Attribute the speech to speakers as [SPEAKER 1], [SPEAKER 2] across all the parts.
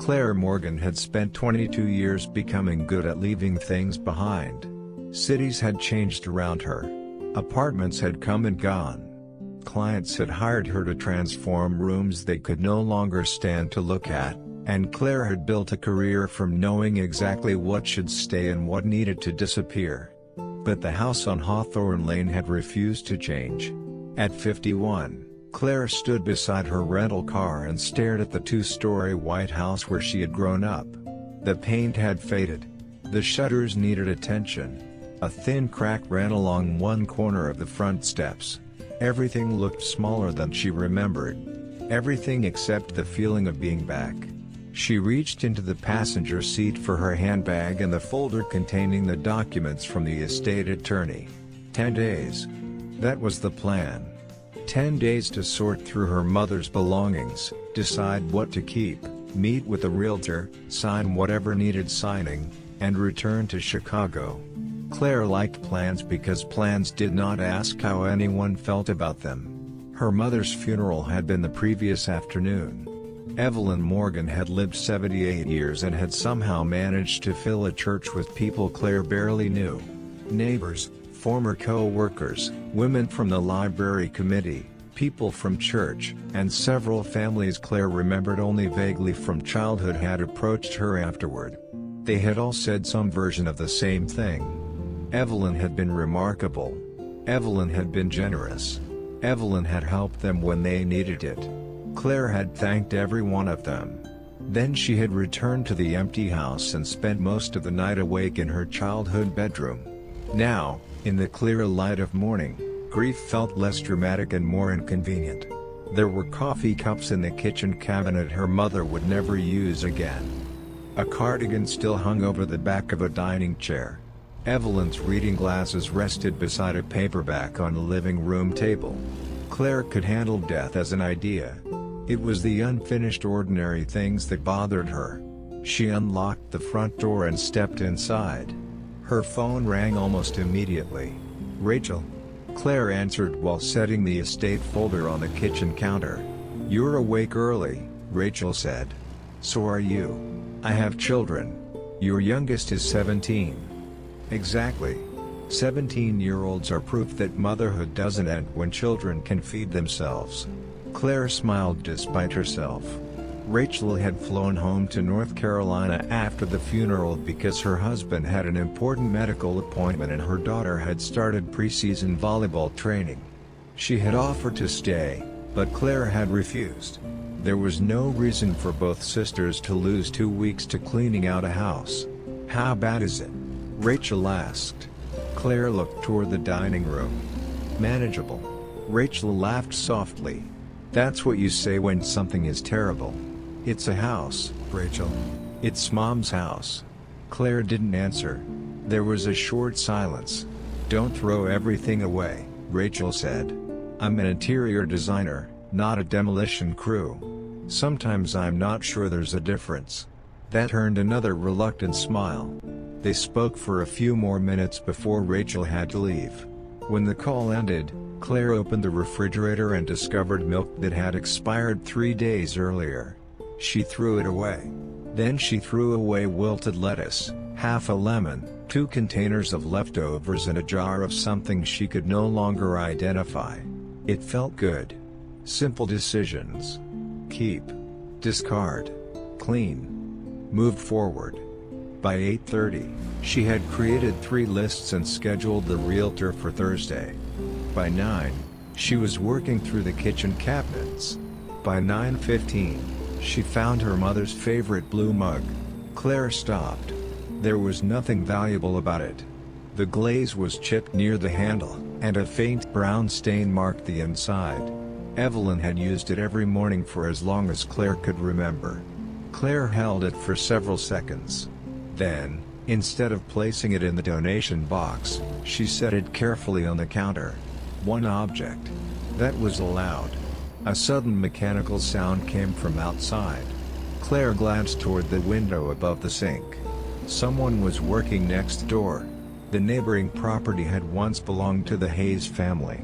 [SPEAKER 1] Claire Morgan had spent 22 years becoming good at leaving things behind. Cities had changed around her. Apartments had come and gone. Clients had hired her to transform rooms they could no longer stand to look at, and Claire had built a career from knowing exactly what should stay and what needed to disappear. But the house on Hawthorne Lane had refused to change. At 51, Claire stood beside her rental car and stared at the two-story white house where she had grown up. The paint had faded. The shutters needed attention. A thin crack ran along one corner of the front steps. Everything looked smaller than she remembered. Everything except the feeling of being back. She reached into the passenger seat for her handbag and the folder containing the documents from the estate attorney. 10 days. That was the plan. 10 days to sort through her mother's belongings, decide what to keep, meet with a realtor, sign whatever needed signing, and return to Chicago. Claire liked plans because plans did not ask how anyone felt about them. Her mother's funeral had been the previous afternoon. Evelyn Morgan had lived 78 years and had somehow managed to fill a church with people Claire barely knew. Neighbors, former co-workers, women from the library committee, people from church, and several families Claire remembered only vaguely from childhood had approached her afterward. They had all said some version of the same thing. Evelyn had been remarkable. Evelyn had been generous. Evelyn had helped them when they needed it. Claire had thanked every one of them. Then she had returned to the empty house and spent most of the night awake in her childhood bedroom. Now, in the clear light of morning, grief felt less dramatic and more inconvenient. There were coffee cups in the kitchen cabinet her mother would never use again. A cardigan still hung over the back of a dining chair. Evelyn's reading glasses rested beside a paperback on the living room table. Claire could handle death as an idea. It was the unfinished ordinary things that bothered her. She unlocked the front door and stepped inside. Her phone rang almost immediately. "Rachel?" Claire answered while setting the estate folder on the kitchen counter. "You're awake early," Rachel said. "So are you. I have children. Your youngest is 17. "Exactly. 17-year-olds are proof that motherhood doesn't end when children can feed themselves." Claire smiled despite herself. Rachel had flown home to North Carolina after the funeral because her husband had an important medical appointment and her daughter had started preseason volleyball training. She had offered to stay, but Claire had refused. There was no reason for both sisters to lose 2 weeks to cleaning out a house. "How bad is it?" Rachel asked. Claire looked toward the dining room. "Manageable." Rachel laughed softly. "That's what you say when something is terrible. It's a house, Rachel. It's Mom's house." Claire didn't answer. There was a short silence. "Don't throw everything away," Rachel said. "I'm an interior designer, not a demolition crew. Sometimes I'm not sure there's a difference." That earned another reluctant smile. They spoke for a few more minutes before Rachel had to leave. When the call ended, Claire opened the refrigerator and discovered milk that had expired 3 days earlier. She threw it away. Then she threw away wilted lettuce, half a lemon, 2 containers of leftovers and a jar of something she could no longer identify. It felt good. Simple decisions. Keep. Discard. Clean. Move forward. By 8:30, she had created 3 lists and scheduled the realtor for Thursday. By 9, she was working through the kitchen cabinets. By 9:15, she found her mother's favorite blue mug. Claire stopped. There was nothing valuable about it. The glaze was chipped near the handle, and a faint brown stain marked the inside. Evelyn had used it every morning for as long as Claire could remember. Claire held it for several seconds. Then, instead of placing it in the donation box, she set it carefully on the counter. One object. That was allowed. A sudden mechanical sound came from outside. Claire glanced toward the window above the sink. Someone was working next door. The neighboring property had once belonged to the Hayes family.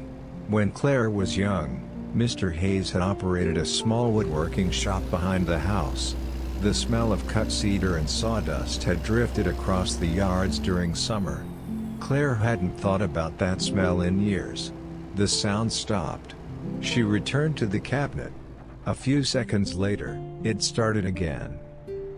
[SPEAKER 1] When Claire was young, Mr. Hayes had operated a small woodworking shop behind the house. The smell of cut cedar and sawdust had drifted across the yards during summer. Claire hadn't thought about that smell in years. The sound stopped. She returned to the cabinet. A few seconds later, it started again.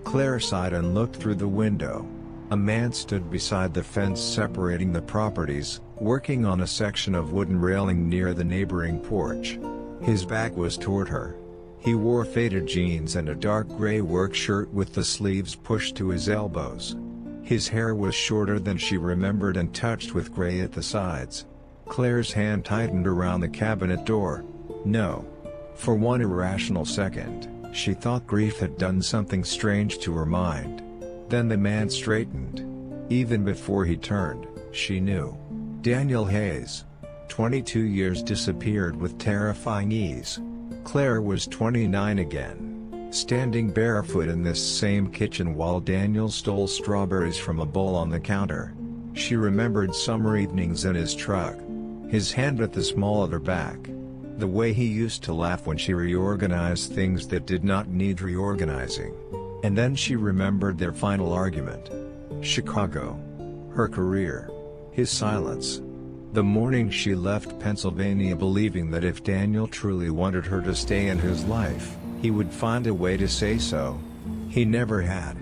[SPEAKER 1] Claire sighed and looked through the window. A man stood beside the fence separating the properties, working on a section of wooden railing near the neighboring porch. His back was toward her. He wore faded jeans and a dark gray work shirt with the sleeves pushed to his elbows. His hair was shorter than she remembered and touched with gray at the sides. Claire's hand tightened around the cabinet door. No. For one irrational second, she thought grief had done something strange to her mind. Then the man straightened. Even before he turned, she knew. Daniel Hayes. 22 years disappeared with terrifying ease. Claire was 29 again. Standing barefoot in this same kitchen while Daniel stole strawberries from a bowl on the counter. She remembered summer evenings in his truck. His hand at the small of her back. The way he used to laugh when she reorganized things that did not need reorganizing. And then she remembered their final argument. Chicago. Her career. His silence. The morning she left Pennsylvania believing that if Daniel truly wanted her to stay in his life, he would find a way to say so. He never had.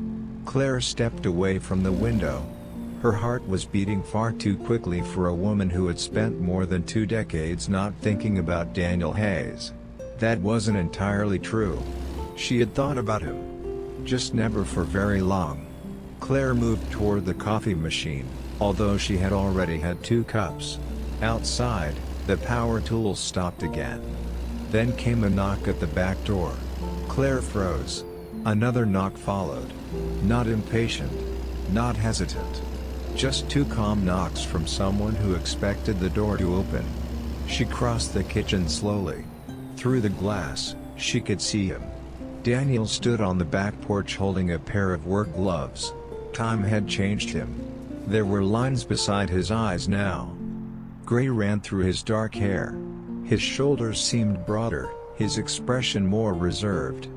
[SPEAKER 1] Claire stepped away from the window. Her heart was beating far too quickly for a woman who had spent more than 2 decades not thinking about Daniel Hayes. That wasn't entirely true. She had thought about him. Just never for very long. Claire moved toward the coffee machine, although she had already had 2 cups. Outside, the power tools stopped again. Then came a knock at the back door. Claire froze. Another knock followed. Not impatient. Not hesitant. Just 2 calm knocks from someone who expected the door to open. She crossed the kitchen slowly. Through the glass, she could see him. Daniel stood on the back porch holding a pair of work gloves. Time had changed him. There were lines beside his eyes now. Gray ran through his dark hair. His shoulders seemed broader, his expression more reserved.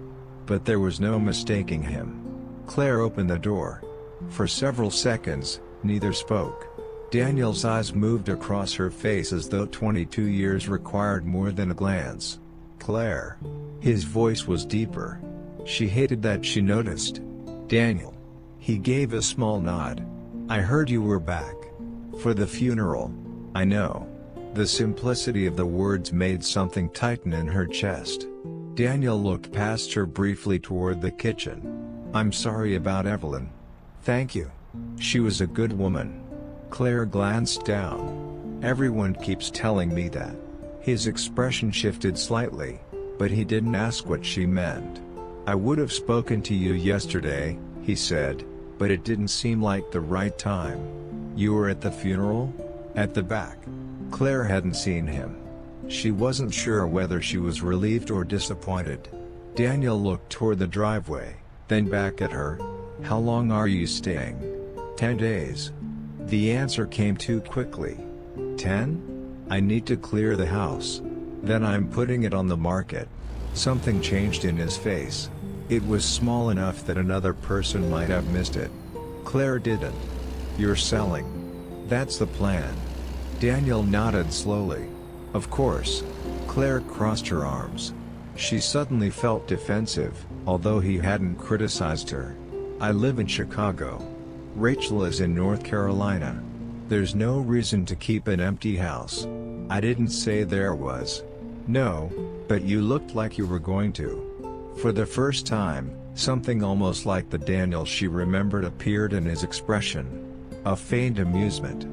[SPEAKER 1] But there was no mistaking him. Claire opened the door. For several seconds, neither spoke. Daniel's eyes moved across her face as though 22 years required more than a glance. Claire. His voice was deeper. She hated that she noticed. Daniel. He gave a small nod. I heard you were back. For the funeral. I know. The simplicity of the words made something tighten in her chest. Daniel looked past her briefly toward the kitchen. I'm sorry about Evelyn. Thank you. She was a good woman. Claire glanced down. Everyone keeps telling me that. His expression shifted slightly, but he didn't ask what she meant. I would have spoken to you yesterday, he said, but it didn't seem like the right time. You were at the funeral? At the back. Claire hadn't seen him. She wasn't sure whether she was relieved or disappointed. Daniel looked toward the driveway, then back at her. How long are you staying? 10 days. The answer came too quickly. 10? I need to clear the house. Then I'm putting it on the market. Something changed in his face. It was small enough that another person might have missed it. Claire didn't. You're selling. That's the plan. Daniel nodded slowly. Of course. Claire crossed her arms. She suddenly felt defensive, although he hadn't criticized her. I live in Chicago. Rachel is in North Carolina. There's no reason to keep an empty house. I didn't say there was. No, but you looked like you were going to. For the first time, something almost like the Daniel she remembered appeared in his expression. A faint amusement.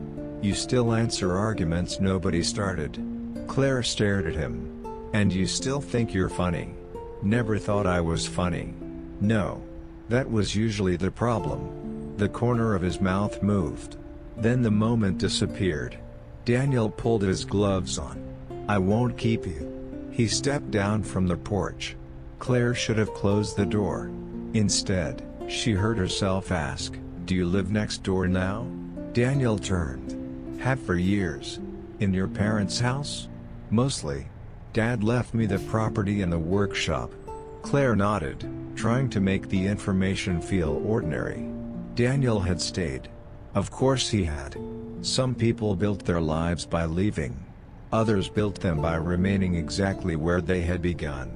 [SPEAKER 1] You still answer arguments nobody started. Claire stared at him. And you still think you're funny? Never thought I was funny. No. That was usually the problem. The corner of his mouth moved. Then the moment disappeared. Daniel pulled his gloves on. I won't keep you. He stepped down from the porch. Claire should have closed the door. Instead, she heard herself ask, do you live next door now? Daniel turned. Have for years. In your parents' house? Mostly. Dad left me the property and the workshop. Claire nodded. trying to make the information feel ordinary. Daniel had stayed. Of course he had. Some people built their lives by leaving. Others built them by remaining exactly where they had begun.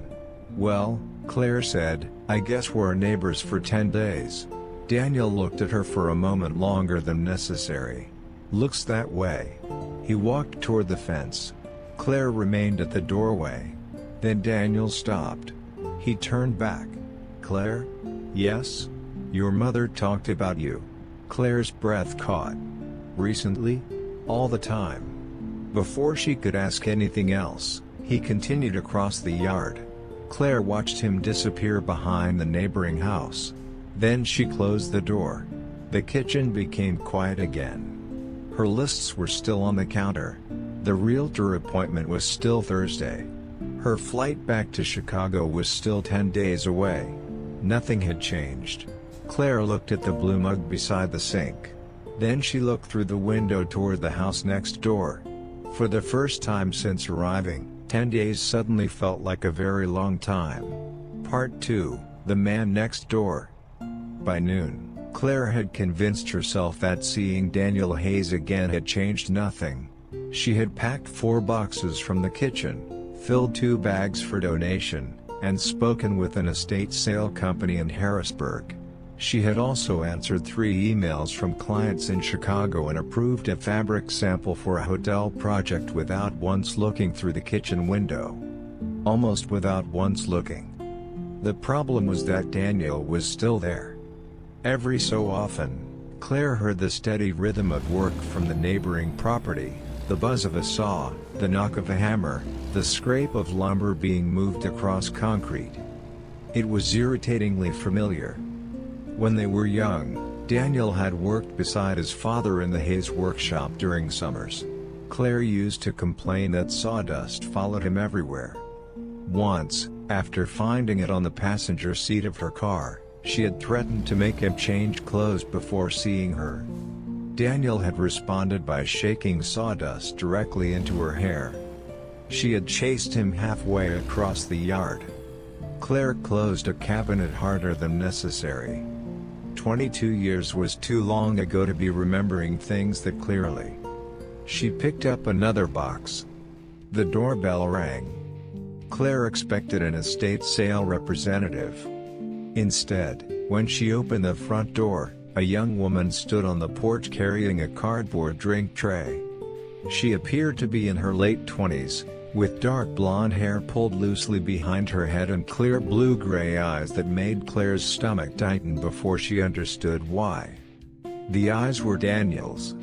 [SPEAKER 1] Well, Claire said, I guess we're neighbors for 10 days. Daniel looked at her for a moment longer than necessary. Looks that way. He walked toward the fence. Claire remained at the doorway. Then Daniel stopped. He turned back. Claire? Yes? Your mother talked about you. Claire's breath caught. Recently? All the time. Before she could ask anything else, he continued across the yard. Claire watched him disappear behind the neighboring house. Then she closed the door. The kitchen became quiet again. Her lists were still on the counter. The realtor appointment was still Thursday. Her flight back to Chicago was still 10 days away. Nothing had changed. Claire looked at the blue mug beside the sink. Then she looked through the window toward the house next door. For the first time since arriving, 10 days suddenly felt like a very long time. Part 2, The Man Next Door. By noon, Claire had convinced herself that seeing Daniel Hayes again had changed nothing. She had packed 4 boxes from the kitchen, filled 2 bags for donation, and spoken with an estate sale company in Harrisburg. She had also answered 3 emails from clients in Chicago and approved a fabric sample for a hotel project without once looking through the kitchen window. Almost without once looking. The problem was that Daniel was still there. Every so often, Claire heard the steady rhythm of work from the neighboring property, the buzz of a saw, the knock of a hammer, the scrape of lumber being moved across concrete. It was irritatingly familiar. When they were young, Daniel had worked beside his father in the Hayes workshop during summers. Claire used to complain that sawdust followed him everywhere. Once, after finding it on the passenger seat of her car, she had threatened to make him change clothes before seeing her. Daniel had responded by shaking sawdust directly into her hair. She had chased him halfway across the yard. Claire closed a cabinet harder than necessary. 22 years was too long ago to be remembering things that clearly. She picked up another box. The doorbell rang. Claire expected an estate sale representative. Instead, when she opened the front door, a young woman stood on the porch carrying a cardboard drink tray. She appeared to be in her late 20s, with dark blonde hair pulled loosely behind her head and clear blue-gray eyes that made Claire's stomach tighten before she understood why. The eyes were Daniel's.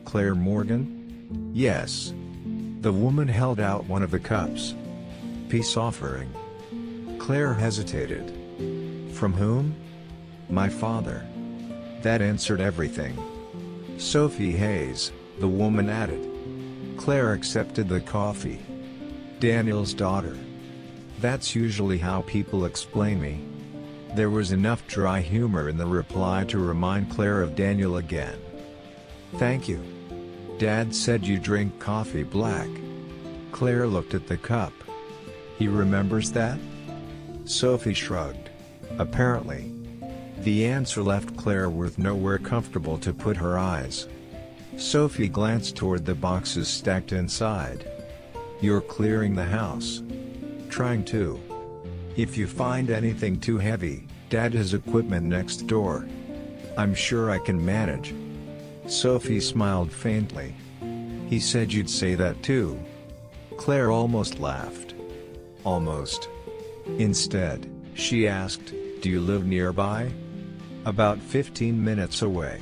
[SPEAKER 1] Claire Morgan? Yes. The woman held out one of the cups. Peace offering. Claire hesitated. From whom? My father. That answered everything. Sophie Hayes, the woman added. Claire accepted the coffee. Daniel's daughter. That's usually how people explain me. There was enough dry humor in the reply to remind Claire of Daniel again. Thank you. Dad said you drink coffee black. Claire looked at the cup. He remembers that? Sophie shrugged. Apparently. The answer left Claire with nowhere comfortable to put her eyes. Sophie glanced toward the boxes stacked inside. You're clearing the house. Trying to. If you find anything too heavy, Dad has equipment next door. I'm sure I can manage. Sophie smiled faintly. He said you'd say that too. Claire almost laughed. Almost. Instead, she asked, do you live nearby? About 15 minutes away.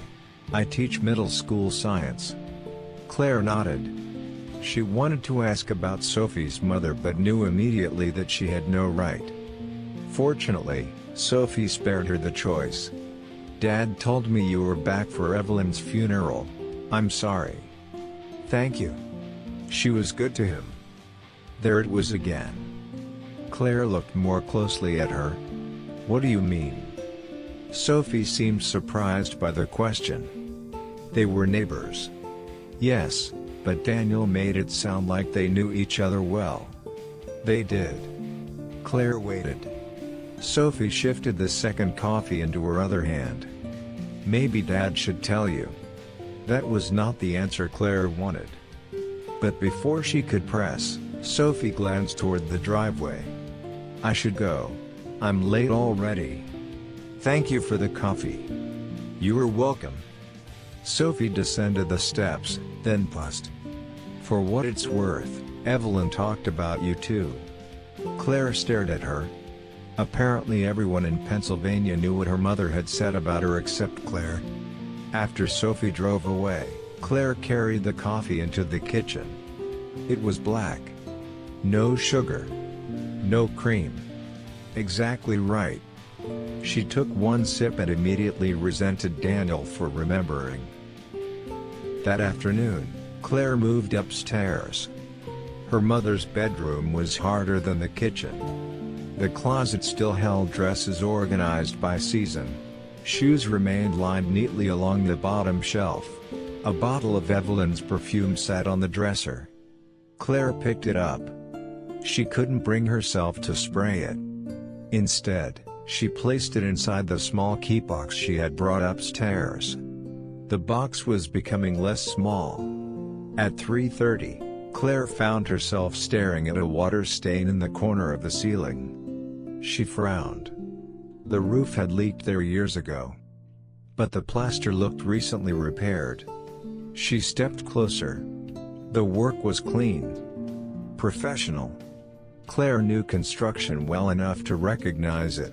[SPEAKER 1] I teach middle school science. Claire nodded. She wanted to ask about Sophie's mother but knew immediately that she had no right. Fortunately, Sophie spared her the choice. Dad told me you were back for Evelyn's funeral. I'm sorry. Thank you. She was good to him. There it was again. Claire looked more closely at her. What do you mean? Sophie seemed surprised by the question. They were neighbors. Yes, but Daniel made it sound like they knew each other well. They did. Claire waited. Sophie shifted the second coffee into her other hand. "Maybe Dad should tell you." That was not the answer Claire wanted. But before she could press, Sophie glanced toward the driveway. "I should go. I'm late already." "Thank you for the coffee." "You are welcome." Sophie descended the steps, then paused. "For what it's worth, Evelyn talked about you too." Claire stared at her. Apparently everyone in Pennsylvania knew what her mother had said about her except Claire. After Sophie drove away, Claire carried the coffee into the kitchen. It was black. No sugar. No cream. Exactly right. She took one sip and immediately resented Daniel for remembering. That afternoon, Claire moved upstairs. Her mother's bedroom was harder than the kitchen. The closet still held dresses organized by season. Shoes remained lined neatly along the bottom shelf. A bottle of Evelyn's perfume sat on the dresser. Claire picked it up. She couldn't bring herself to spray it. Instead, she placed it inside the small key box she had brought upstairs. The box was becoming less small. At 3:30, Claire found herself staring at a water stain in the corner of the ceiling. She frowned. The roof had leaked there years ago. But the plaster looked recently repaired. She stepped closer. The work was clean. Professional. Claire knew construction well enough to recognize it.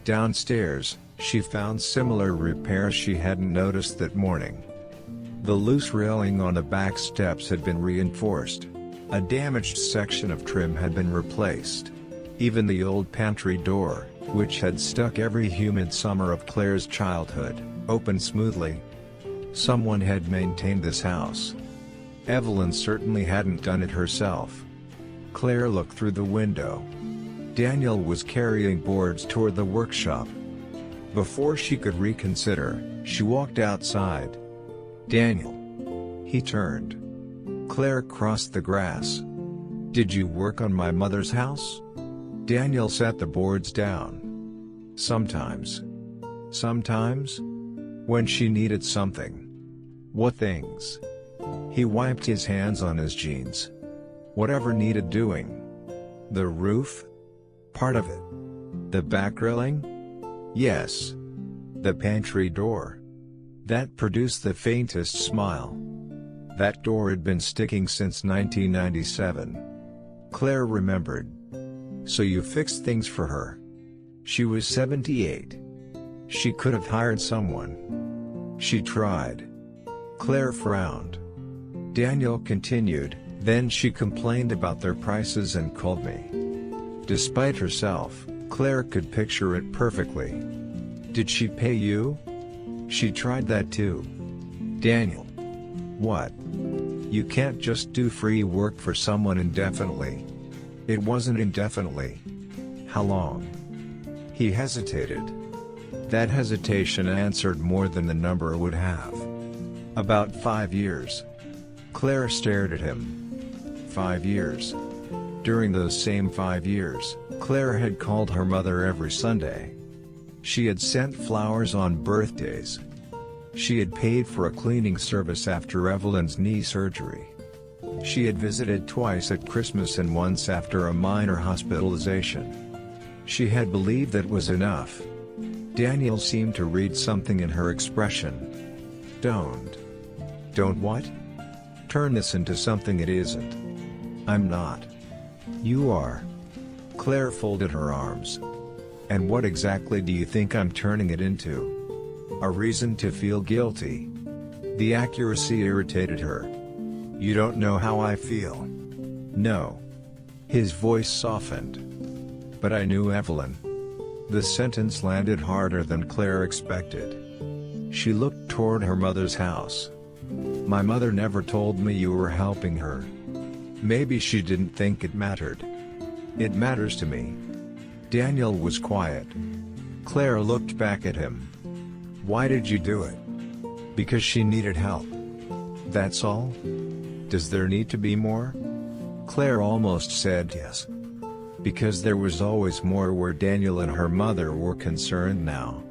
[SPEAKER 1] Downstairs, she found similar repairs she hadn't noticed that morning. The loose railing on the back steps had been reinforced. A damaged section of trim had been replaced. Even the old pantry door, which had stuck every humid summer of Claire's childhood, opened smoothly. Someone had maintained this house. Evelyn certainly hadn't done it herself. Claire looked through the window. Daniel was carrying boards toward the workshop. Before she could reconsider, she walked outside. "Daniel." He turned. Claire crossed the grass. "Did you work on my mother's house?" Daniel set the boards down. "Sometimes." "Sometimes?" "When she needed something." "What things?" He wiped his hands on his jeans. "Whatever needed doing." "The roof?" "Part of it." "The back railing?" "Yes." "The pantry door?" That produced the faintest smile. That door had been sticking since 1997. Claire remembered. "So you fixed things for her." She was 78. She could have hired someone. She tried. Claire frowned. Daniel continued, "Then she complained about their prices and called me." Despite herself, Claire could picture it perfectly. "Did she pay you?" She tried that too. "Daniel." "What?" "You can't just do free work for someone indefinitely." "It wasn't indefinitely." "How long?" He hesitated. That hesitation answered more than the number would have. "About 5 years." Claire stared at him. 5 years. During those same 5 years, Claire had called her mother every Sunday. She had sent flowers on birthdays. She had paid for a cleaning service after Evelyn's knee surgery. She had visited twice at Christmas and once after a minor hospitalization. She had believed that was enough. Daniel seemed to read something in her expression. "Don't." "Don't what?" "Turn this into something it isn't." "I'm not." "You are." Claire folded her arms. "And what exactly do you think I'm turning it into?" "A reason to feel guilty." The accuracy irritated her. "You don't know how I feel." "No." His voice softened. "But I knew Evelyn." The sentence landed harder than Claire expected. She looked toward her mother's house. "My mother never told me you were helping her." Maybe she didn't think it mattered. "It matters to me." Daniel was quiet. Claire looked back at him. "Why did you do it?" "Because she needed help." "That's all? Does there need to be more?" Claire almost said yes. because there was always more where Daniel and her mother were concerned now.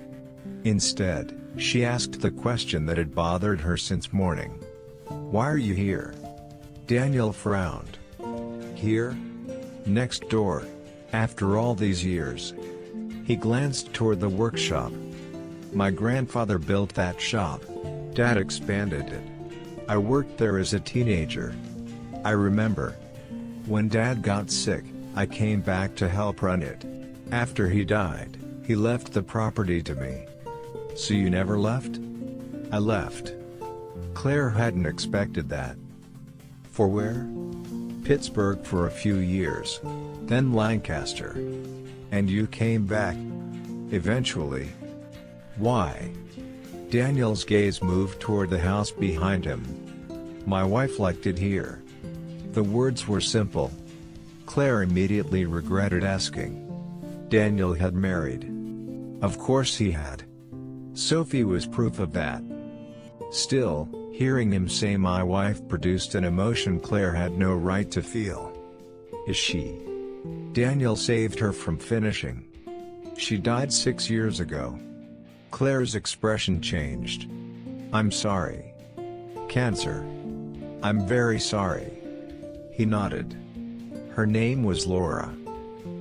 [SPEAKER 1] Instead, she asked the question that had bothered her since morning. "Why are you here?" Daniel frowned. "Here? Next door. After all these years." He glanced toward the workshop. "My grandfather built that shop. Dad expanded it. I worked there as a teenager. I remember. When Dad got sick, I came back to help run it. After he died, he left the property to me." "So you never left?" "I left." Claire hadn't expected that. "For where?" "Pittsburgh for a few years. Then Lancaster." "And you came back?" "Eventually." "Why?" Daniel's gaze moved toward the house behind him. "My wife liked it here." The words were simple. Claire immediately regretted asking. Daniel had married. Of course he had. Sophie was proof of that. Still, hearing him say "my wife" produced an emotion Claire had no right to feel. "Is she?" Daniel saved her from finishing. "She died 6 years ago." Claire's expression changed. "I'm sorry." "Cancer." "I'm very sorry." He nodded. Her name was Laura.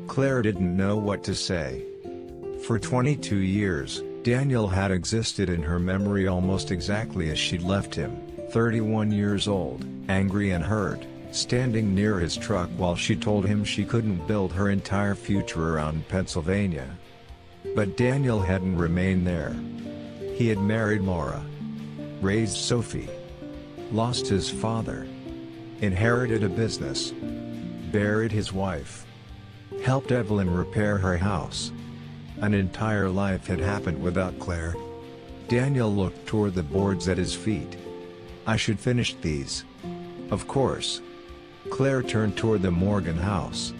[SPEAKER 1] Claire didn't know what to say. For 22 years, Daniel had existed in her memory almost exactly as she'd left him, 31 years old, angry and hurt, standing near his truck while she told him she couldn't build her entire future around Pennsylvania. But Daniel hadn't remained there. He had married Laura, raised Sophie, lost his father, inherited a business, buried his wife, helped Evelyn repair her house. An entire life had happened without Claire. Daniel looked toward the boards at his feet. "I should finish these." "Of course." Claire turned toward the Morgan house.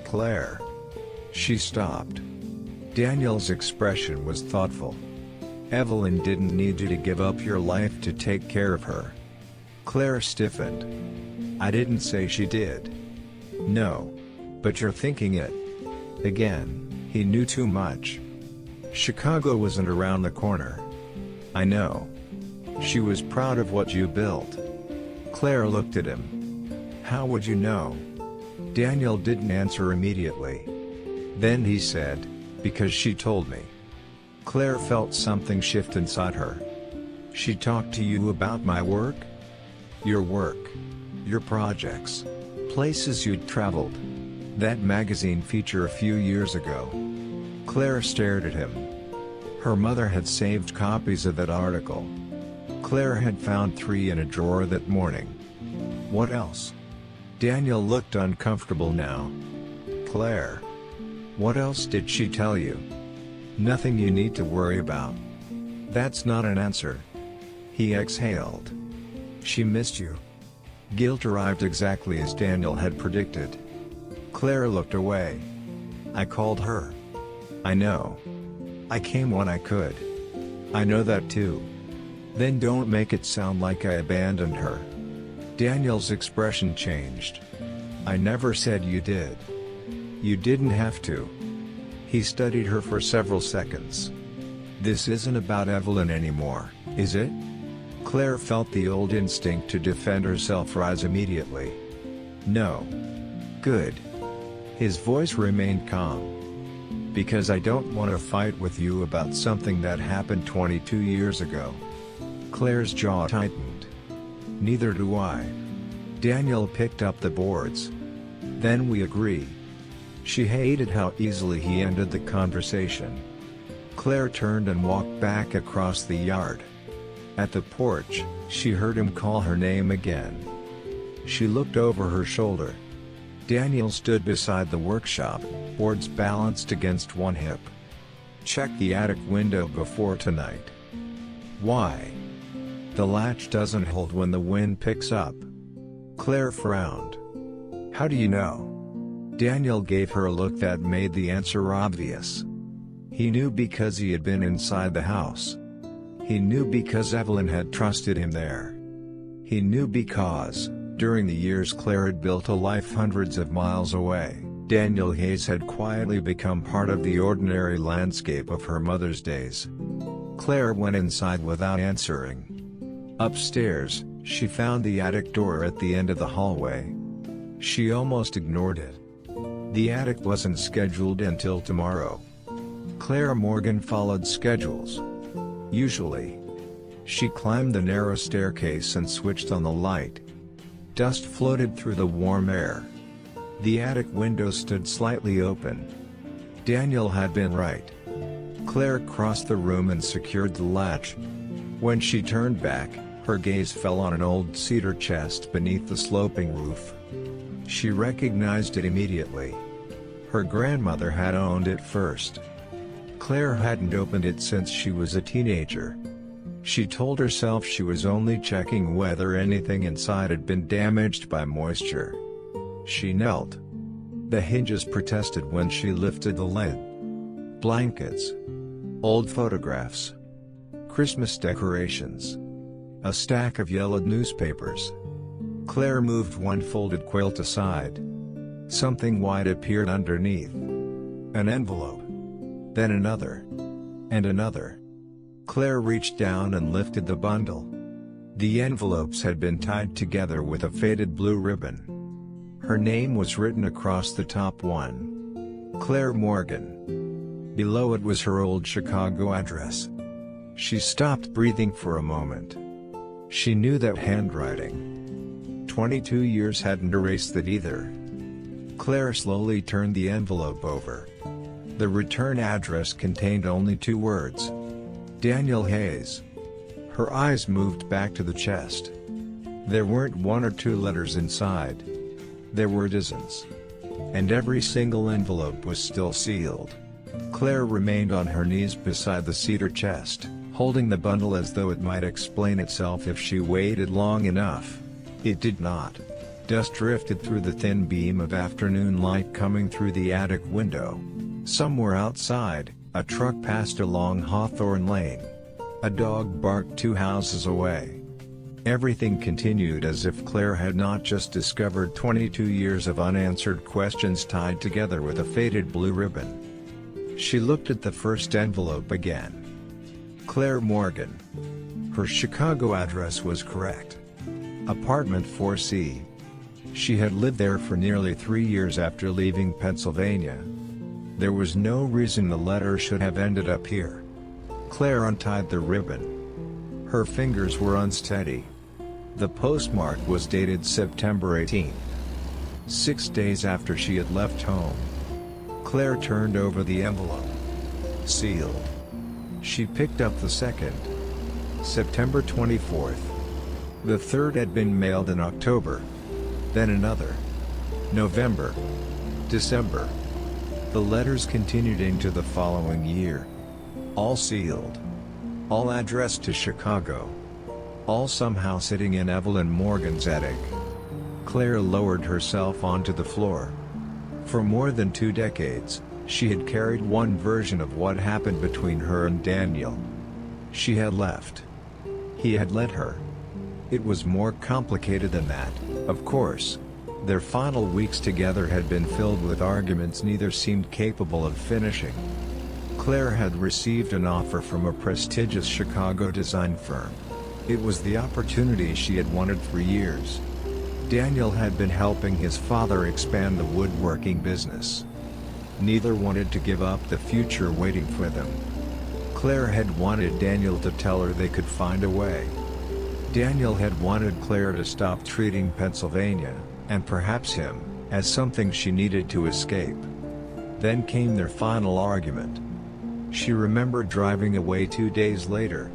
[SPEAKER 1] "Claire." She stopped. Daniel's expression was thoughtful. "Evelyn didn't need you to give up your life to take care of her." Claire stiffened. "I didn't say she did." "No. But you're thinking it." Again, he knew too much. "Chicago wasn't around the corner." "I know. She was proud of what you built." Claire looked at him. "How would you know?" Daniel didn't answer immediately. Then he said, "Because she told me." Claire felt something shift inside her. "She talked to you about my work?" "Your work. Your projects. Places you'd traveled. That magazine feature a few years ago." Claire stared at him. Her mother had saved copies of that article. Claire had found 3 in a drawer that morning. "What else?" Daniel looked uncomfortable now. "Claire. What else did she tell you?" "Nothing you need to worry about." "That's not an answer." He exhaled. "She missed you." Guilt arrived exactly as Daniel had predicted. Claire looked away. "I called her." "I know. I came when I could." "I know that too." "Then don't make it sound like I abandoned her." Daniel's expression changed. "I never said you did." "You didn't have to." He studied her for several seconds. "This isn't about Evelyn anymore, is it?" Claire felt the old instinct to defend herself rise immediately. "No." "Good." His voice remained calm. "Because I don't want to fight with you about something that happened 22 years ago." Claire's jaw tightened. "Neither do I." Daniel picked up the boards. "Then we agree." She hated how easily he ended the conversation. Claire turned and walked back across the yard. At the porch, she heard him call her name again. She looked over her shoulder. Daniel stood beside the workshop, boards balanced against one hip. "Check the attic window before tonight." "Why?" "The latch doesn't hold when the wind picks up." Claire frowned. "How do you know?" Daniel gave her a look that made the answer obvious. He knew because he had been inside the house. He knew because Evelyn had trusted him there. He knew because, during the years Claire had built a life hundreds of miles away, Daniel Hayes had quietly become part of the ordinary landscape of her mother's days. Claire went inside without answering. Upstairs, she found the attic door at the end of the hallway. She almost ignored it. The attic wasn't scheduled until tomorrow. Claire Morgan followed schedules. Usually. She climbed the narrow staircase and switched on the light. Dust floated through the warm air. The attic window stood slightly open. Daniel had been right. Claire crossed the room and secured the latch. When she turned back, her gaze fell on an old cedar chest beneath the sloping roof. She recognized it immediately. Her grandmother had owned it first. Claire hadn't opened it since she was a teenager. She told herself she was only checking whether anything inside had been damaged by moisture. She knelt. The hinges protested when she lifted the lid. Blankets. Old photographs. Christmas decorations. A stack of yellowed newspapers. Claire moved one folded quilt aside. Something white appeared underneath. An envelope. Then another. And another. Claire reached down and lifted the bundle. The envelopes had been tied together with a faded blue ribbon. Her name was written across the top one. Claire Morgan. Below it was her old Chicago address. She stopped breathing for a moment. She knew that handwriting. 22 years hadn't erased it either. Claire slowly turned the envelope over. The return address contained only 2 words. Daniel Hayes. Her eyes moved back to the chest. There weren't 1 or 2 letters inside. There were dozens. And every single envelope was still sealed. Claire remained on her knees beside the cedar chest, holding the bundle as though it might explain itself if she waited long enough. It did not. Dust drifted through the thin beam of afternoon light coming through the attic window. Somewhere outside, a truck passed along Hawthorne Lane. A dog barked 2 houses away. Everything continued as if Claire had not just discovered 22 years of unanswered questions tied together with a faded blue ribbon. She looked at the first envelope again. Claire Morgan. Her Chicago address was correct. Apartment 4C. She had lived there for nearly 3 years after leaving Pennsylvania. There was no reason the letter should have ended up here. Claire untied the ribbon. Her fingers were unsteady. The postmark was dated September 18. 6 days after she had left home. Claire turned over the envelope. Sealed. She picked up the second. September 24th. The third had been mailed in October. Then another. November. December. The letters continued into the following year. All sealed. All addressed to Chicago. All somehow sitting in Evelyn Morgan's attic. Claire lowered herself onto the floor. For more than 2 decades, she had carried one version of what happened between her and Daniel. She had left. He had let her. It was more complicated than that, of course. Their final weeks together had been filled with arguments neither seemed capable of finishing. Claire had received an offer from a prestigious Chicago design firm. It was the opportunity she had wanted for years. Daniel had been helping his father expand the woodworking business. Neither wanted to give up the future waiting for them. Claire had wanted Daniel to tell her they could find a way. Daniel had wanted Claire to stop treating Pennsylvania, and perhaps him, as something she needed to escape. Then came their final argument. She remembered driving away 2 days later.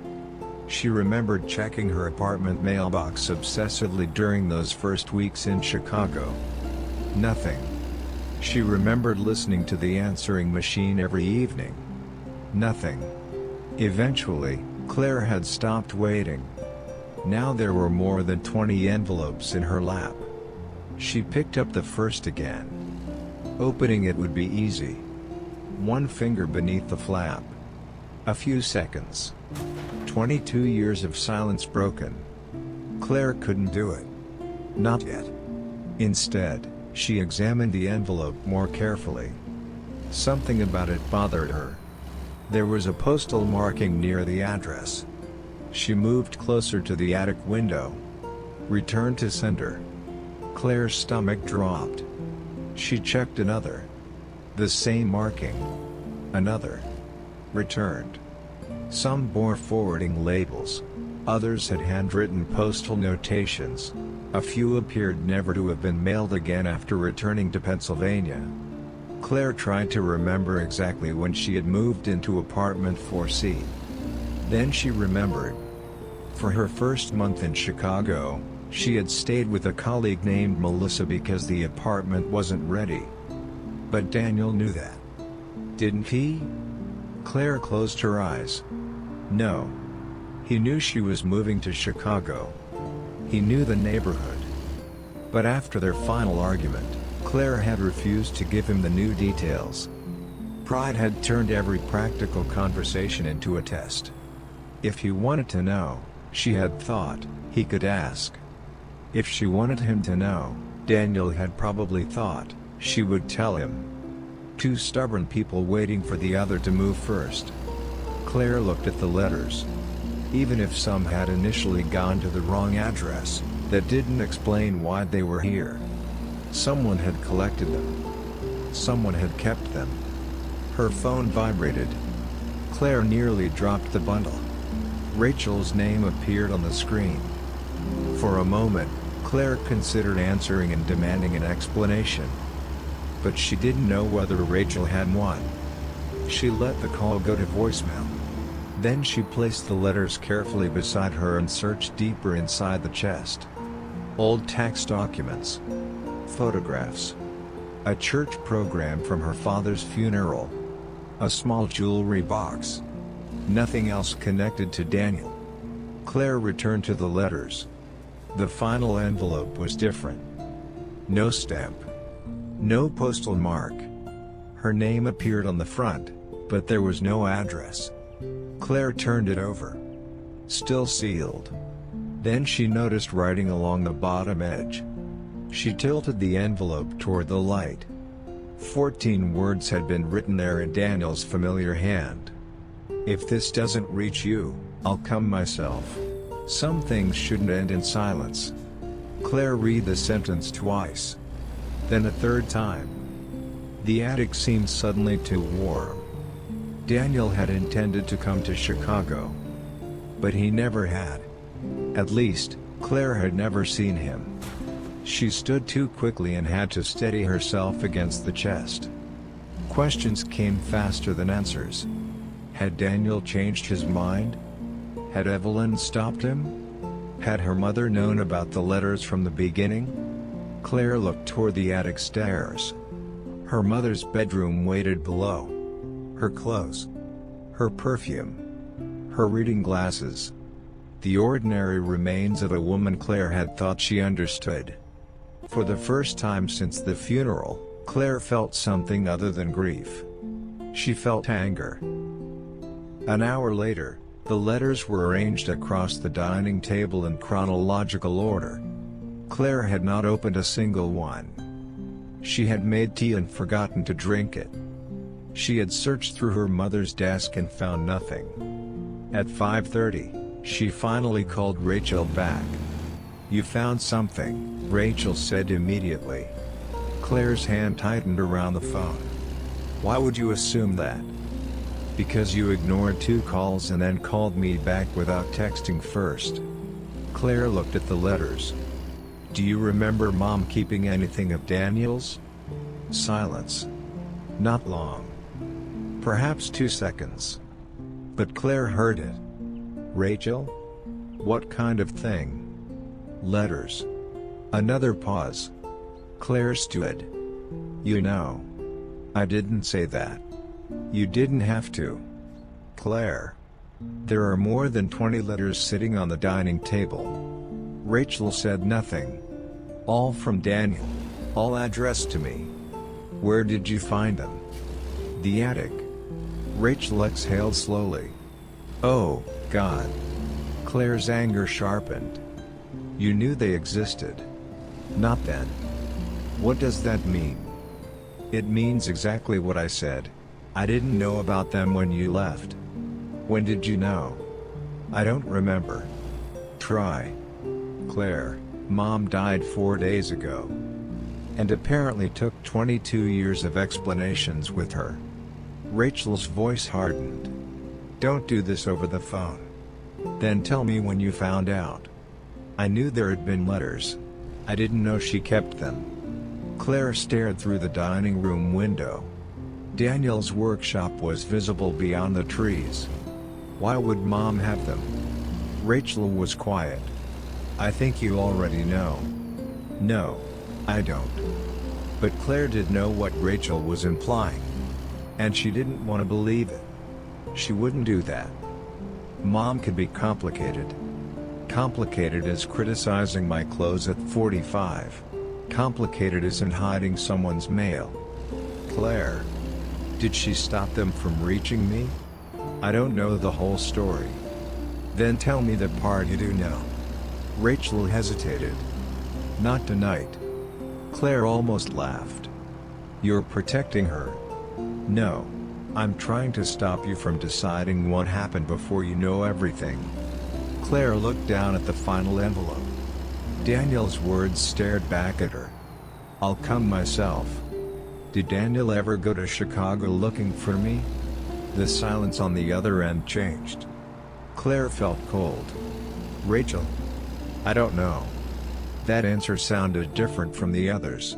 [SPEAKER 1] She remembered checking her apartment mailbox obsessively during those first weeks in Chicago. Nothing. She remembered listening to the answering machine every evening. Nothing. Eventually, Claire had stopped waiting. Now there were more than 20 envelopes in her lap. She picked up the first again. Opening it would be easy. One finger beneath the flap. A few seconds. 22 years of silence broken. Claire couldn't do it. Not yet. Instead, She examined the envelope more carefully. Something about it bothered her. There was a postal marking near the address. She moved closer to the attic window. Return to sender. Claire's stomach dropped. She checked another. The same marking. Another. Returned. Some bore forwarding labels. Others had handwritten postal notations. A few appeared never to have been mailed again after returning to Pennsylvania. Claire tried to remember exactly when she had moved into apartment 4C. Then she remembered. For her first month in Chicago, she had stayed with a colleague named Melissa because the apartment wasn't ready. But Daniel knew that. Didn't he? Claire closed her eyes. No. He knew she was moving to Chicago. He knew the neighborhood. But after their final argument, Claire had refused to give him the new details. Pride had turned every practical conversation into a test. If he wanted to know, she had thought, he could ask. If she wanted him to know, Daniel had probably thought, she would tell him. Two stubborn people waiting for the other to move first. Claire looked at the letters. Even if some had initially gone to the wrong address, that didn't explain why they were here. Someone had collected them. Someone had kept them. Her phone vibrated. Claire nearly dropped the bundle. Rachel's name appeared on the screen. For a moment, Claire considered answering and demanding an explanation. But she didn't know whether Rachel had one. She let the call go to voicemail. Then she placed the letters carefully beside her and searched deeper inside the chest. Old tax documents. Photographs. A church program from her father's funeral. A small jewelry box. Nothing else connected to Daniel. Claire returned to the letters. The final envelope was different. No stamp. No postal mark. Her name appeared on the front, but there was no address. Claire turned it over. Still sealed. Then she noticed writing along the bottom edge. She tilted the envelope toward the light. 14 words had been written there in Daniel's familiar hand. If this doesn't reach you, I'll come myself. Some things shouldn't end in silence. Claire read the sentence twice. Then a third time. The attic seemed suddenly too warm. Daniel had intended to come to Chicago. But he never had. At least, Claire had never seen him. She stood too quickly and had to steady herself against the chest. Questions came faster than answers. Had Daniel changed his mind? Had Evelyn stopped him? Had her mother known about the letters from the beginning? Claire looked toward the attic stairs. Her mother's bedroom waited below. Her clothes. Her perfume. Her reading glasses. The ordinary remains of a woman Claire had thought she understood. For the first time since the funeral, Claire felt something other than grief. She felt anger. An hour later, the letters were arranged across the dining table in chronological order. Claire had not opened a single one. She had made tea and forgotten to drink it. She had searched through her mother's desk and found nothing. At 5:30, she finally called Rachel back. "You found something," Rachel said immediately. Claire's hand tightened around the phone. "Why would you assume that?" "Because you ignored 2 calls and then called me back without texting first." Claire looked at the letters. "Do you remember Mom keeping anything of Daniel's?" Silence. Not long. Perhaps 2 seconds. But Claire heard it. "Rachel? What kind of thing?" "Letters." Another pause. Claire stood. "You know. I didn't say that." "You didn't have to." "Claire. There are more than 20 letters sitting on the dining table." Rachel said nothing. "All from Daniel. All addressed to me." "Where did you find them?" "The attic." Rachel exhaled slowly. "Oh, God." Claire's anger sharpened. "You knew they existed." "Not then." What does that mean? It means exactly what I said. I didn't know about them when you left. When did you know? I don't remember. Try. Claire, Mom died 4 days ago. And apparently took 22 years of explanations with her. Rachel's voice hardened. Don't do this over the phone. Then tell me when you found out. I knew there had been letters. I didn't know she kept them. Claire stared through the dining room window. Daniel's workshop was visible beyond the trees. Why would Mom have them? Rachel was quiet. I think you already know. No, I don't. But Claire did know what Rachel was implying. And she didn't want to believe it. She wouldn't do that. Mom could be complicated. Complicated as criticizing my clothes at 45. Complicated as in hiding someone's mail. Claire. Did she stop them from reaching me? I don't know the whole story. Then tell me the part you do know. Rachel hesitated. Not tonight. Claire almost laughed. You're protecting her. No. I'm trying to stop you from deciding what happened before you know everything. Claire looked down at the final envelope. Daniel's words stared back at her. I'll come myself. Did Daniel ever go to Chicago looking for me? The silence on the other end changed. Claire felt cold. Rachel? I don't know. That answer sounded different from the others.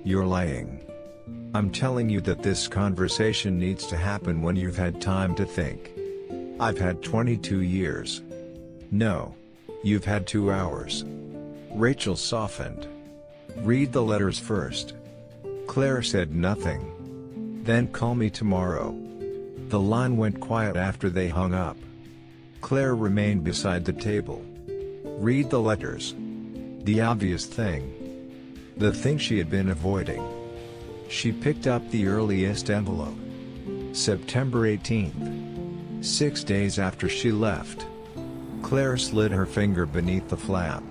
[SPEAKER 1] You're lying. I'm telling you that this conversation needs to happen when you've had time to think. I've had 22 years. No. You've had 2 hours. Rachel softened. Read the letters first. Claire said nothing. Then call me tomorrow. The line went quiet after they hung up. Claire remained beside the table. Read the letters. The obvious thing. The thing she had been avoiding. She picked up the earliest envelope. September 18th. 6 days after she left. Claire slid her finger beneath the flap.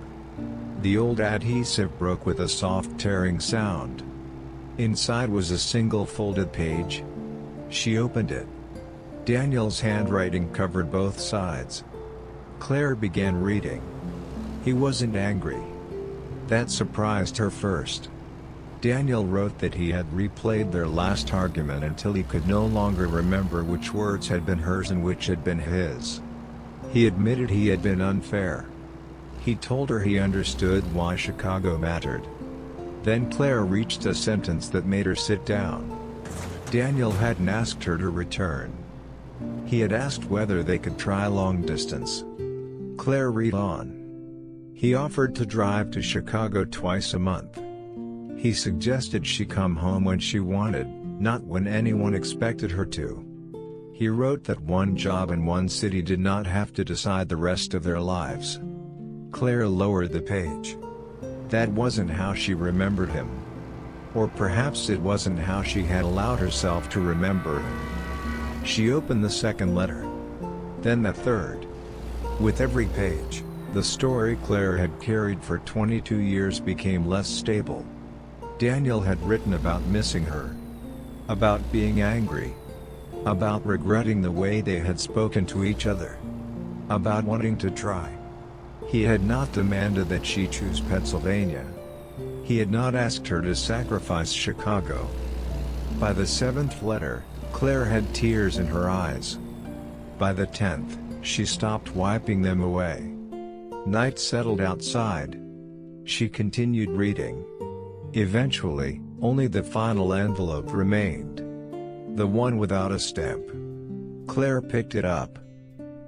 [SPEAKER 1] The old adhesive broke with a soft tearing sound. Inside was a single folded page. She opened it. Daniel's handwriting covered both sides. Claire began reading. He wasn't angry. That surprised her first. Daniel wrote that he had replayed their last argument until he could no longer remember which words had been hers and which had been his. He admitted he had been unfair. He told her he understood why Chicago mattered. Then Claire reached a sentence that made her sit down. Daniel hadn't asked her to return. He had asked whether they could try long distance. Claire read on. He offered to drive to Chicago twice a month. He suggested she come home when she wanted, not when anyone expected her to. He wrote that one job in one city did not have to decide the rest of their lives. Claire lowered the page. That wasn't how she remembered him. Or perhaps it wasn't how she had allowed herself to remember him. She opened the second letter. Then the third. With every page, the story Claire had carried for 22 years became less stable. Daniel had written about missing her. About being angry. About regretting the way they had spoken to each other. About wanting to try. He had not demanded that she choose Pennsylvania. He had not asked her to sacrifice Chicago. By the 7th letter, Claire had tears in her eyes. By the 10th, she stopped wiping them away. Night settled outside. She continued reading. Eventually, only the final envelope remained. The one without a stamp. Claire picked it up.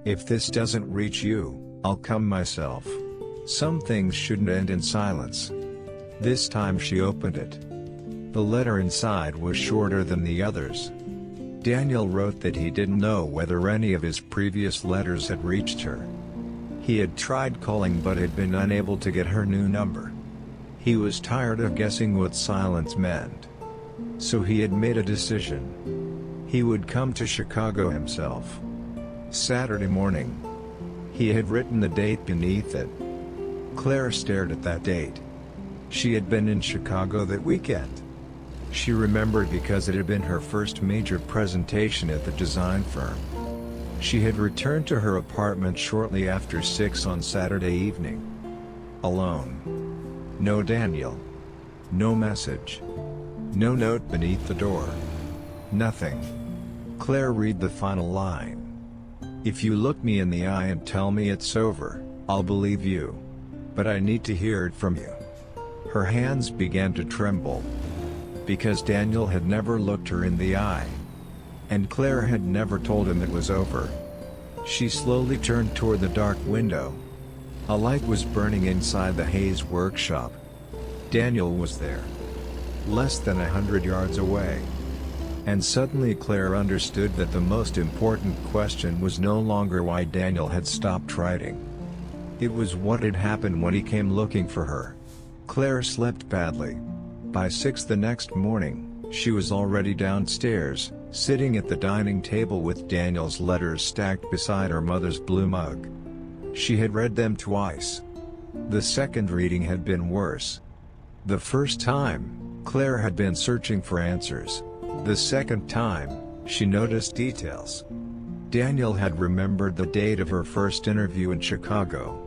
[SPEAKER 1] If this doesn't reach you, I'll come myself. Some things shouldn't end in silence. This time she opened it. The letter inside was shorter than the others. Daniel wrote that he didn't know whether any of his previous letters had reached her. He had tried calling but had been unable to get her new number. He was tired of guessing what silence meant. So he had made a decision. He would come to Chicago himself. Saturday morning. He had written the date beneath it. Claire stared at that date. She had been in Chicago that weekend. She remembered because it had been her first major presentation at the design firm. She had returned to her apartment shortly after 6 on Saturday evening. Alone. No Daniel. No message. No note beneath the door. Nothing. Claire read the final line. "If you look me in the eye and tell me it's over, I'll believe you. But I need to hear it from you." Her hands began to tremble. Because Daniel had never looked her in the eye. And Claire had never told him it was over. She slowly turned toward the dark window. A light was burning inside the Hayes workshop. Daniel was there. Less than 100 yards away. And suddenly Claire understood that the most important question was no longer why Daniel had stopped writing. It was what had happened when he came looking for her. Claire slept badly. By 6 the next morning, she was already downstairs, sitting at the dining table with Daniel's letters stacked beside her mother's blue mug. She had read them twice. The second reading had been worse. The first time, Claire had been searching for answers. The second time, she noticed details. Daniel had remembered the date of her first interview in Chicago.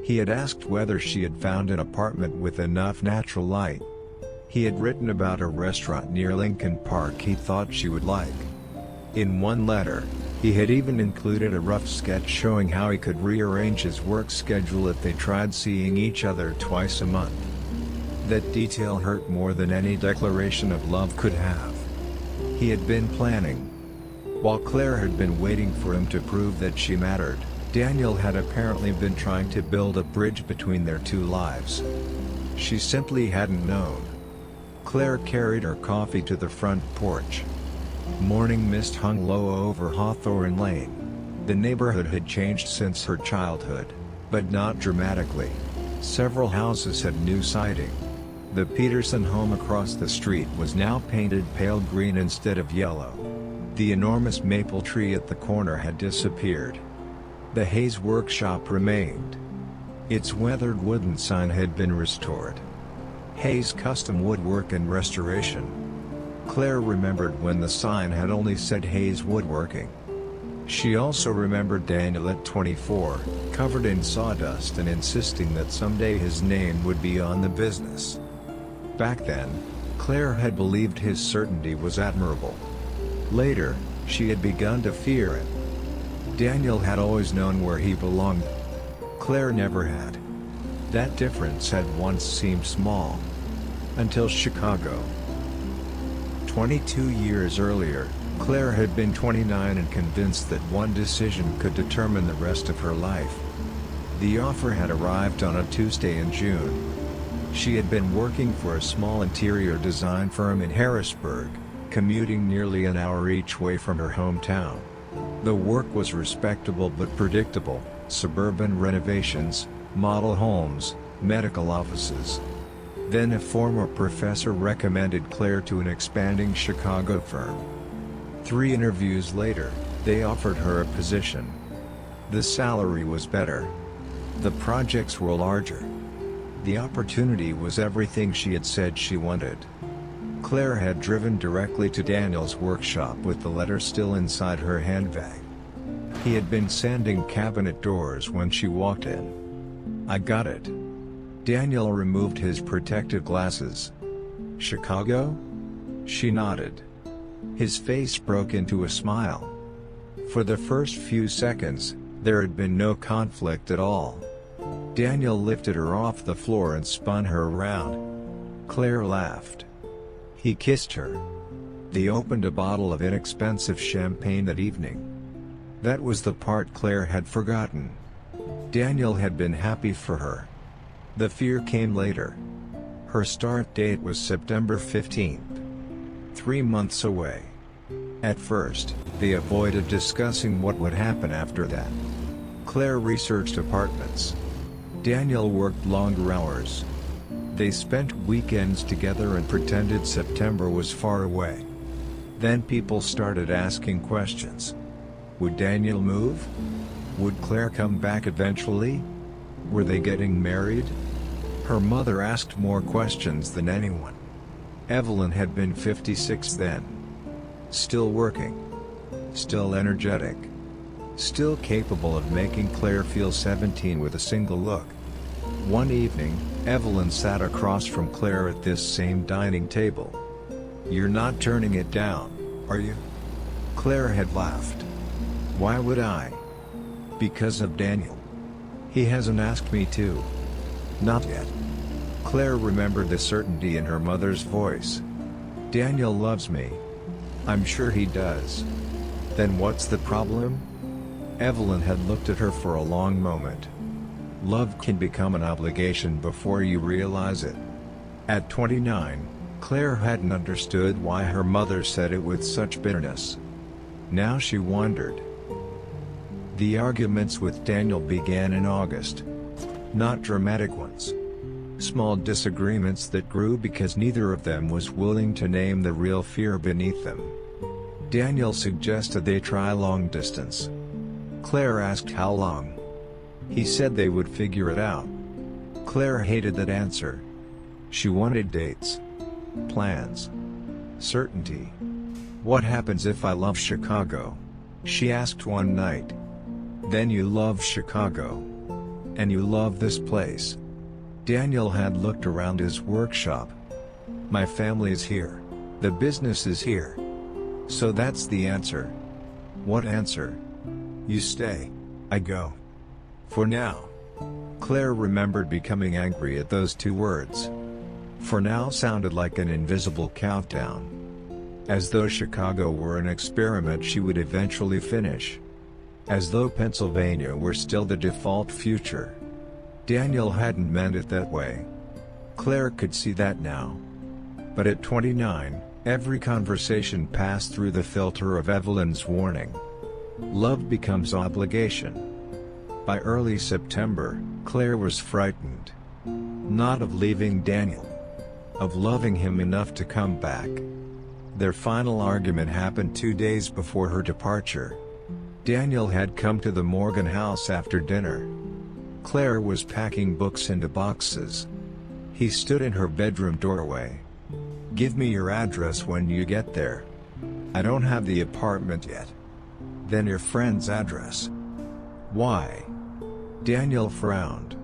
[SPEAKER 1] He had asked whether she had found an apartment with enough natural light. He had written about a restaurant near Lincoln Park he thought she would like. In one letter, he had even included a rough sketch showing how he could rearrange his work schedule if they tried seeing each other twice a month. That detail hurt more than any declaration of love could have. He had been planning. While Claire had been waiting for him to prove that she mattered, Daniel had apparently been trying to build a bridge between their two lives. She simply hadn't known. Claire carried her coffee to the front porch. Morning mist hung low over Hawthorne Lane. The neighborhood had changed since her childhood, but not dramatically. Several houses had new siding. The Peterson home across the street was now painted pale green instead of yellow. The enormous maple tree at the corner had disappeared. The Hayes workshop remained. Its weathered wooden sign had been restored. Hayes Custom Woodwork and Restoration. Claire remembered when the sign had only said Hayes Woodworking. She also remembered Daniel at 24, covered in sawdust and insisting that someday his name would be on the business. Back then, Claire had believed his certainty was admirable. Later, she had begun to fear it. Daniel had always known where he belonged. Claire never had. That difference had once seemed small. Until Chicago. 22 years earlier, Claire had been 29 and convinced that one decision could determine the rest of her life. The offer had arrived on a Tuesday in June. She had been working for a small interior design firm in Harrisburg, commuting nearly an hour each way from her hometown. The work was respectable but predictable: suburban renovations, model homes, medical offices. Then a former professor recommended Claire to an expanding Chicago firm. 3 interviews later, they offered her a position. The salary was better. The projects were larger. The opportunity was everything she had said she wanted. Claire had driven directly to Daniel's workshop with the letter still inside her handbag. He had been sanding cabinet doors when she walked in. "I got it." Daniel removed his protective glasses. "Chicago?" She nodded. His face broke into a smile. For the first few seconds, there had been no conflict at all. Daniel lifted her off the floor and spun her around. Claire laughed. He kissed her. They opened a bottle of inexpensive champagne that evening. That was the part Claire had forgotten. Daniel had been happy for her. The fear came later. Her start date was September 15th. 3 months away. At first, they avoided discussing what would happen after that. Claire researched apartments. Daniel worked longer hours. They spent weekends together and pretended September was far away. Then people started asking questions. Would Daniel move? Would Claire come back eventually? Were they getting married? Her mother asked more questions than anyone. Evelyn had been 56 then. Still working. Still energetic. Still capable of making Claire feel 17 with a single look. One evening, Evelyn sat across from Claire at this same dining table. "You're not turning it down, are you?" Claire had laughed. "Why would I?" "Because of Daniel. He hasn't asked me to." "Not yet." Claire remembered the certainty in her mother's voice. "Daniel loves me. I'm sure he does." "Then what's the problem?" Evelyn had looked at her for a long moment. Love can become an obligation before you realize it. At 29, Claire hadn't understood why her mother said it with such bitterness. Now she wondered. The arguments with Daniel began in August. Not dramatic ones. Small disagreements that grew because neither of them was willing to name the real fear beneath them. Daniel suggested they try long distance. Claire asked how long. He said they would figure it out. Claire hated that answer. She wanted dates. Plans. Certainty. "What happens if I love Chicago?" she asked one night. "Then you love Chicago. And you love this place." Daniel had looked around his workshop. "My family's here. The business is here. So that's the answer." "What answer?" "You stay. I go. For now." Claire remembered becoming angry at those two words. "For now" sounded like an invisible countdown. As though Chicago were an experiment she would eventually finish. As though Pennsylvania were still the default future. Daniel hadn't meant it that way. Claire could see that now. But at 29, every conversation passed through the filter of Evelyn's warning. Love becomes obligation. By early September, Claire was frightened. Not of leaving Daniel. Of loving him enough to come back. Their final argument happened 2 days before her departure. Daniel had come to the Morgan house after dinner. Claire was packing books into boxes. He stood in her bedroom doorway. "Give me your address when you get there." "I don't have the apartment yet." "Then your friend's address." "Why?" Daniel frowned.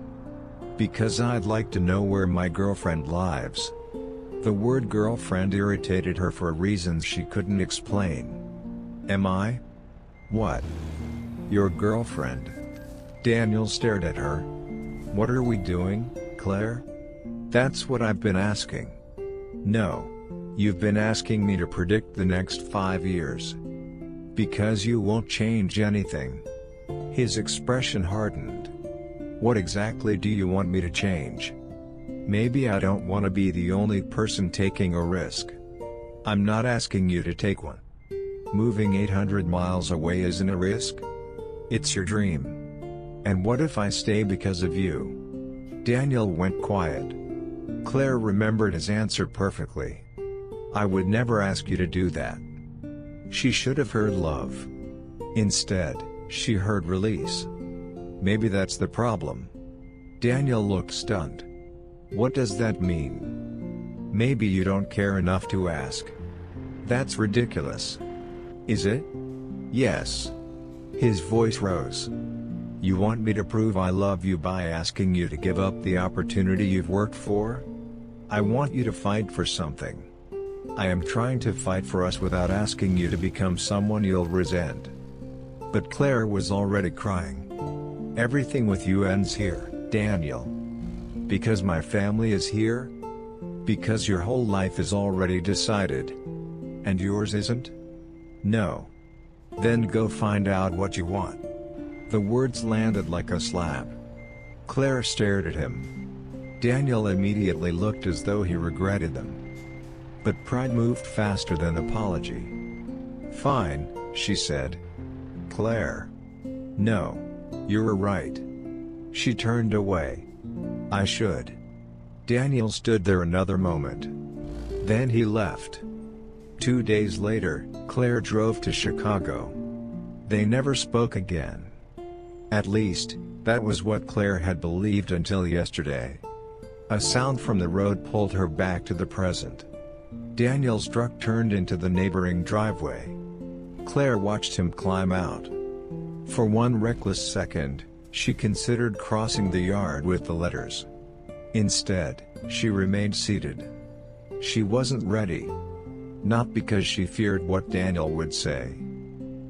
[SPEAKER 1] "Because I'd like to know where my girlfriend lives." The word girlfriend irritated her for reasons she couldn't explain. "Am I?" "What?" "Your girlfriend." Daniel stared at her. "What are we doing, Claire?" "That's what I've been asking." "No. You've been asking me to predict the next 5 years. Because you won't change anything." His expression hardened. "What exactly do you want me to change?" "Maybe I don't want to be the only person taking a risk." "I'm not asking you to take one. Moving 800 miles away isn't a risk. It's your dream. And what if I stay because of you?" Daniel went quiet. Claire remembered his answer perfectly. "I would never ask you to do that." She should have heard love. Instead, she heard release. Maybe that's the problem. Daniel looked stunned. "What does that mean?" "Maybe you don't care enough to ask." "That's ridiculous." "Is it?" "Yes." His voice rose. "You want me to prove I love you by asking you to give up the opportunity you've worked for? I want you to fight for something. I am trying to fight for us without asking you to become someone you'll resent." But Claire was already crying. "Everything with you ends here, Daniel." "Because my family is here?" "Because your whole life is already decided." "And yours isn't?" "No." "Then go find out what you want." The words landed like a slap. Claire stared at him. Daniel immediately looked as though he regretted them. But pride moved faster than apology. "Fine," she said. "Claire." "No. You're right." She turned away. "I should." Daniel stood there another moment. Then he left. 2 days later, Claire drove to Chicago. They never spoke again. At least, that was what Claire had believed until yesterday. A sound from the road pulled her back to the present. Daniel's truck turned into the neighboring driveway. Claire watched him climb out. For one reckless second, she considered crossing the yard with the letters. Instead, she remained seated. She wasn't ready. Not because she feared what Daniel would say.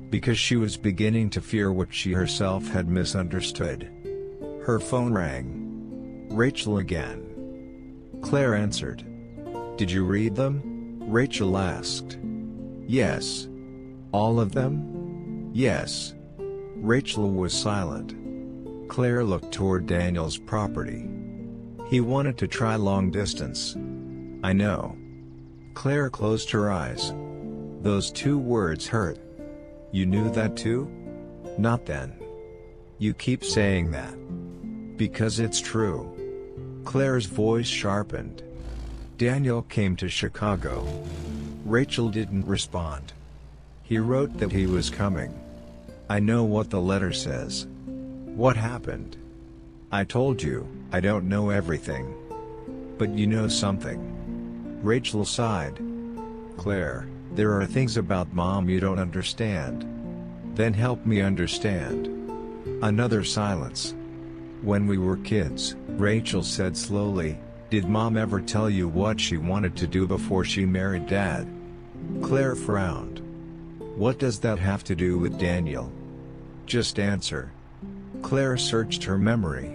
[SPEAKER 1] Because she was beginning to fear what she herself had misunderstood. Her phone rang. Rachel again. Claire answered. "Did you read them?" Rachel asked. "Yes." "All of them?" "Yes." Rachel was silent. Claire looked toward Daniel's property. He wanted to try long distance. "I know." Claire closed her eyes. Those two words hurt. "You knew that too?" "Not then." "You keep saying that." "Because it's true." Claire's voice sharpened. "Daniel came to Chicago." Rachel didn't respond. "He wrote that he was coming." "I know what the letter says." "What happened?" "I told you, I don't know everything." "But you know something." Rachel sighed. "Claire, there are things about Mom you don't understand." "Then help me understand." Another silence. "When we were kids," Rachel said slowly, "did Mom ever tell you what she wanted to do before she married Dad?" Claire frowned. "What does that have to do with Daniel?" "Just answer." Claire searched her memory.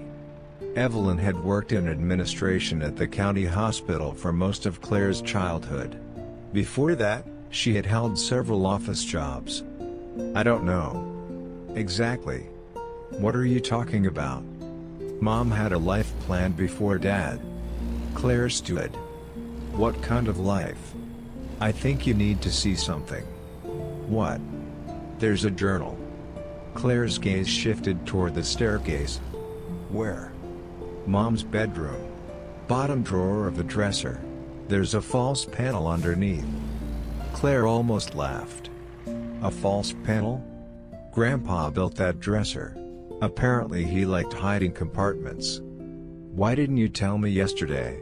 [SPEAKER 1] Evelyn had worked in administration at the county hospital for most of Claire's childhood. Before that, she had held several office jobs. "I don't know." "Exactly. What are you talking about?" "Mom had a life planned before Dad." Claire stood. "What kind of life?" "I think you need to see something." "What?" "There's a journal." Claire's gaze shifted toward the staircase. "Where?" "Mom's bedroom. Bottom drawer of the dresser. There's a false panel underneath." Claire almost laughed. "A false panel?" "Grandpa built that dresser. Apparently he liked hiding compartments." "Why didn't you tell me yesterday?"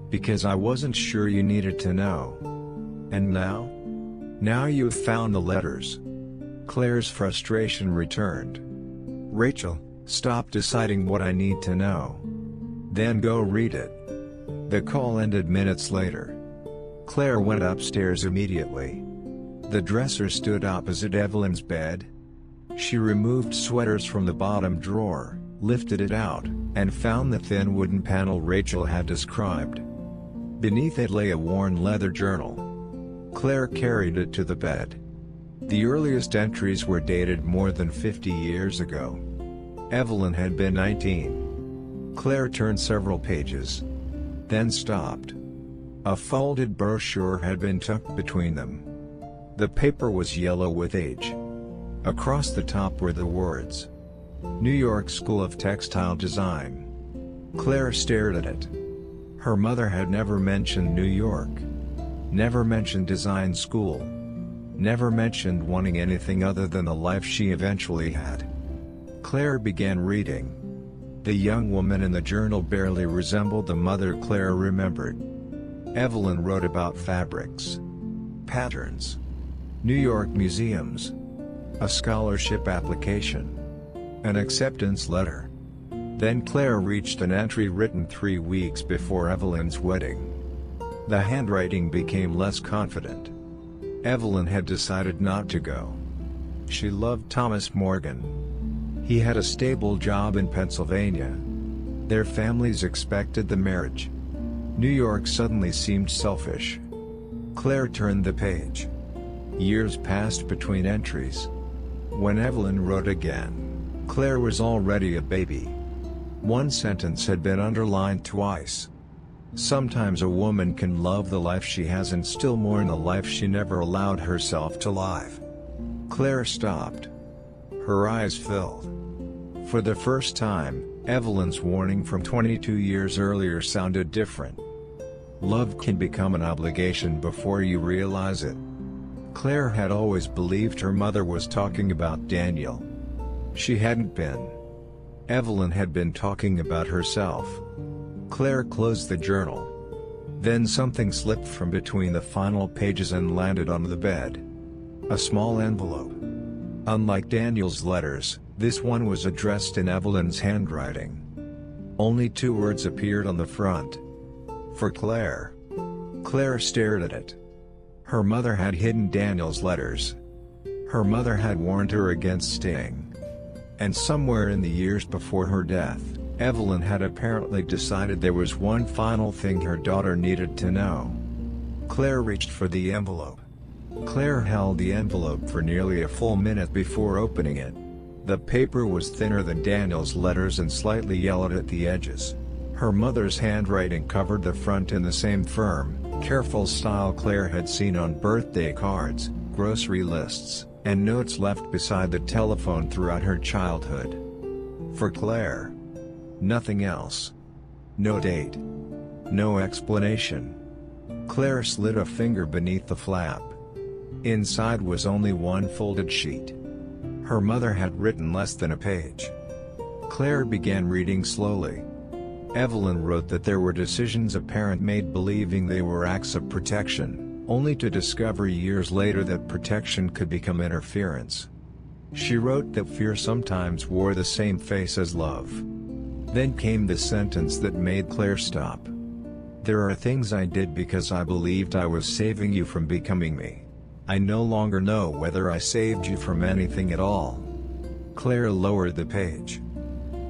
[SPEAKER 1] "Because I wasn't sure you needed to know." "And now?" "Now you've found the letters." Claire's frustration returned. "Rachel, stop deciding what I need to know. Then go read it." The call ended minutes later. Claire went upstairs immediately. The dresser stood opposite Evelyn's bed. She removed sweaters from the bottom drawer, lifted it out, and found the thin wooden panel Rachel had described. Beneath it lay a worn leather journal. Claire carried it to the bed. The earliest entries were dated more than 50 years ago. Evelyn had been 19. Claire turned several pages. Then stopped. A folded brochure had been tucked between them. The paper was yellow with age. Across the top were the words, "New York School of Textile Design." Claire stared at it. Her mother had never mentioned New York. Never mentioned design school. Never mentioned wanting anything other than the life she eventually had. Claire began reading. The young woman in the journal barely resembled the mother Claire remembered. Evelyn wrote about fabrics, patterns, New York museums, a scholarship application, an acceptance letter. Then Claire reached an entry written 3 weeks before Evelyn's wedding. The handwriting became less confident. Evelyn had decided not to go. She loved Thomas Morgan. He had a stable job in Pennsylvania. Their families expected the marriage. New York suddenly seemed selfish. Claire turned the page. Years passed between entries. When Evelyn wrote again, Claire was already a baby. One sentence had been underlined twice. Sometimes a woman can love the life she has and still mourn the life she never allowed herself to live. Claire stopped. Her eyes filled. For the first time, Evelyn's warning from 22 years earlier sounded different. Love can become an obligation before you realize it. Claire had always believed her mother was talking about Daniel. She hadn't been. Evelyn had been talking about herself. Claire closed the journal. Then something slipped from between the final pages and landed on the bed. A small envelope. Unlike Daniel's letters, this one was addressed in Evelyn's handwriting. Only 2 words appeared on the front. For Claire. Claire stared at it. Her mother had hidden Daniel's letters. Her mother had warned her against staying. And somewhere in the years before her death, Evelyn had apparently decided there was one final thing her daughter needed to know. Claire reached for the envelope. Claire held the envelope for nearly a full minute before opening it. The paper was thinner than Daniel's letters and slightly yellowed at the edges. Her mother's handwriting covered the front in the same firm, careful style Claire had seen on birthday cards, grocery lists, and notes left beside the telephone throughout her childhood. For Claire. Nothing else. No date. No explanation. Claire slid a finger beneath the flap. Inside was only one folded sheet. Her mother had written less than a page. Claire began reading slowly. Evelyn wrote that there were decisions a parent made believing they were acts of protection, only to discover years later that protection could become interference. She wrote that fear sometimes wore the same face as love. Then came the sentence that made Claire stop. There are things I did because I believed I was saving you from becoming me. I no longer know whether I saved you from anything at all. Claire lowered the page.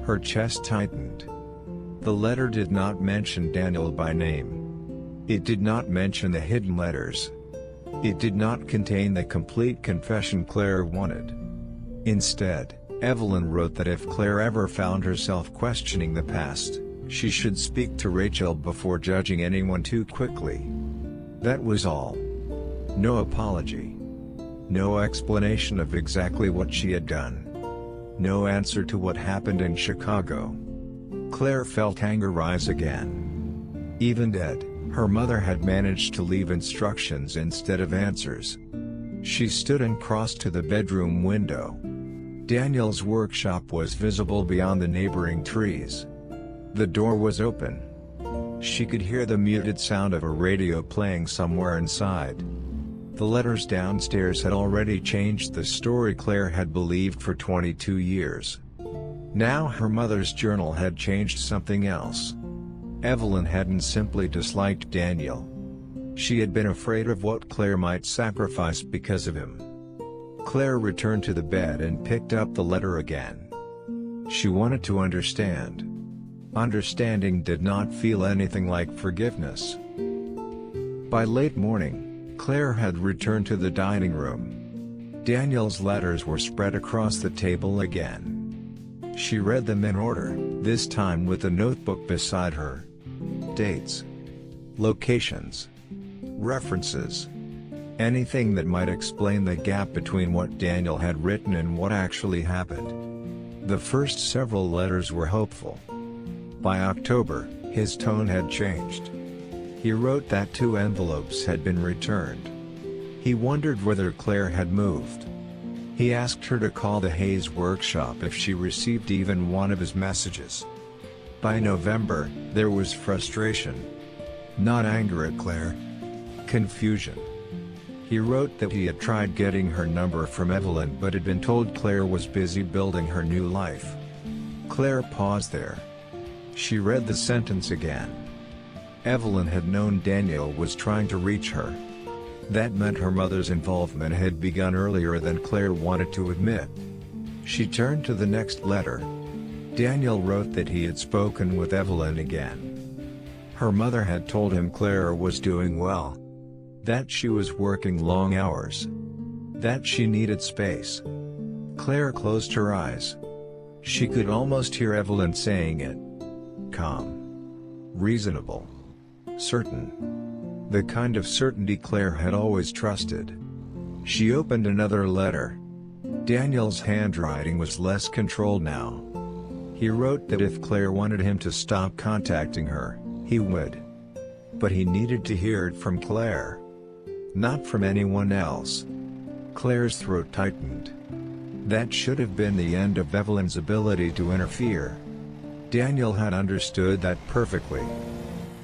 [SPEAKER 1] Her chest tightened. The letter did not mention Daniel by name. It did not mention the hidden letters. It did not contain the complete confession Claire wanted. Instead, Evelyn wrote that if Claire ever found herself questioning the past, she should speak to Rachel before judging anyone too quickly. That was all. No apology. No explanation of exactly what she had done. No answer to what happened in Chicago. Claire felt anger rise again. Even dead, her mother had managed to leave instructions instead of answers. She stood and crossed to the bedroom window. Daniel's workshop was visible beyond the neighboring trees. The door was open. She could hear the muted sound of a radio playing somewhere inside. The letters downstairs had already changed the story Claire had believed for 22 years. Now her mother's journal had changed something else. Evelyn hadn't simply disliked Daniel. She had been afraid of what Claire might sacrifice because of him. Claire returned to the bed and picked up the letter again. She wanted to understand. Understanding did not feel anything like forgiveness. By late morning, Claire had returned to the dining room. Daniel's letters were spread across the table again. She read them in order, this time with a notebook beside her. Dates. Locations. References. Anything that might explain the gap between what Daniel had written and what actually happened. The first several letters were hopeful. By October, his tone had changed. He wrote that 2 envelopes had been returned. He wondered whether Claire had moved. He asked her to call the Hayes workshop if she received even one of his messages. By November, there was frustration. Not anger at Claire. Confusion. He wrote that he had tried getting her number from Evelyn but had been told Claire was busy building her new life. Claire paused there. She read the sentence again. Evelyn had known Daniel was trying to reach her. That meant her mother's involvement had begun earlier than Claire wanted to admit. She turned to the next letter. Daniel wrote that he had spoken with Evelyn again. Her mother had told him Claire was doing well. That she was working long hours. That she needed space. Claire closed her eyes. She could almost hear Evelyn saying it. Calm. Reasonable. Certain. The kind of certainty Claire had always trusted. She opened another letter. Daniel's handwriting was less controlled now. He wrote that if Claire wanted him to stop contacting her, he would. But he needed to hear it from Claire. Not from anyone else. Claire's throat tightened. That should have been the end of Evelyn's ability to interfere. Daniel had understood that perfectly.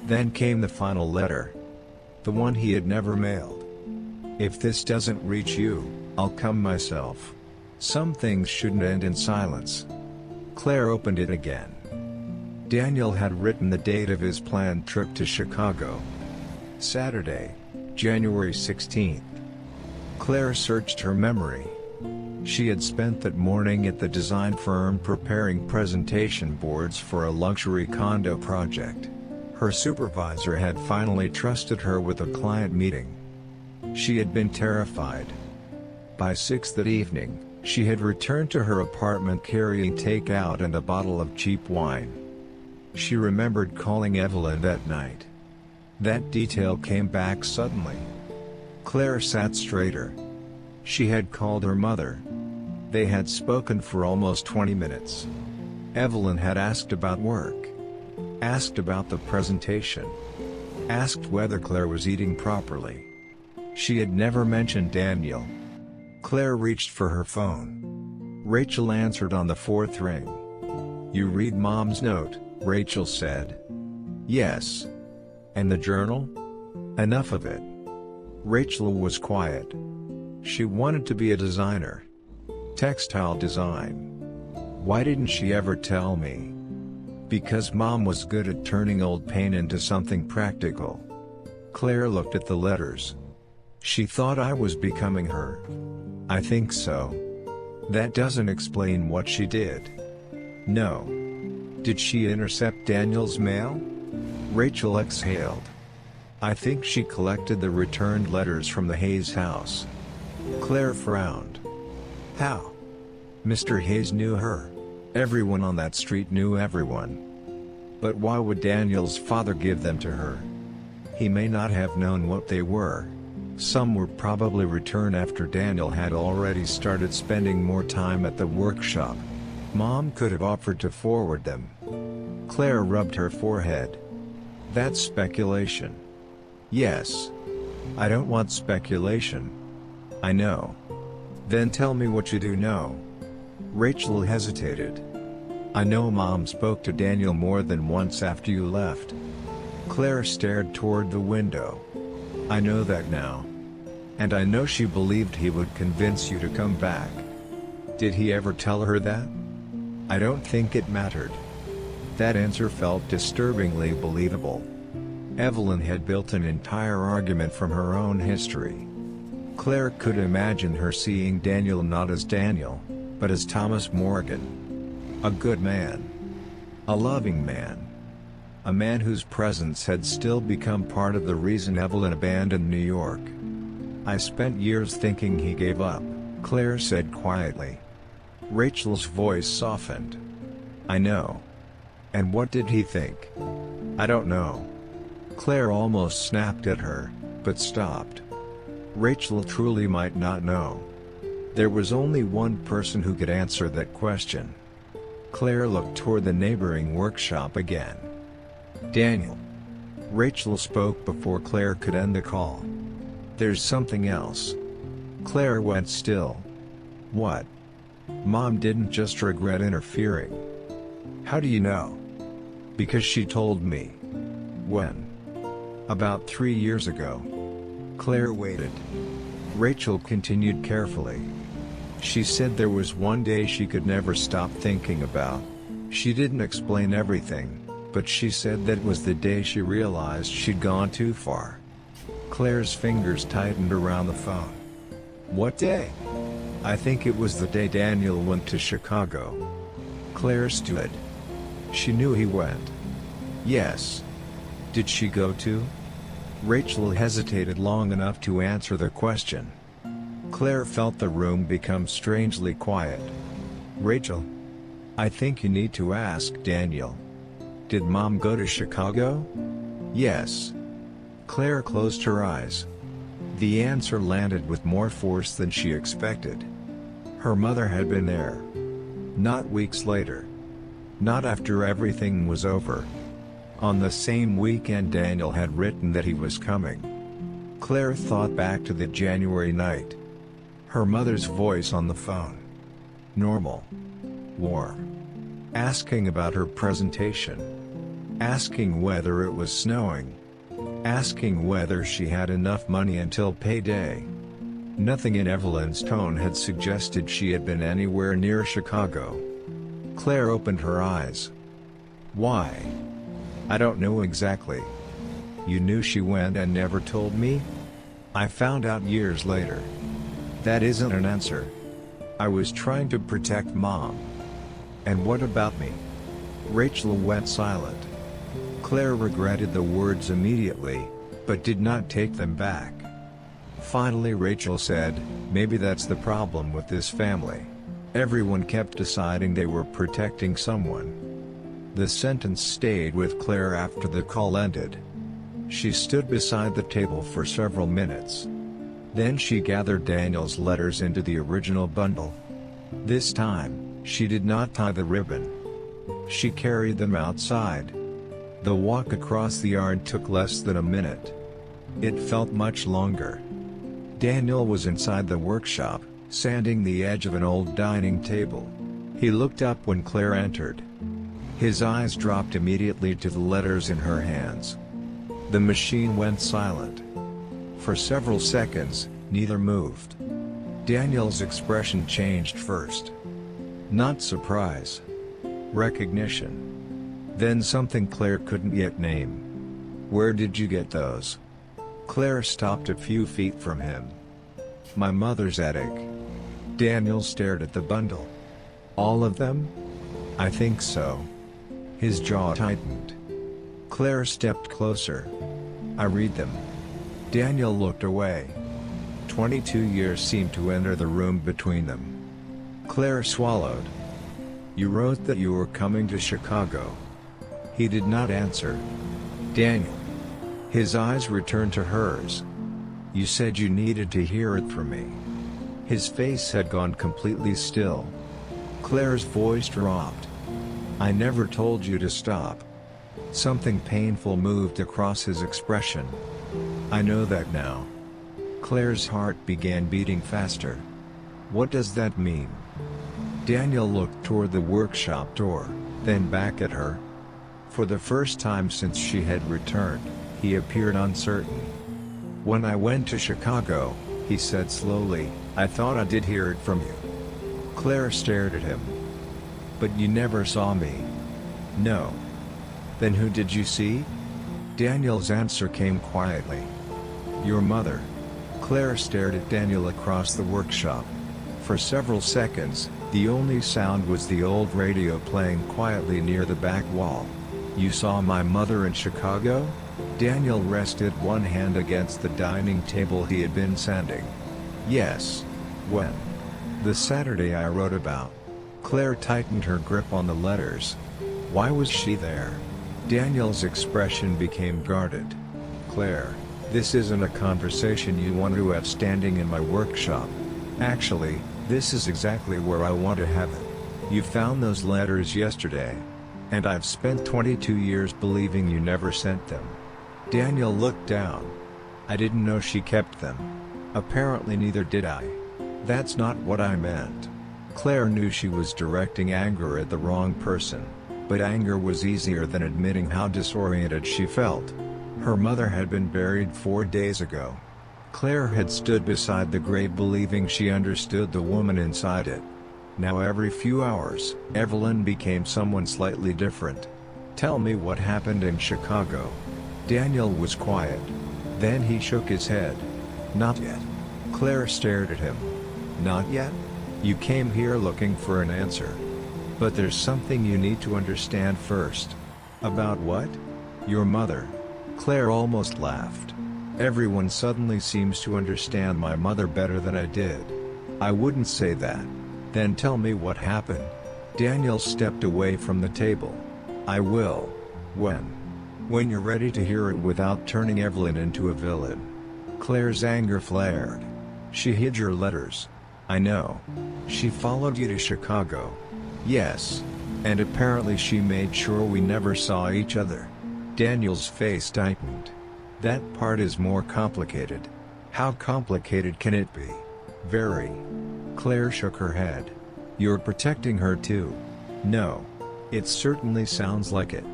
[SPEAKER 1] Then came the final letter. The one he had never mailed. "If this doesn't reach you, I'll come myself. Some things shouldn't end in silence." Claire opened it again. Daniel had written the date of his planned trip to Chicago. Saturday, January 16th. Claire searched her memory. She had spent that morning at the design firm preparing presentation boards for a luxury condo project. Her supervisor had finally trusted her with a client meeting. She had been terrified. By 6 that evening, she had returned to her apartment carrying takeout and a bottle of cheap wine. She remembered calling Evelyn that night. That detail came back suddenly. Claire sat straighter. She had called her mother. They had spoken for almost 20 minutes. Evelyn had asked about work. Asked about the presentation. Asked whether Claire was eating properly. She had never mentioned Daniel. Claire reached for her phone. Rachel answered on the 4th ring. "You read Mom's note," Rachel said. "Yes. And the journal?" "Enough of it." Rachel was quiet. She wanted to be a designer. Textile design. Why didn't she ever tell me? Because Mom was good at turning old pain into something practical. Claire looked at the letters. She thought I was becoming her. I think so. That doesn't explain what she did. No. Did she intercept Daniel's mail? Rachel exhaled. I think she collected the returned letters from the Hayes house. Claire frowned. How? Mr. Hayes knew her. Everyone on that street knew everyone. But why would Daniel's father give them to her? He may not have known what they were. Some were probably returned after Daniel had already started spending more time at the workshop. Mom could have offered to forward them. Claire rubbed her forehead. That's speculation. Yes. I don't want speculation. I know. Then tell me what you do know. Rachel hesitated. I know Mom spoke to Daniel more than once after you left. Claire stared toward the window. I know that now. And I know she believed he would convince you to come back. Did he ever tell her that? I don't think it mattered. That answer felt disturbingly believable. Evelyn had built an entire argument from her own history. Claire could imagine her seeing Daniel not as Daniel, but as Thomas Morgan. A good man. A loving man. A man whose presence had still become part of the reason Evelyn abandoned New York. I spent years thinking he gave up, Claire said quietly. Rachel's voice softened. I know. And what did he think? I don't know. Claire almost snapped at her, but stopped. Rachel truly might not know. There was only one person who could answer that question. Claire looked toward the neighboring workshop again. Daniel. Rachel spoke before Claire could end the call. There's something else. Claire went still. What? Mom didn't just regret interfering. How do you know? Because she told me. When? About 3 years ago. Claire waited. Rachel continued carefully. She said there was one day she could never stop thinking about. She didn't explain everything, but she said that was the day she realized she'd gone too far. Claire's fingers tightened around the phone. What day? I think it was the day Daniel went to Chicago. Claire stood. She knew he went. Yes. Did she go too? Rachel hesitated long enough to answer the question. Claire felt the room become strangely quiet. Rachel? I think you need to ask Daniel. Did Mom go to Chicago? Yes. Claire closed her eyes. The answer landed with more force than she expected. Her mother had been there. Not weeks later. Not after everything was over. On the same weekend Daniel had written that he was coming. Claire thought back to the January night. Her mother's voice on the phone. Normal. Warm. asking about her presentation, asking whether it was snowing, asking whether she had enough money until payday. Nothing in Evelyn's tone had suggested she had been anywhere near Chicago. Claire opened her eyes. Why? I don't know exactly. You knew she went and never told me? I found out years later. That isn't an answer. I was trying to protect Mom. And what about me? Rachel went silent. Claire regretted the words immediately, but did not take them back. Finally Rachel said, maybe that's the problem with this family. Everyone kept deciding they were protecting someone. The sentence stayed with Claire after the call ended. She stood beside the table for several minutes. Then she gathered Daniel's letters into the original bundle. This time, she did not tie the ribbon. She carried them outside. The walk across the yard took less than a minute. It felt much longer. Daniel was inside the workshop, sanding the edge of an old dining table. He looked up when Claire entered. His eyes dropped immediately to the letters in her hands. The machine went silent. For several seconds, neither moved. Daniel's expression changed first. Not surprise. Recognition. Then something Claire couldn't yet name. Where did you get those? Claire stopped a few feet from him. My mother's attic. Daniel stared at the bundle. All of them? I think so. His jaw tightened. Claire stepped closer. I read them. Daniel looked away. 22 years seemed to enter the room between them. Claire swallowed. You wrote that you were coming to Chicago. He did not answer. Daniel. His eyes returned to hers. You said you needed to hear it from me. His face had gone completely still. Claire's voice dropped. I never told you to stop. Something painful moved across his expression. I know that now. Claire's heart began beating faster. What does that mean? Daniel looked toward the workshop door, then back at her. For the first time since she had returned, he appeared uncertain. When I went to Chicago, he said slowly, I thought I did hear it from you. Claire stared at him. But you never saw me. No. Then who did you see? Daniel's answer came quietly. Your mother. Claire stared at Daniel across the workshop. For several seconds, the only sound was the old radio playing quietly near the back wall. You saw my mother in Chicago? Daniel rested one hand against the dining table he had been sanding. Yes. When? The Saturday I wrote about. Claire tightened her grip on the letters. Why was she there? Daniel's expression became guarded. Claire, this isn't a conversation you want to have standing in my workshop. Actually, this is exactly where I want to have it. You found those letters yesterday. And I've spent 22 years believing you never sent them. Daniel looked down. I didn't know she kept them. Apparently neither did I. That's not what I meant. Claire knew she was directing anger at the wrong person. But anger was easier than admitting how disoriented she felt. Her mother had been buried 4 days ago. Claire had stood beside the grave believing she understood the woman inside it. Now every few hours, Evelyn became someone slightly different. Tell me what happened in Chicago. Daniel was quiet. Then he shook his head. Not yet. Claire stared at him. Not yet? You came here looking for an answer. But there's something you need to understand first. About what? Your mother. Claire almost laughed. Everyone suddenly seems to understand my mother better than I did. I wouldn't say that. Then tell me what happened. Daniel stepped away from the table. I will. When? When you're ready to hear it without turning Evelyn into a villain. Claire's anger flared. She hid your letters. I know. She followed you to Chicago. Yes. And apparently she made sure we never saw each other. Daniel's face tightened. That part is more complicated. How complicated can it be? Very. Claire shook her head. You're protecting her too. No. It certainly sounds like it.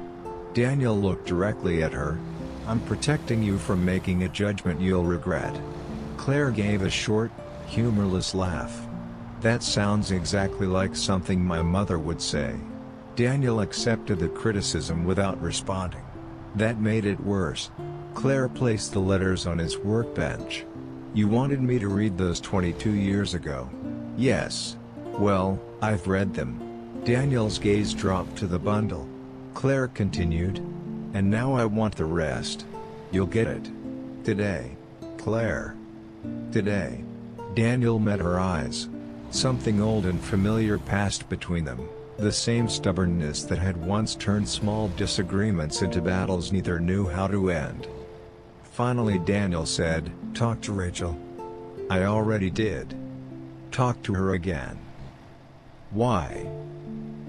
[SPEAKER 1] Daniel looked directly at her. I'm protecting you from making a judgment you'll regret. Claire gave a short, humorless laugh. That sounds exactly like something my mother would say. Daniel accepted the criticism without responding. That made it worse. Claire placed the letters on his workbench. You wanted me to read those 22 years ago. Yes. Well, I've read them. Daniel's gaze dropped to the bundle. Claire continued. And now I want the rest. You'll get it. Today. Claire. Today. Daniel met her eyes. Something old and familiar passed between them, the same stubbornness that had once turned small disagreements into battles neither knew how to end. Finally Daniel said, "Talk to Rachel." "I already did." "Talk to her again." "Why?"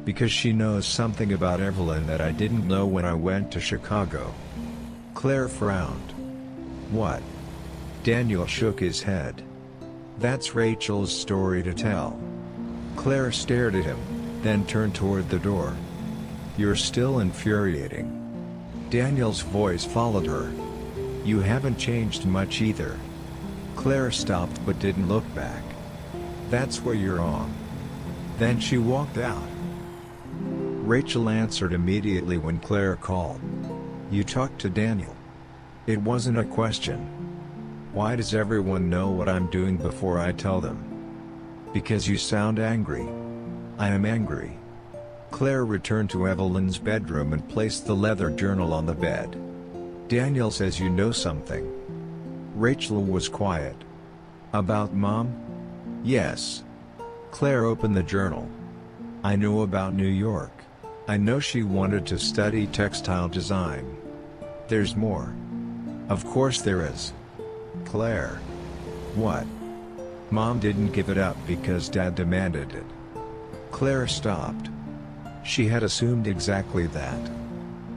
[SPEAKER 1] "Because she knows something about Evelyn that I didn't know when I went to Chicago." Claire frowned. "What?" Daniel shook his head. "That's Rachel's story to tell." Claire stared at him, then turned toward the door. "You're still infuriating." Daniel's voice followed her. "You haven't changed much either." Claire stopped but didn't look back. "That's where you're wrong." Then she walked out. Rachel answered immediately when Claire called. "You talked to Daniel?" It wasn't a question. "Why does everyone know what I'm doing before I tell them?" "Because you sound angry." "I am angry." Claire returned to Evelyn's bedroom and placed the leather journal on the bed. "Daniel says you know something." Rachel was quiet. "About Mom?" "Yes." Claire opened the journal. "I know about New York. I know she wanted to study textile design. There's more." "Of course there is." "Claire." "What?" "Mom didn't give it up because Dad demanded it." Claire stopped. She had assumed exactly that.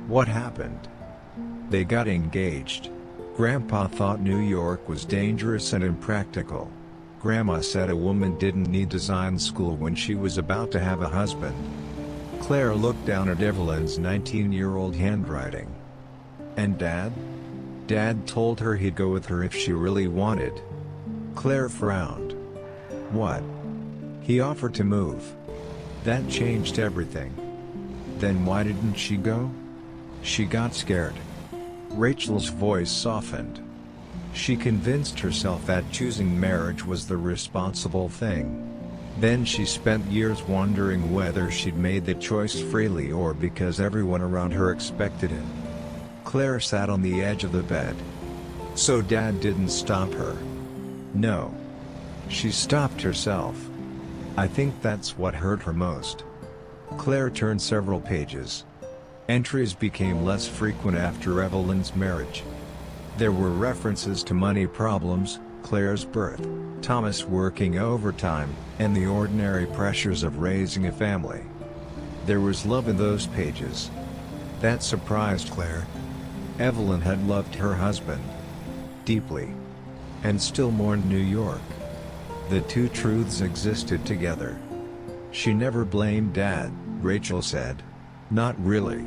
[SPEAKER 1] "What happened?" "They got engaged. Grandpa thought New York was dangerous and impractical. Grandma said a woman didn't need design school when she was about to have a husband." Claire looked down at Evelyn's 19-year-old handwriting. "And Dad?" "Dad told her he'd go with her if she really wanted." Claire frowned. "What?" "He offered to move." "That changed everything." "Then why didn't she go?" "She got scared." Rachel's voice softened. She convinced herself that choosing marriage was the responsible thing. Then she spent years wondering whether she'd made the choice freely or because everyone around her expected it. Claire sat on the edge of the bed. "So Dad didn't stop her?" "No." She stopped herself. "I think that's what hurt her most." Claire turned several pages. Entries became less frequent after Evelyn's marriage. There were references to money problems, Claire's birth, Thomas working overtime, and the ordinary pressures of raising a family. There was love in those pages. That surprised Claire. Evelyn had loved her husband deeply, and still mourned New York. The two truths existed together. "She never blamed Dad," Rachel said. "Not really."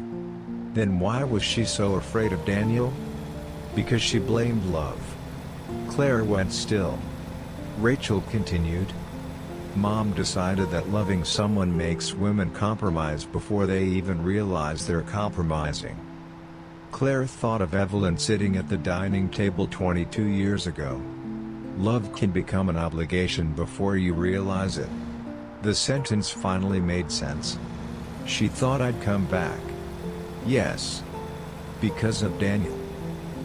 [SPEAKER 1] "Then why was she so afraid of Daniel?" "Because she blamed love." Claire went still. Rachel continued. "Mom decided that loving someone makes women compromise before they even realize they're compromising." Claire thought of Evelyn sitting at the dining table 22 years ago. "Love can become an obligation before you realize it." The sentence finally made sense. "She thought I'd come back." "Yes. Because of Daniel.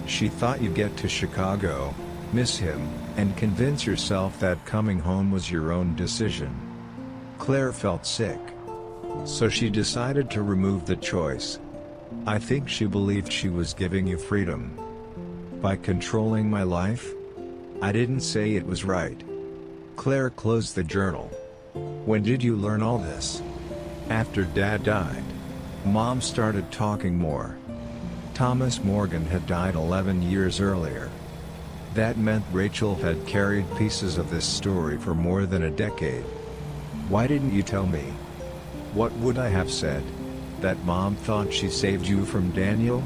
[SPEAKER 1] She thought you'd get to Chicago, miss him, and convince yourself that coming home was your own decision." Claire felt sick. "So she decided to remove the choice." "I think she believed she was giving you freedom." "By controlling my life?" "I didn't say it was right." Claire closed the journal. "When did you learn all this?" "After Dad died. Mom started talking more. Thomas Morgan had died 11 years earlier. That meant Rachel had carried pieces of this story for more than a decade." "Why didn't you tell me?" "What would I have said?" That mom thought she saved you from Daniel?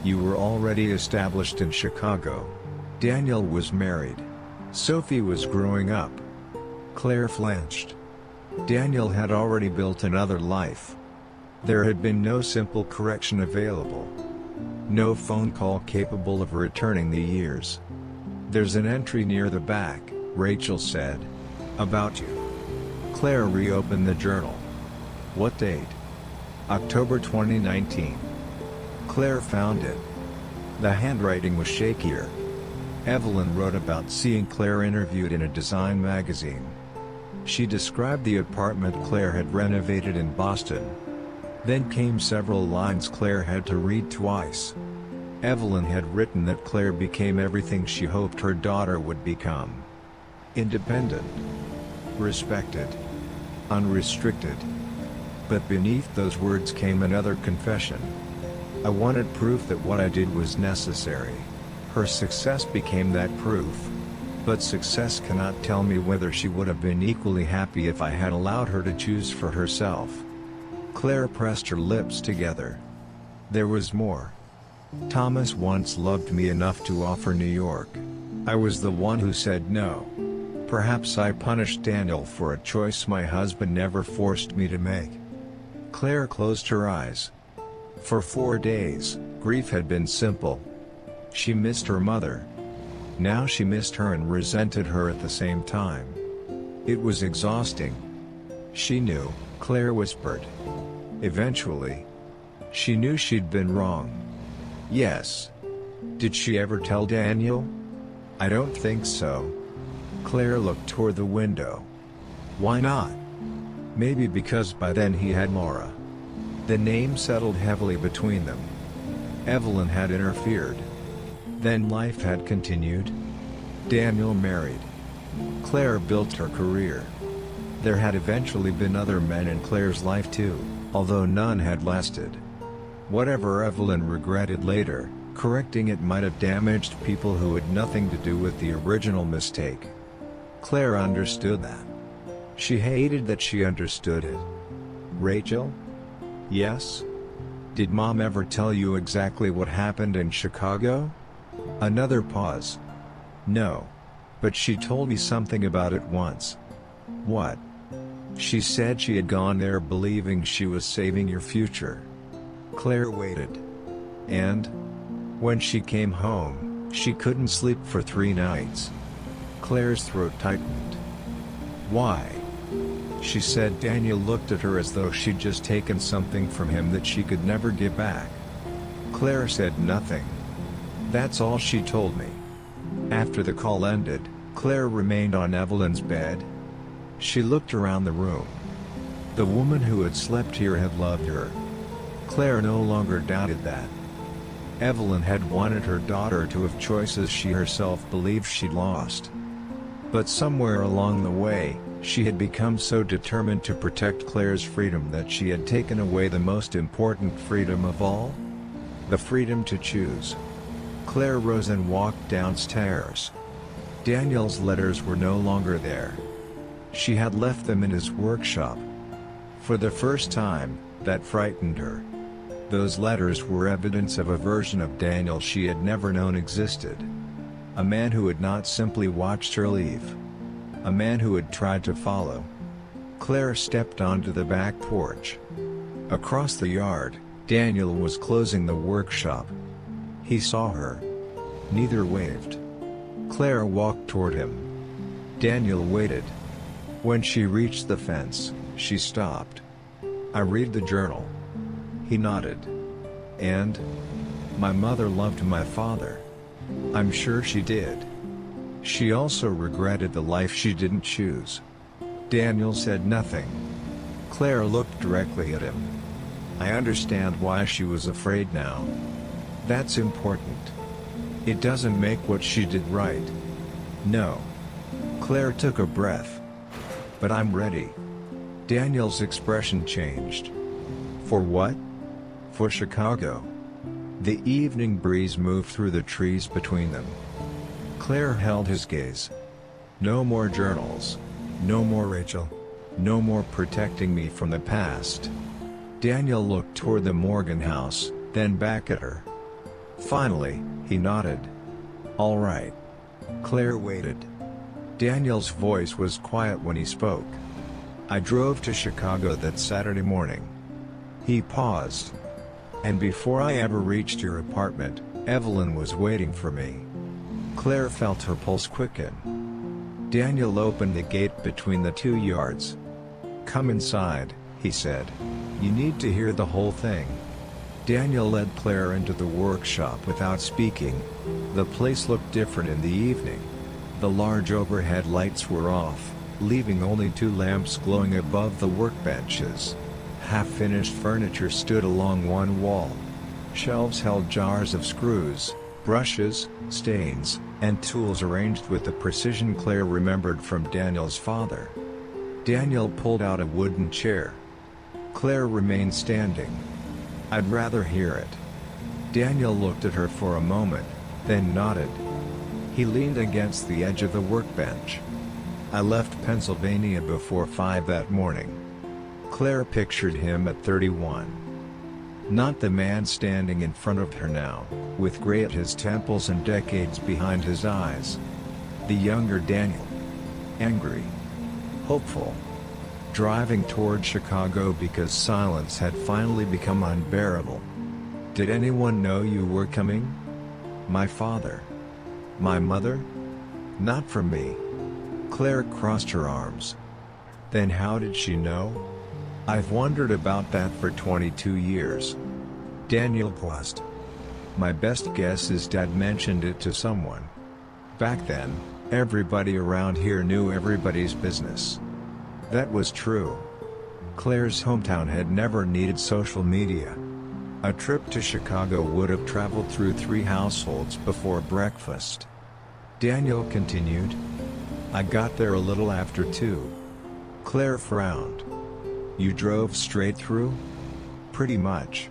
[SPEAKER 1] You were already established in Chicago. Daniel was married. Sophie was growing up. Claire flinched. Daniel had already built another life. There had been no simple correction available. No phone call capable of returning the years. "There's an entry near the back," Rachel said. "About you." Claire reopened the journal. What date? October 2019. Claire found it. The handwriting was shakier. Evelyn wrote about seeing Claire interviewed in a design magazine. She described the apartment Claire had renovated in Boston. Then came several lines Claire had to read twice. Evelyn had written that Claire became everything she hoped her daughter would become. Independent. Respected. Unrestricted. But beneath those words came another confession. "I wanted proof that what I did was necessary." Her success became that proof. But success cannot tell me whether she would have been equally happy if I had allowed her to choose for herself. Claire pressed her lips together. There was more. "Thomas once loved me enough to offer New York. I was the one who said no. Perhaps I punished Daniel for a choice my husband never forced me to make." Claire closed her eyes. For 4 days, grief had been simple. She missed her mother. Now she missed her and resented her at the same time. It was exhausting. She knew, Claire whispered. Eventually. She knew she'd been wrong. Yes. Did she ever tell Daniel? I don't think so. Claire looked toward the window. Why not? Maybe because by then he had Laura. The name settled heavily between them. Evelyn had interfered. Then life had continued. Daniel married. Claire built her career. There had eventually been other men in Claire's life too, although none had lasted. Whatever Evelyn regretted later, correcting it might have damaged people who had nothing to do with the original mistake. Claire understood that. She hated that she understood it. Rachel? Yes? Did Mom ever tell you exactly what happened in Chicago? Another pause. No. But she told me something about it once. What? She said she had gone there believing she was saving your future. Claire waited. And? When she came home, she couldn't sleep for 3 nights. Claire's throat tightened. Why? She said Daniel looked at her as though she'd just taken something from him that she could never give back. Claire said nothing. That's all she told me. After the call ended, Claire remained on Evelyn's bed. She looked around the room. The woman who had slept here had loved her. Claire no longer doubted that. Evelyn had wanted her daughter to have choices she herself believed she'd lost. But somewhere along the way, she had become so determined to protect Claire's freedom that she had taken away the most important freedom of all? The freedom to choose. Claire rose and walked downstairs. Daniel's letters were no longer there. She had left them in his workshop. For the first time, that frightened her. Those letters were evidence of a version of Daniel she had never known existed. A man who had not simply watched her leave. A man who had tried to follow. Claire stepped onto the back porch. Across the yard, Daniel was closing the workshop. He saw her. Neither waved. Claire walked toward him. Daniel waited. When she reached the fence, she stopped. I read the journal. He nodded. And? My mother loved my father. I'm sure she did. She also regretted the life she didn't choose. Daniel said nothing. Claire looked directly at him. I understand why she was afraid now. That's important. It doesn't make what she did right. No. Claire took a breath. But I'm ready. Daniel's expression changed. For what? For Chicago. The evening breeze moved through the trees between them. Claire held his gaze. No more journals. No more Rachel. No more protecting me from the past. Daniel looked toward the Morgan house, then back at her. Finally, he nodded. "All right." Claire waited. Daniel's voice was quiet when he spoke. "I drove to Chicago that Saturday morning." He paused. "And before I ever reached your apartment, Evelyn was waiting for me." Claire felt her pulse quicken. Daniel opened the gate between the 2 yards. "Come inside," he said. "You need to hear the whole thing." Daniel led Claire into the workshop without speaking. The place looked different in the evening. The large overhead lights were off, leaving only 2 lamps glowing above the workbenches. Half-finished furniture stood along one wall. Shelves held jars of screws, brushes, stains, and tools arranged with the precision Claire remembered from Daniel's father. Daniel pulled out a wooden chair. Claire remained standing. "I'd rather hear it." Daniel looked at her for a moment, then nodded. He leaned against the edge of the workbench. "I left Pennsylvania before 5 that morning." Claire pictured him at 31. Not the man standing in front of her now, with gray at his temples and decades behind his eyes. The younger Daniel. Angry. Hopeful. Driving toward Chicago because silence had finally become unbearable. "Did anyone know you were coming?" "My father." "My mother?" "Not from me." Claire crossed her arms. "Then how did she know?" "I've wondered about that for 22 years. Daniel paused. "My best guess is Dad mentioned it to someone. Back then, everybody around here knew everybody's business." That was true. Claire's hometown had never needed social media. A trip to Chicago would have traveled through 3 households before breakfast. Daniel continued. "I got there a little after 2. Claire frowned. "You drove straight through?" "Pretty much."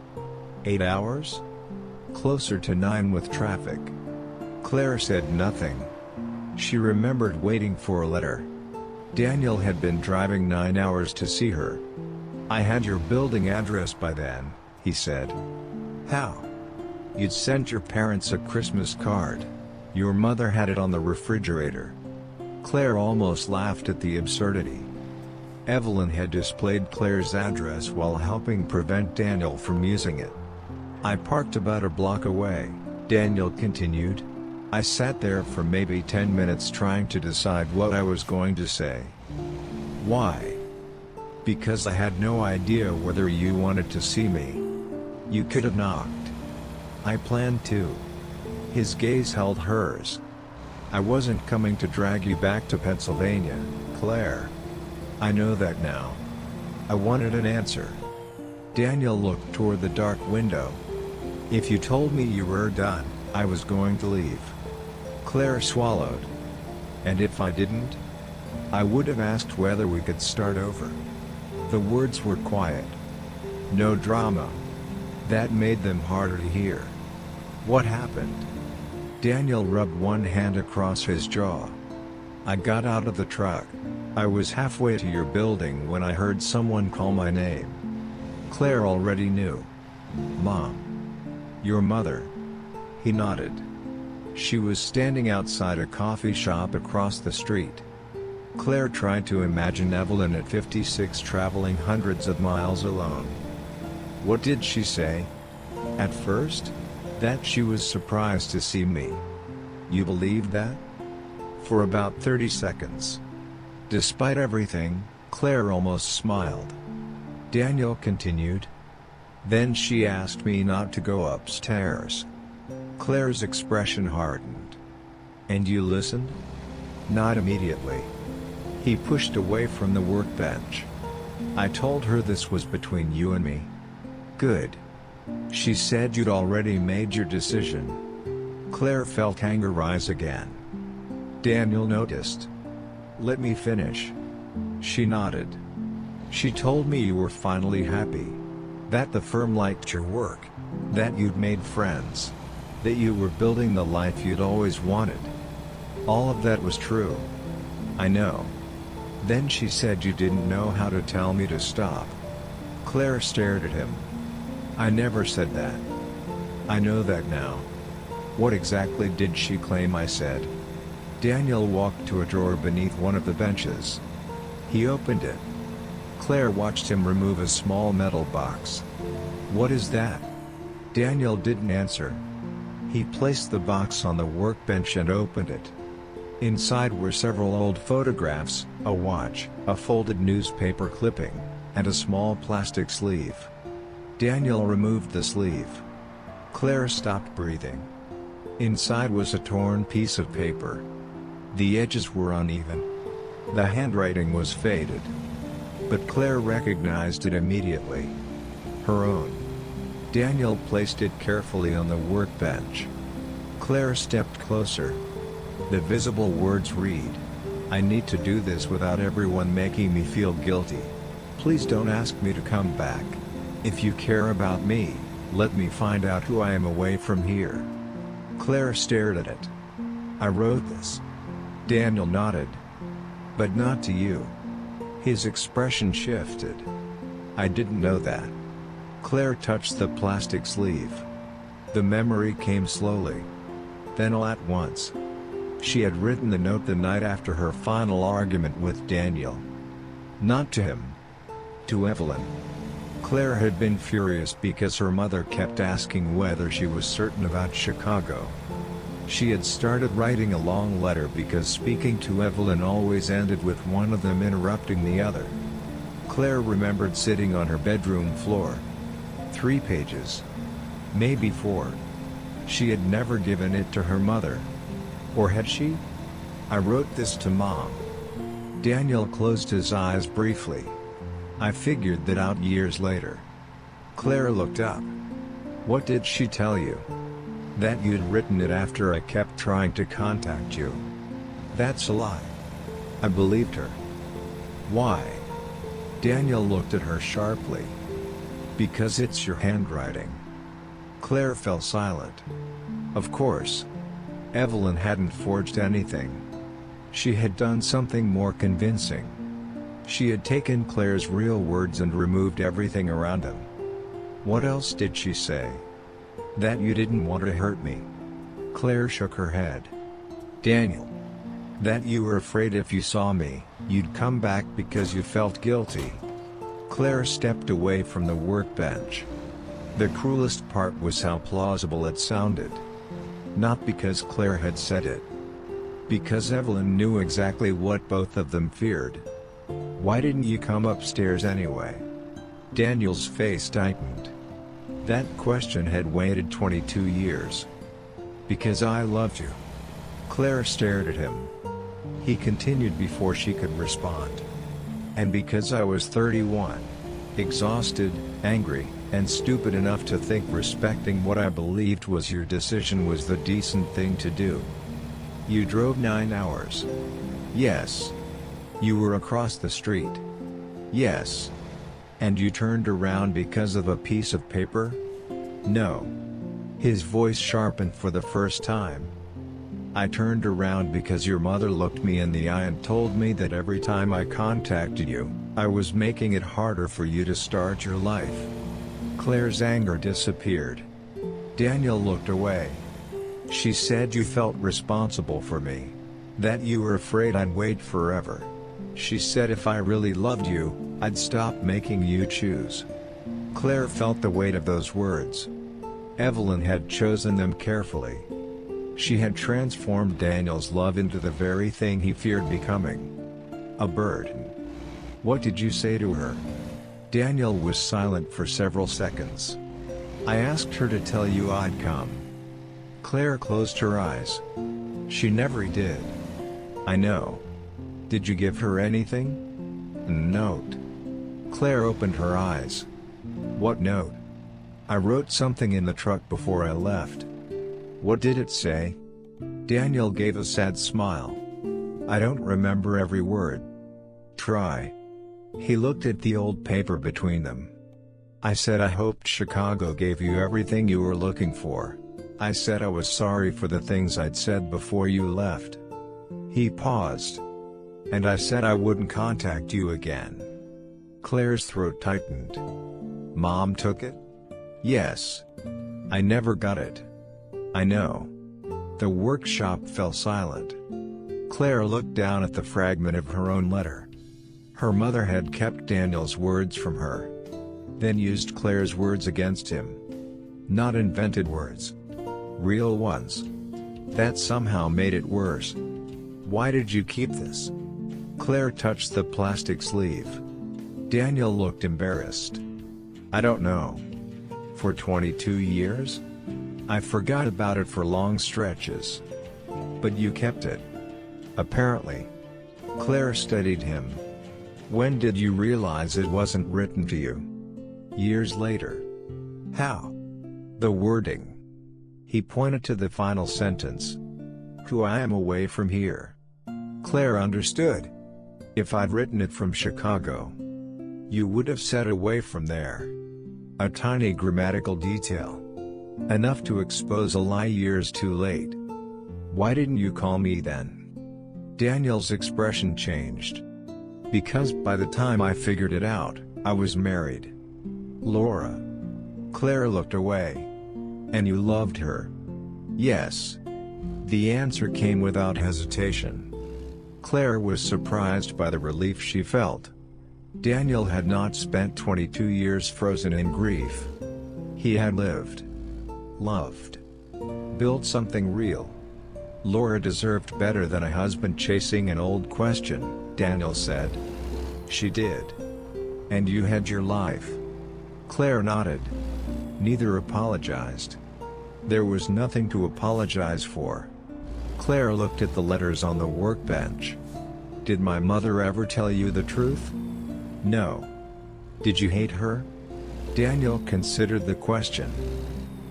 [SPEAKER 1] 8 hours? "Closer to 9 with traffic." Claire said nothing. She remembered waiting for a letter. Daniel had been driving 9 hours to see her. "I had your building address by then," he said. "How?" "You'd sent your parents a Christmas card. Your mother had it on the refrigerator." Claire almost laughed at the absurdity. Evelyn had displayed Claire's address while helping prevent Daniel from using it. "I parked about a block away," Daniel continued. "I sat there for maybe 10 minutes trying to decide what I was going to say." "Why?" "Because I had no idea whether you wanted to see me. You could have knocked." "I planned to." His gaze held hers. "I wasn't coming to drag you back to Pennsylvania, Claire. I know that now." I wanted an answer. Daniel looked toward the dark window. "If you told me you were done, I was going to leave." Claire swallowed. "And if I didn't?" "I would have asked whether we could start over." The words were quiet. No drama. That made them harder to hear. "What happened?" Daniel rubbed one hand across his jaw. "I got out of the truck. I was halfway to your building when I heard someone call my name." Claire already knew. "Mom." "Your mother." He nodded. She was standing outside a coffee shop across the street. Claire tried to imagine Evelyn at 56 traveling hundreds of miles alone. "What did she say?" "At first? That she was surprised to see me." "You believed that?" "For about 30 seconds. Despite everything, Claire almost smiled. Daniel continued. "Then she asked me not to go upstairs." Claire's expression hardened. "And you listened?" "Not immediately." He pushed away from the workbench. "I told her this was between you and me." "Good. She said you'd already made your decision." Claire felt anger rise again. Daniel noticed. "Let me finish." She nodded. "She told me you were finally happy. That the firm liked your work. That you'd made friends. That you were building the life you'd always wanted. All of that was true." "I know." "Then she said you didn't know how to tell me to stop." Claire stared at him. "I never said that." "I know that now." "What exactly did she claim I said?" Daniel walked to a drawer beneath one of the benches. He opened it. Claire watched him remove a small metal box. "What is that?" Daniel didn't answer. He placed the box on the workbench and opened it. Inside were several old photographs, a watch, a folded newspaper clipping, and a small plastic sleeve. Daniel removed the sleeve. Claire stopped breathing. Inside was a torn piece of paper. The edges were uneven. The handwriting was faded. But Claire recognized it immediately. Her own. Daniel placed it carefully on the workbench. Claire stepped closer. The visible words read, "I need to do this without everyone making me feel guilty. Please don't ask me to come back. If you care about me, let me find out who I am away from here." Claire stared at it. "I wrote this." Daniel nodded. "But not to you." His expression shifted. "I didn't know that." Claire touched the plastic sleeve. The memory came slowly. Then all at once. She had written the note the night after her final argument with Daniel. Not to him. To Evelyn. Claire had been furious because her mother kept asking whether she was certain about Chicago. She had started writing a long letter because speaking to Evelyn always ended with one of them interrupting the other. Claire remembered sitting on her bedroom floor. 3 pages. Maybe 4. She had never given it to her mother. Or had she? "I wrote this to Mom." Daniel closed his eyes briefly. "I figured that out years later." Claire looked up. "What did she tell you?" "That you'd written it after I kept trying to contact you." "That's a lie." I believed her. "Why?" Daniel looked at her sharply. "Because it's your handwriting." Claire fell silent. Of course. Evelyn hadn't forged anything. She had done something more convincing. She had taken Claire's real words and removed everything around them. "What else did she say?" "That you didn't want to hurt me." Claire shook her head. "Daniel. That you were afraid if you saw me, you'd come back because you felt guilty." Claire stepped away from the workbench. The cruelest part was how plausible it sounded. Not because Claire had said it. Because Evelyn knew exactly what both of them feared. "Why didn't you come upstairs anyway?" Daniel's face tightened. That question had waited 22 years. "Because I loved you." Claire stared at him. He continued before she could respond. "And because I was 31. Exhausted, angry, and stupid enough to think respecting what I believed was your decision was the decent thing to do." "You drove 9 hours." "Yes." "You were across the street." "Yes." "And you turned around because of a piece of paper?" "No." His voice sharpened for the first time. "I turned around because your mother looked me in the eye and told me that every time I contacted you, I was making it harder for you to start your life." Claire's anger disappeared. Daniel looked away. "She said you felt responsible for me. That you were afraid I'd wait forever. She said if I really loved you, I'd stop making you choose." Claire felt the weight of those words. Evelyn had chosen them carefully. She had transformed Daniel's love into the very thing he feared becoming. A burden. "What did you say to her?" Daniel was silent for several seconds. "I asked her to tell you I'd come." Claire closed her eyes. "She never did." "I know." "Did you give her anything?" "Note." Claire opened her eyes. "What note?" "I wrote something in the truck before I left." "What did it say?" Daniel gave a sad smile. "I don't remember every word." "Try." He looked at the old paper between them. "I said I hoped Chicago gave you everything you were looking for. I said I was sorry for the things I'd said before you left." He paused. "And I said I wouldn't contact you again." Claire's throat tightened. Mom took it? Yes. I never got it. I know. The workshop fell silent. Claire looked down at the fragment of her own letter. Her mother had kept Daniel's words from her, then used Claire's words against him. Not invented words. Real ones. That somehow made it worse. Why did you keep this? Claire touched the plastic sleeve. Daniel looked embarrassed. I don't know. For 22 years? I forgot about it for long stretches. But you kept it. Apparently. Claire studied him. When did you realize it wasn't written to you? Years later. How? The wording. He pointed to the final sentence. Who I am away from here. Claire understood. If I'd written it from Chicago, you would have said away from there. A tiny grammatical detail. Enough to expose a lie years too late. Why didn't you call me then? Daniel's expression changed. Because by the time I figured it out, I was married. Laura. Claire looked away. And you loved her? Yes. The answer came without hesitation. Claire was surprised by the relief she felt. Daniel had not spent 22 years frozen in grief. He had lived. Loved. Built something real. Laura deserved better than a husband chasing an old question, Daniel said. She did. And you had your life. Claire nodded. Neither apologized. There was nothing to apologize for. Claire looked at the letters on the workbench. Did my mother ever tell you the truth? No. Did you hate her? Daniel considered the question.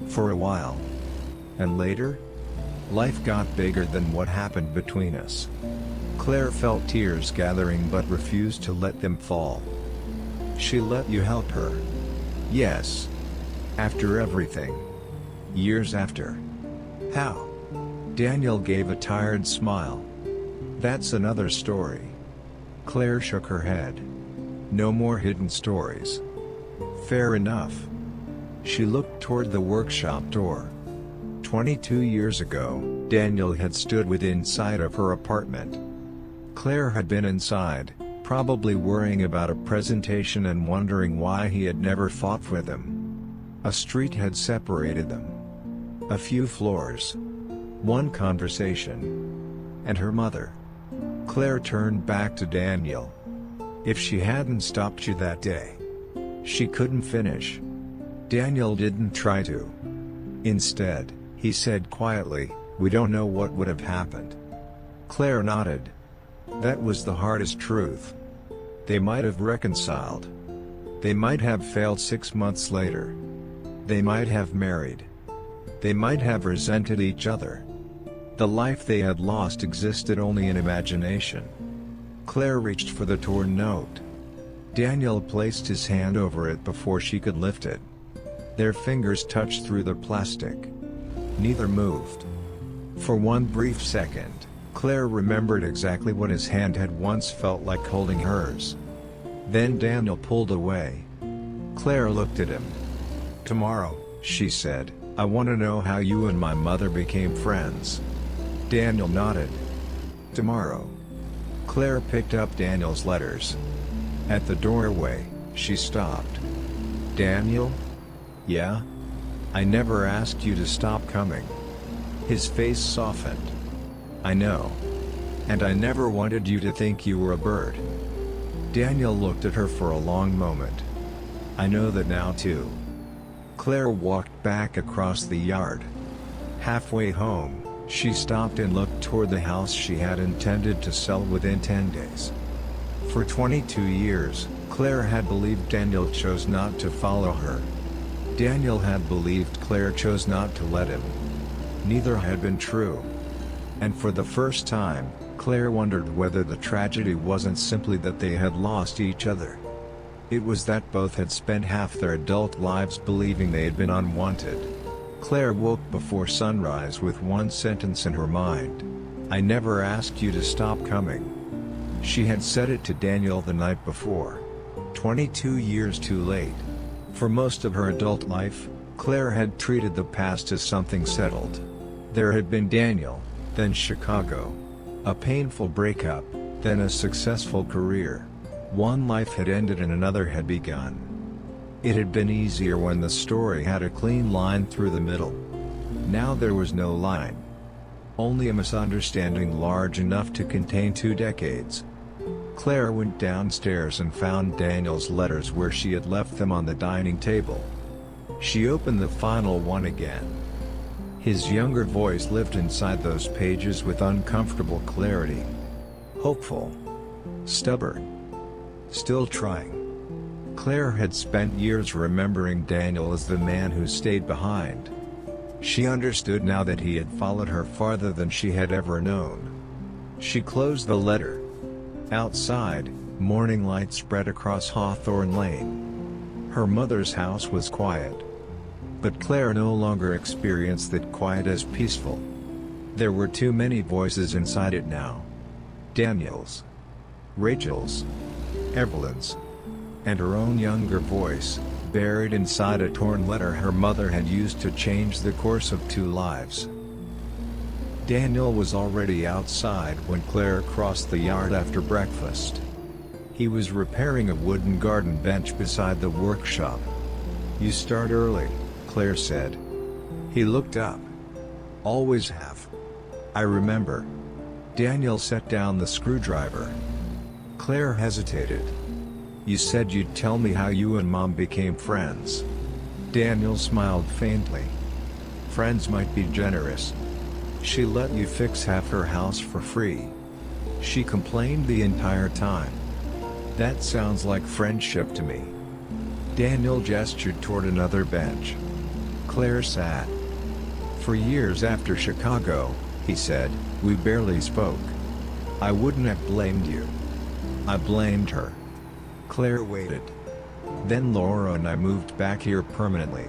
[SPEAKER 1] For a while. And later? Life got bigger than what happened between us. Claire felt tears gathering but refused to let them fall. She let you help her? Yes. After everything. Years after. How? Daniel gave a tired smile. That's another story. Claire shook her head. No more hidden stories. Fair enough. She looked toward the workshop door. 22 years ago, Daniel had stood within sight of her apartment. Claire had been inside, probably worrying about a presentation and wondering why he had never fought with him. A street had separated them. A few floors. One conversation. And her mother. Claire turned back to Daniel. If she hadn't stopped you that day. She couldn't finish. Daniel didn't try to. Instead, he said quietly, we don't know what would have happened. Claire nodded. That was the hardest truth. They might have reconciled. They might have failed 6 months later. They might have married. They might have resented each other. The life they had lost existed only in imagination. Claire reached for the torn note. Daniel placed his hand over it before she could lift it. Their fingers touched through the plastic. Neither moved. For one brief second, Claire remembered exactly what his hand had once felt like holding hers. Then Daniel pulled away. Claire looked at him. Tomorrow, she said, I want to know how you and my mother became friends. Daniel nodded. Tomorrow. Claire picked up Daniel's letters. At the doorway, she stopped. Daniel? Yeah? I never asked you to stop coming. His face softened. I know. And I never wanted you to think you were a bird. Daniel looked at her for a long moment. I know that now too. Claire walked back across the yard. Halfway home, she stopped and looked toward the house she had intended to sell within 10 days. For 22 years, Claire had believed Daniel chose not to follow her. Daniel had believed Claire chose not to let him. Neither had been true. And for the first time, Claire wondered whether the tragedy wasn't simply that they had lost each other. It was that both had spent half their adult lives believing they had been unwanted. Claire woke before sunrise with one sentence in her mind. I never asked you to stop coming. She had said it to Daniel the night before. 22 years too late. For most of her adult life, Claire had treated the past as something settled. There had been Daniel, then Chicago. A painful breakup, then a successful career. One life had ended and another had begun. It had been easier when the story had a clean line through the middle. Now there was no line. Only a misunderstanding large enough to contain 2 decades. Claire went downstairs and found Daniel's letters where she had left them on the dining table. She opened the final one again. His younger voice lived inside those pages with uncomfortable clarity. Hopeful. Stubborn. Still trying. Claire had spent years remembering Daniel as the man who stayed behind. She understood now that he had followed her farther than she had ever known. She closed the letter. Outside, morning light spread across Hawthorne Lane. Her mother's house was quiet. But Claire no longer experienced that quiet as peaceful. There were too many voices inside it now. Daniel's, Rachel's, Evelyn's, and her own younger voice, buried inside a torn letter her mother had used to change the course of 2 lives. Daniel was already outside when Claire crossed the yard after breakfast. He was repairing a wooden garden bench beside the workshop. "You start early," Claire said. He looked up. "Always have. I remember." Daniel set down the screwdriver. Claire hesitated. "You said you'd tell me how you and Mom became friends." Daniel smiled faintly. "Friends might be generous. She let you fix half her house for free. She complained the entire time. That sounds like friendship to me." Daniel gestured toward another bench. Claire sat. "For years after Chicago," he said, "we barely spoke. I wouldn't have blamed you. I blamed her." Claire waited. "Then Laura and I moved back here permanently.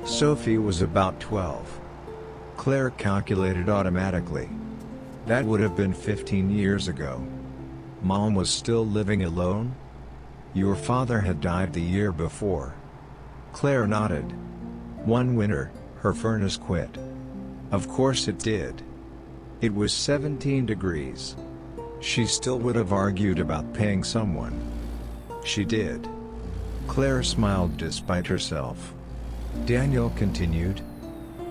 [SPEAKER 1] Sophie was about 12. Claire calculated automatically. That would have been 15 years ago. Mom was still living alone? Your father had died the year before. Claire nodded. One winter, her furnace quit. Of course it did. It was 17 degrees. She still would have argued about paying someone. She did. Claire smiled despite herself. Daniel continued.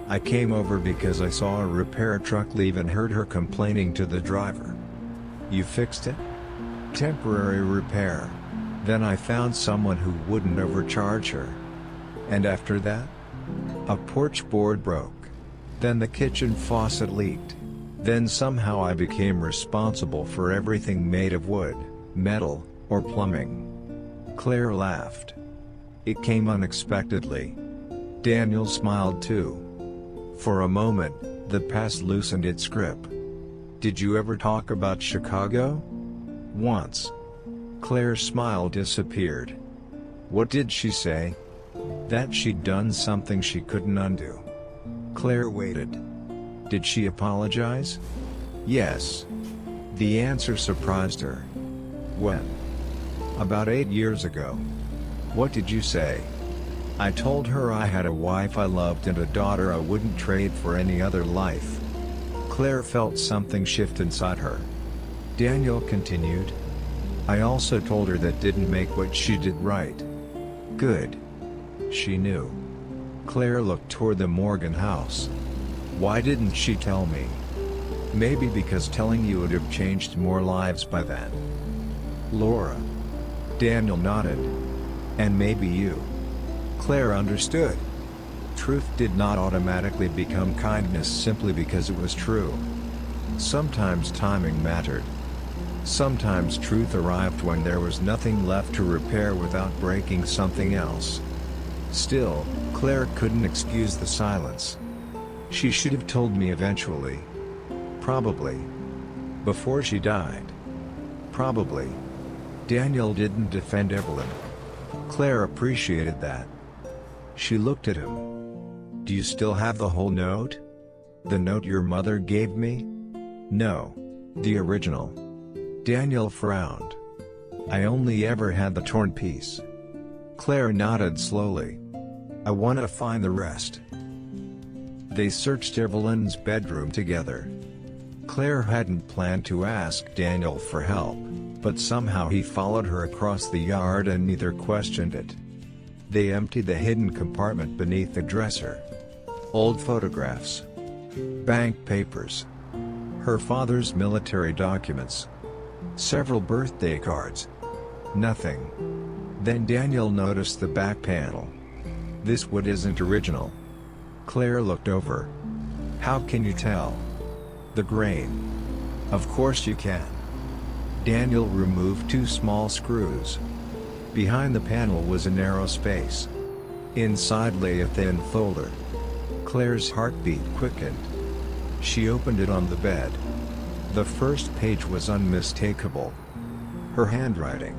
[SPEAKER 1] I came over because I saw a repair truck leave and heard her complaining to the driver. You fixed it? Temporary repair. Then I found someone who wouldn't overcharge her. And after that? A porch board broke. Then the kitchen faucet leaked. Then somehow I became responsible for everything made of wood, metal, or plumbing. Claire laughed. It came unexpectedly. Daniel smiled too. For a moment, the past loosened its grip. Did you ever talk about Chicago? Once. Claire's smile disappeared. What did she say? That she'd done something she couldn't undo. Claire waited. Did she apologize? Yes. The answer surprised her. When? About 8 years ago. What did you say? I told her I had a wife I loved and a daughter I wouldn't trade for any other life. Claire felt something shift inside her. Daniel continued. I also told her that didn't make what she did right. Good. She knew. Claire looked toward the Morgan house. Why didn't she tell me? Maybe because telling you would have changed more lives by then. Laura. Daniel nodded. And maybe you. Claire understood. Truth did not automatically become kindness simply because it was true. Sometimes timing mattered. Sometimes truth arrived when there was nothing left to repair without breaking something else. Still, Claire couldn't excuse the silence. She should have told me eventually. Probably. Before she died. Probably. Daniel didn't defend Evelyn. Claire appreciated that. She looked at him. Do you still have the whole note? The note your mother gave me? No. The original. Daniel frowned. I only ever had the torn piece. Claire nodded slowly. "I want to find the rest." They searched Evelyn's bedroom together. Claire hadn't planned to ask Daniel for help, but somehow he followed her across the yard and neither questioned it. They emptied the hidden compartment beneath the dresser. Old photographs. Bank papers. Her father's military documents. Several birthday cards. Nothing. Then Daniel noticed the back panel. "This wood isn't original." Claire looked over. "How can you tell?" "The grain." "Of course you can." Daniel removed 2 small screws. Behind the panel was a narrow space. Inside lay a thin folder. Claire's heartbeat quickened. She opened it on the bed. The first page was unmistakable. Her handwriting.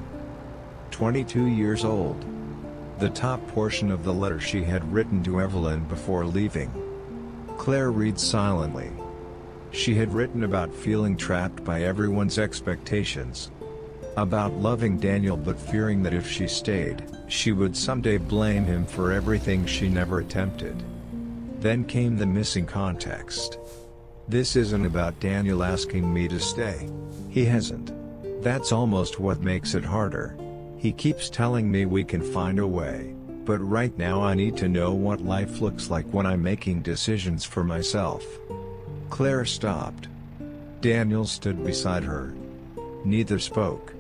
[SPEAKER 1] 22 years old. The top portion of the letter she had written to Evelyn before leaving. Claire read silently. She had written about feeling trapped by everyone's expectations. About loving Daniel but fearing that if she stayed, she would someday blame him for everything she never attempted. Then came the missing context. "This isn't about Daniel asking me to stay. He hasn't. That's almost what makes it harder. He keeps telling me we can find a way, but right now I need to know what life looks like when I'm making decisions for myself." Claire stopped. Daniel stood beside her. Neither spoke.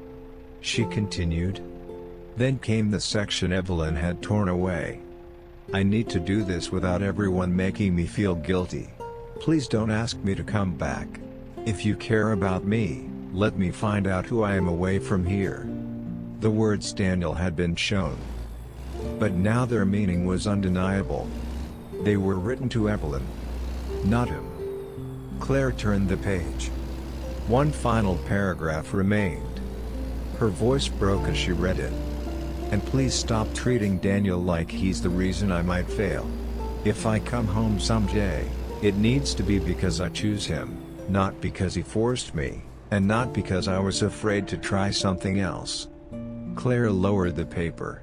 [SPEAKER 1] She continued. Then came the section Evelyn had torn away. "I need to do this without everyone making me feel guilty. Please don't ask me to come back. If you care about me, let me find out who I am away from here." The words Daniel had been shown. But now their meaning was undeniable. They were written to Evelyn. Not him. Claire turned the page. One final paragraph remained. Her voice broke as she read it. "And please stop treating Daniel like he's the reason I might fail. If I come home someday, it needs to be because I choose him, not because he forced me, and not because I was afraid to try something else." Claire lowered the paper.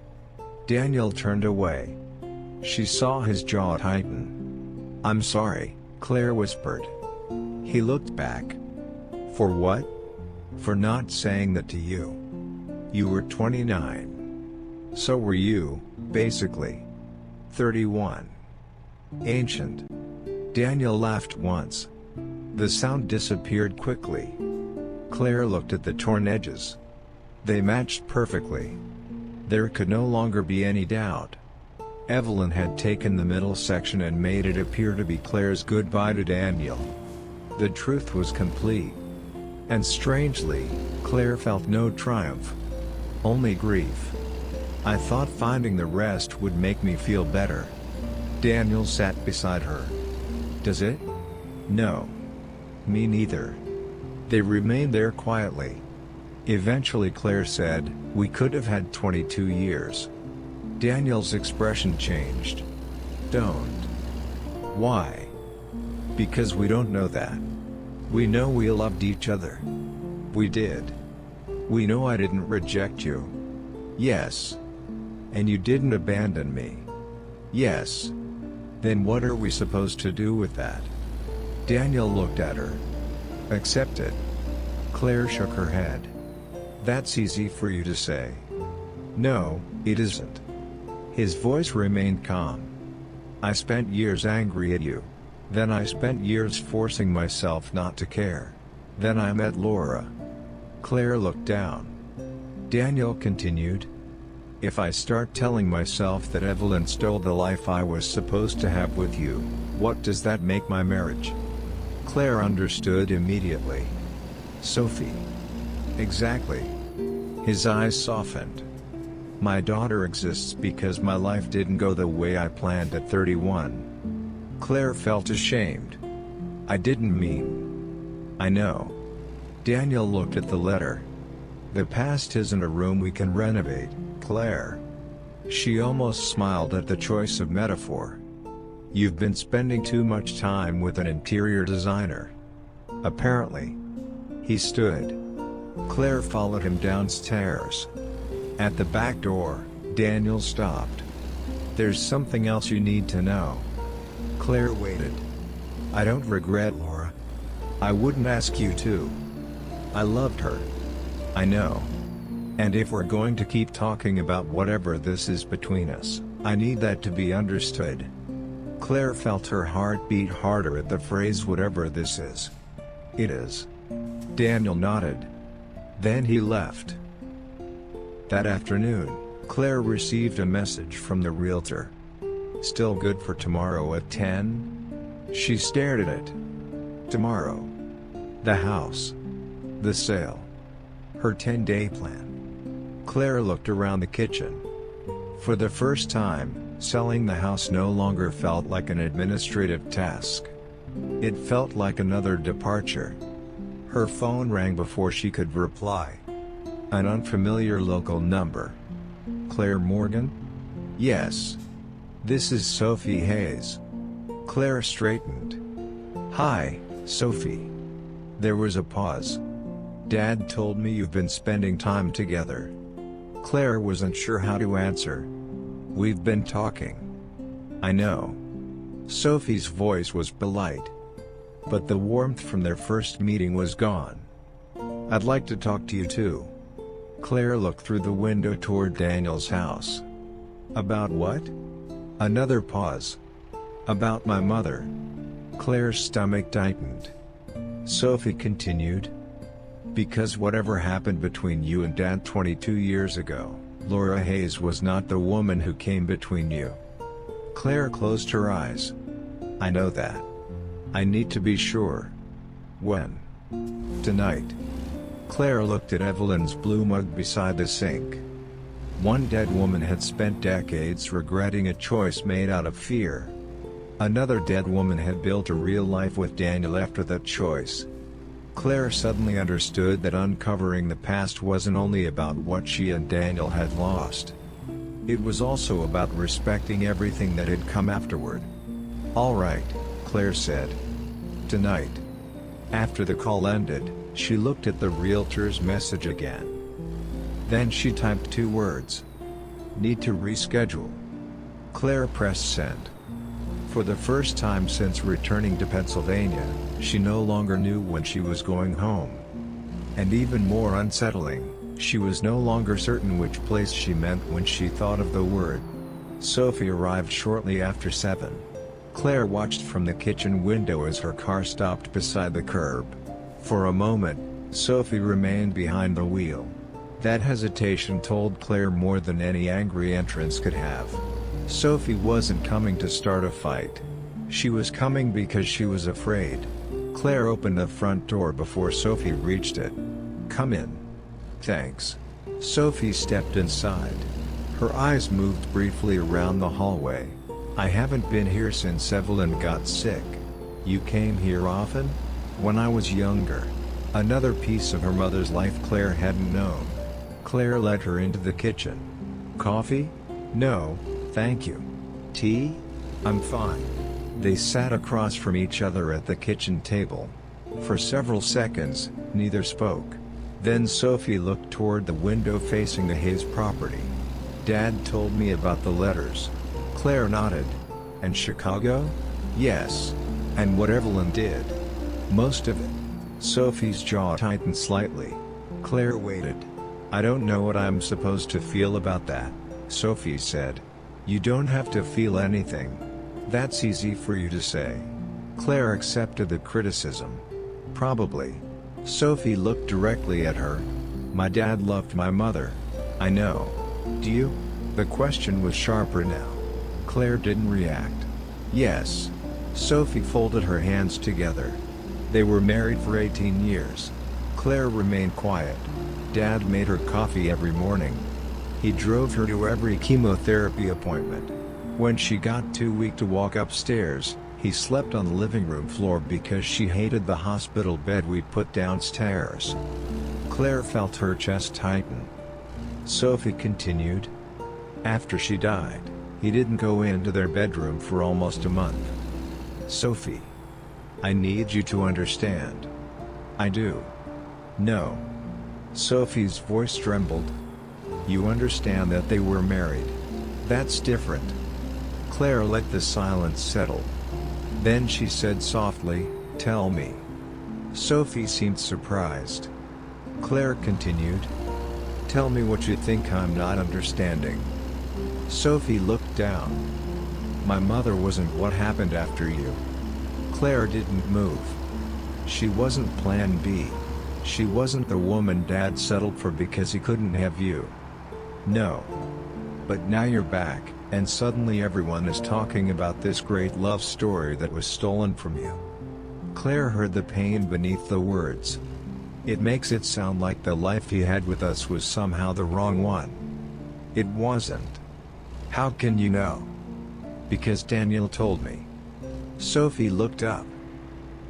[SPEAKER 1] Daniel turned away. She saw his jaw tighten. "I'm sorry," Claire whispered. He looked back. "For what?" "For not saying that to you. You were 29. So were you, basically. 31. Ancient." Daniel laughed once. The sound disappeared quickly. Claire looked at the torn edges. They matched perfectly. There could no longer be any doubt. Evelyn had taken the middle section and made it appear to be Claire's goodbye to Daniel. The truth was complete. And strangely, Claire felt no triumph. Only grief. "I thought finding the rest would make me feel better." Daniel sat beside her. "Does it?" "No. Me neither." They remained there quietly. Eventually Claire said, "We could have had 22 years. Daniel's expression changed. "Don't." "Why?" "Because we don't know that. We know we loved each other. We did. We know I didn't reject you." "Yes." "And you didn't abandon me." "Yes." "Then what are we supposed to do with that?" Daniel looked at her. "Accept it." Claire shook her head. "That's easy for you to say." "No, it isn't." His voice remained calm. "I spent years angry at you. Then I spent years forcing myself not to care. Then I met Laura." Claire looked down. Daniel continued. "If I start telling myself that Evelyn stole the life I was supposed to have with you, what does that make my marriage?" Claire understood immediately. "Sophie." "Exactly." His eyes softened. "My daughter exists because my life didn't go the way I planned at 31. Claire felt ashamed. "I didn't mean." "I know." Daniel looked at the letter. "The past isn't a room we can renovate, Claire." She almost smiled at the choice of metaphor. "You've been spending too much time with an interior designer." "Apparently." He stood. Claire followed him downstairs. At the back door, Daniel stopped. "There's something else you need to know." Claire waited. "I don't regret Laura. I wouldn't ask you to. I loved her. I know. And if we're going to keep talking about whatever this is between us, I need that to be understood." Claire felt her heart beat harder at the phrase "whatever this is." "It is." Daniel nodded. Then he left. That afternoon, Claire received a message from the realtor. "Still good for tomorrow at 10? She stared at it. Tomorrow. The house. The sale. Her 10-day plan. Claire looked around the kitchen. For the first time, selling the house no longer felt like an administrative task. It felt like another departure. Her phone rang before she could reply. An unfamiliar local number. "Claire Morgan?" "Yes. This is Sophie Hayes." Claire straightened. "Hi, Sophie." There was a pause. "Dad told me you've been spending time together." Claire wasn't sure how to answer. "We've been talking." "I know." Sophie's voice was polite. But the warmth from their first meeting was gone. "I'd like to talk to you too." Claire looked through the window toward Daniel's house. "About what?" Another pause. "About my mother." Claire's stomach tightened. Sophie continued. "Because whatever happened between you and Dad 22 years ago, Laura Hayes was not the woman who came between you." Claire closed her eyes. "I know that. I need to be sure." "When?" "Tonight." Claire looked at Evelyn's blue mug beside the sink. One dead woman had spent decades regretting a choice made out of fear. Another dead woman had built a real life with Daniel after that choice. Claire suddenly understood that uncovering the past wasn't only about what she and Daniel had lost. It was also about respecting everything that had come afterward. "All right," Claire said. "Tonight." After the call ended, she looked at the realtor's message again. Then she typed 2 words. "Need to reschedule." Claire pressed send. For the first time since returning to Pennsylvania, she no longer knew when she was going home. And even more unsettling, she was no longer certain which place she meant when she thought of the word. Sophie arrived shortly after 7. Claire watched from the kitchen window as her car stopped beside the curb. For a moment, Sophie remained behind the wheel. That hesitation told Claire more than any angry entrance could have. Sophie wasn't coming to start a fight. She was coming because she was afraid. Claire opened the front door before Sophie reached it. "Come in." "Thanks." Sophie stepped inside. Her eyes moved briefly around the hallway. "I haven't been here since Evelyn got sick." "You came here often?" "When I was younger." Another piece of her mother's life Claire hadn't known. Claire led her into the kitchen. "Coffee?" "No, thank you." "Tea?" "I'm fine." They sat across from each other at the kitchen table. For several seconds, neither spoke. Then Sophie looked toward the window facing the Hayes property. "Dad told me about the letters." Claire nodded. "And Chicago?" "Yes. And what Evelyn did." "Most of it." Sophie's jaw tightened slightly. Claire waited. "I don't know what I'm supposed to feel about that," Sophie said. "You don't have to feel anything. That's easy for you to say." Claire accepted the criticism. "Probably." Sophie looked directly at her. "My dad loved my mother." "I know. Do you?" The question was sharper now. Claire didn't react. "Yes." Sophie folded her hands together. They were married for 18 years. Claire remained quiet. Dad made her coffee every morning. He drove her to every chemotherapy appointment. When she got too weak to walk upstairs, he slept on the living room floor because she hated the hospital bed we put downstairs. Claire felt her chest tighten. Sophie continued. "After she died, he didn't go into their bedroom for almost a month." "Sophie, I need you to understand." "I do." "No." Sophie's voice trembled. You understand that they were married. That's different." Claire let the silence settle. Then she said softly, "Tell me." Sophie seemed surprised. Claire continued, "Tell me what you think I'm not understanding." Sophie looked down. "My mother wasn't what happened after you." Claire didn't move. She wasn't plan B. She wasn't the woman Dad settled for because he couldn't have you. No. But now you're back, and suddenly everyone is talking about this great love story that was stolen from you. Claire heard the pain beneath the words. "It makes it sound like the life he had with us was somehow the wrong one. It wasn't." "How can you know?" "Because Daniel told me." Sophie looked up.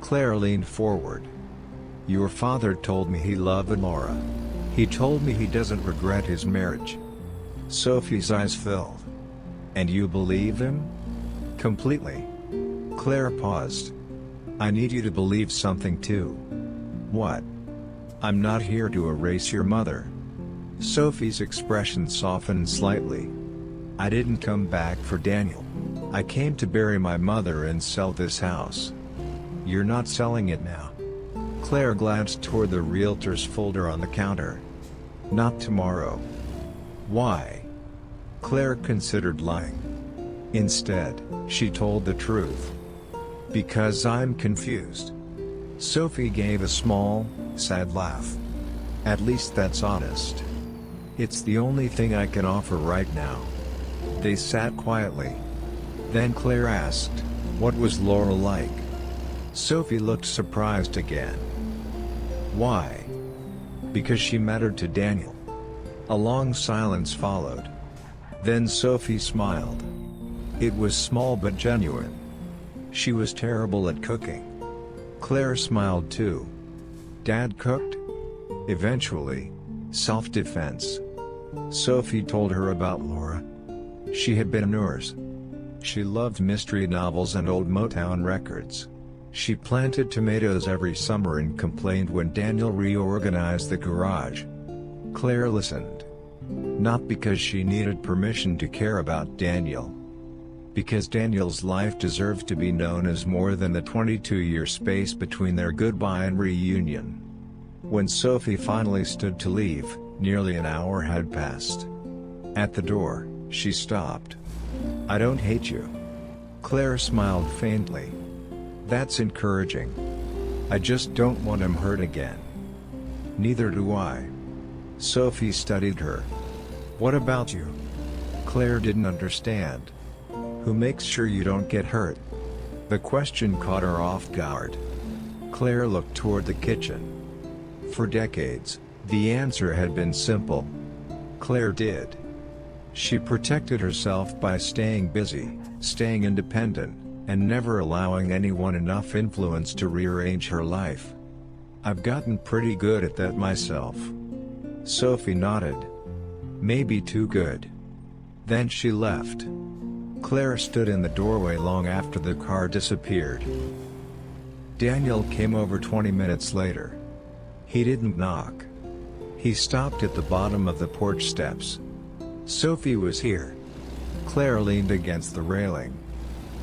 [SPEAKER 1] Claire leaned forward. "Your father told me he loved Laura. He told me he doesn't regret his marriage." Sophie's eyes filled. "And you believe him?" "Completely." Claire paused. "I need you to believe something too." "What?" "I'm not here to erase your mother." Sophie's expression softened slightly. "I didn't come back for Daniel. I came to bury my mother and sell this house." "You're not selling it now." Claire glanced toward the realtor's folder on the counter. "Not tomorrow." "Why?" Claire considered lying. Instead, she told the truth. "Because I'm confused." Sophie gave a small, sad laugh. "At least that's honest. It's the only thing I can offer right now." They sat quietly. Then Claire asked, "What was Laura like?" Sophie looked surprised again. "Why?" "Because she mattered to Daniel." A long silence followed. Then Sophie smiled. It was small but genuine. "She was terrible at cooking." Claire smiled too. "Dad cooked?" "Eventually. Self-defense." Sophie told her about Laura. She had been a nurse. She loved mystery novels and old Motown records. She planted tomatoes every summer and complained when Daniel reorganized the garage. Claire listened. Not because she needed permission to care about Daniel. Because Daniel's life deserved to be known as more than the 22-year space between their goodbye and reunion. When Sophie finally stood to leave, nearly an hour had passed. At the door, she stopped. "I don't hate you." Claire smiled faintly. "That's encouraging. I just don't want him hurt again." "Neither do I." Sophie studied her. "What about you?" Claire didn't understand. "Who makes sure you don't get hurt?" The question caught her off guard. Claire looked toward the kitchen. For decades, the answer had been simple. Claire did. She protected herself by staying busy, staying independent, and never allowing anyone enough influence to rearrange her life. "I've gotten pretty good at that myself." Sophie nodded. "Maybe too good." Then she left. Claire stood in the doorway long after the car disappeared. Daniel came over 20 minutes later. He didn't knock. He stopped at the bottom of the porch steps. Sophie was here. Claire leaned against the railing.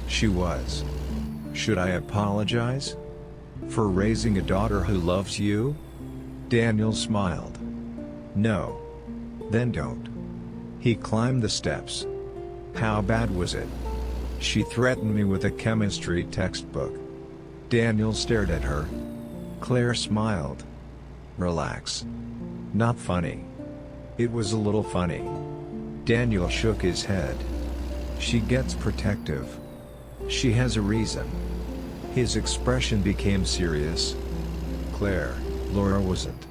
[SPEAKER 1] She was. "Should I apologize? For raising a daughter who loves you?" Daniel smiled. "No." "Then don't." He climbed the steps. "How bad was it?" "She threatened me with a chemistry textbook." Daniel stared at her. Claire smiled. "Relax. Not funny." "It was a little funny." Daniel shook his head. "She gets protective. She has a reason." His expression became serious. "Claire, Laura wasn't."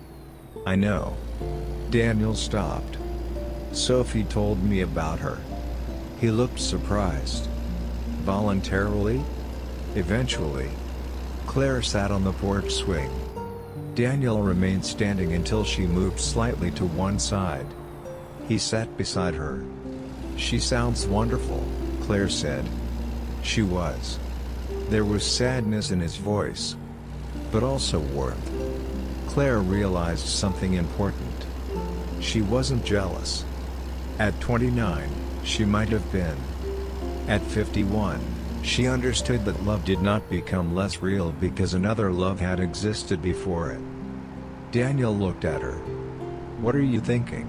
[SPEAKER 1] "I know." Daniel stopped. "Sophie told me about her." He looked surprised. "Voluntarily?" "Eventually." Claire sat on the porch swing. Daniel remained standing until she moved slightly to one side. He sat beside her. "She sounds wonderful," Claire said. She was. There was sadness in his voice. But also warmth. Claire realized something important. She wasn't jealous. At 29, she might have been. At 51, she understood that love did not become less real because another love had existed before it. Daniel looked at her. "What are you thinking?"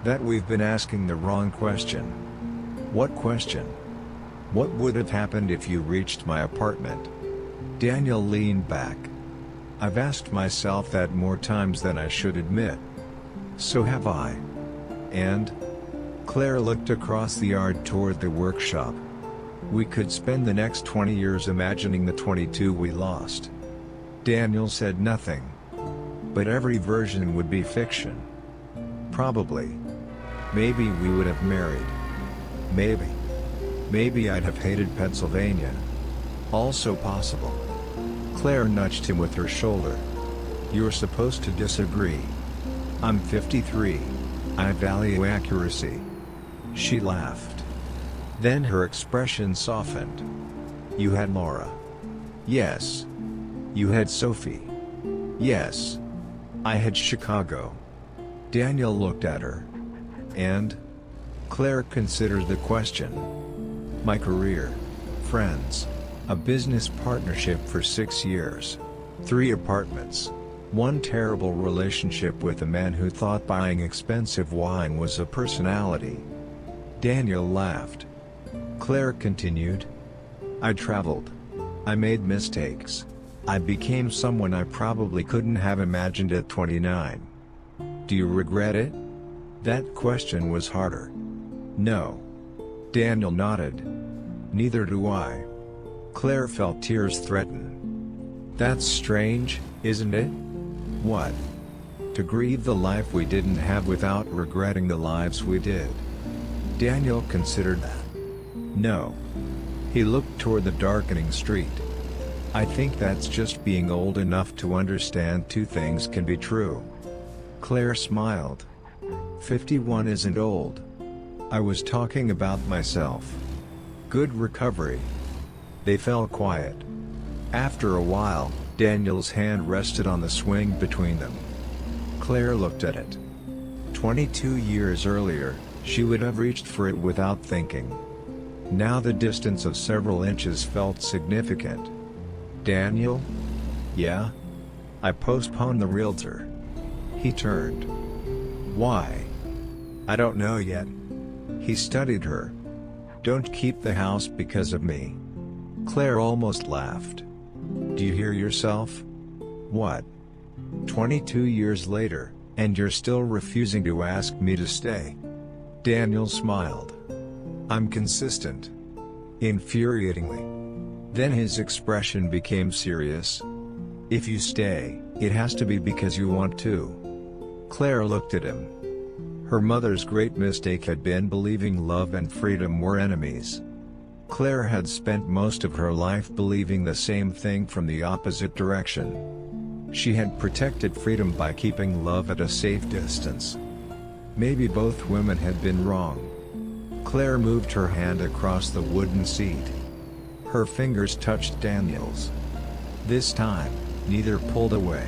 [SPEAKER 1] "That we've been asking the wrong question." "What question?" "What would have happened if you reached my apartment?" Daniel leaned back. "I've asked myself that more times than I should admit." "So have I." "And?" Claire looked across the yard toward the workshop. "We could spend the next 20 years imagining the 22 we lost." Daniel said nothing. "But every version would be fiction." "Probably. Maybe we would have married. Maybe. Maybe I'd have hated Pennsylvania." "Also possible." Claire nudged him with her shoulder. "You're supposed to disagree." "I'm 53. I value accuracy." She laughed. Then her expression softened. "You had Laura." "Yes." "You had Sophie." "Yes." "I had Chicago." Daniel looked at her. "And?" Claire considered the question. "My career. Friends. A business partnership for 6 years. 3 apartments. One terrible relationship with a man who thought buying expensive wine was a personality." Daniel laughed. Claire continued. "I traveled. I made mistakes. I became someone I probably couldn't have imagined at 29. Do you regret it?" That question was harder. "No." Daniel nodded. "Neither do I." Claire felt tears threaten. "That's strange, isn't it?" "What?" "To grieve the life we didn't have without regretting the lives we did." Daniel considered that. "No." He looked toward the darkening street. "I think that's just being old enough to understand two things can be true." Claire smiled. 51 isn't old. I was talking about myself." "Good recovery." They fell quiet. After a while, Daniel's hand rested on the swing between them. Claire looked at it. 22 years earlier, she would have reached for it without thinking. Now the distance of several inches felt significant. "Daniel?" "Yeah?" "I postponed the realtor." He turned. "Why?" "I don't know yet." He studied her. "Don't keep the house because of me." Claire almost laughed. "Do you hear yourself?" "What?" 22 years later, and you're still refusing to ask me to stay." Daniel smiled. "I'm consistent." Infuriatingly. Then his expression became serious. "If you stay, it has to be because you want to." Claire looked at him. Her mother's great mistake had been believing love and freedom were enemies. Claire had spent most of her life believing the same thing from the opposite direction. She had protected freedom by keeping love at a safe distance. Maybe both women had been wrong. Claire moved her hand across the wooden seat. Her fingers touched Daniel's. This time, neither pulled away.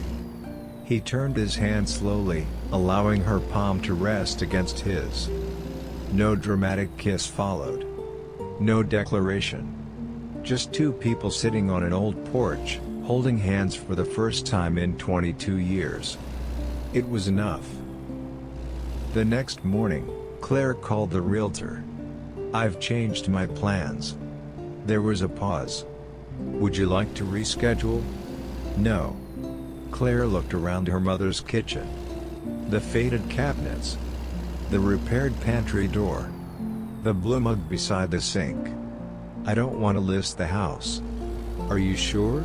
[SPEAKER 1] He turned his hand slowly, allowing her palm to rest against his. No dramatic kiss followed. No declaration. Just two people sitting on an old porch, holding hands for the first time in 22 years. It was enough. The next morning, Claire called the realtor. "I've changed my plans." There was a pause. "Would you like to reschedule?" "No." Claire looked around her mother's kitchen. The faded cabinets. The repaired pantry door. The blue mug beside the sink. "I don't want to list the house." "Are you sure?"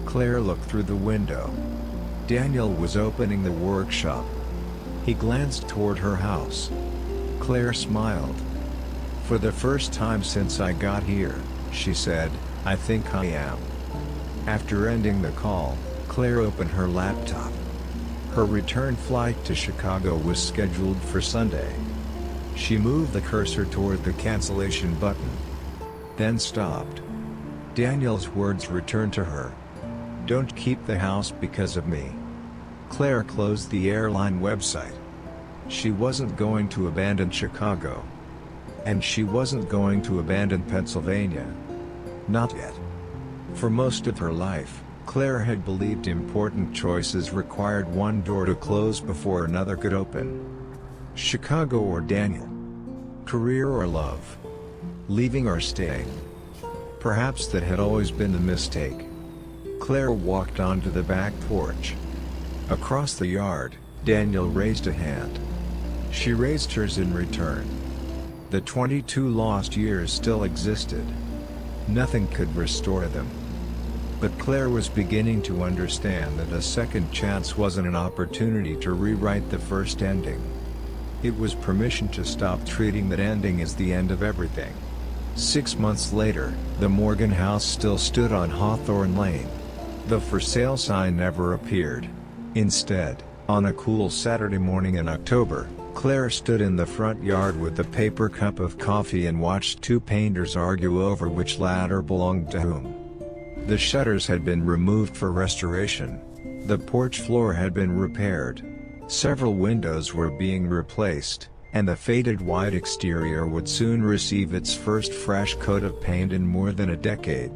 [SPEAKER 1] Claire looked through the window. Daniel was opening the workshop. He glanced toward her house. Claire smiled. "For the first time since I got here," she said, "I think I am." After ending the call, Claire opened her laptop. Her return flight to Chicago was scheduled for Sunday. She moved the cursor toward the cancellation button. Then stopped. Daniel's words returned to her. "Don't keep the house because of me." Claire closed the airline website. She wasn't going to abandon Chicago. And she wasn't going to abandon Pennsylvania. Not yet. For most of her life, Claire had believed important choices required one door to close before another could open. Chicago or Daniel? Career or love? Leaving or staying? Perhaps that had always been the mistake. Claire walked onto the back porch. Across the yard, Daniel raised a hand. She raised hers in return. The 22 lost years still existed. Nothing could restore them. But Claire was beginning to understand that a second chance wasn't an opportunity to rewrite the first ending. It was permission to stop treating that ending as the end of everything. 6 months later, the Morgan house still stood on Hawthorne Lane. The for sale sign never appeared. Instead, on a cool Saturday morning in October, Claire stood in the front yard with a paper cup of coffee and watched two painters argue over which ladder belonged to whom. The shutters had been removed for restoration. The porch floor had been repaired. Several windows were being replaced, and the faded white exterior would soon receive its first fresh coat of paint in more than a decade.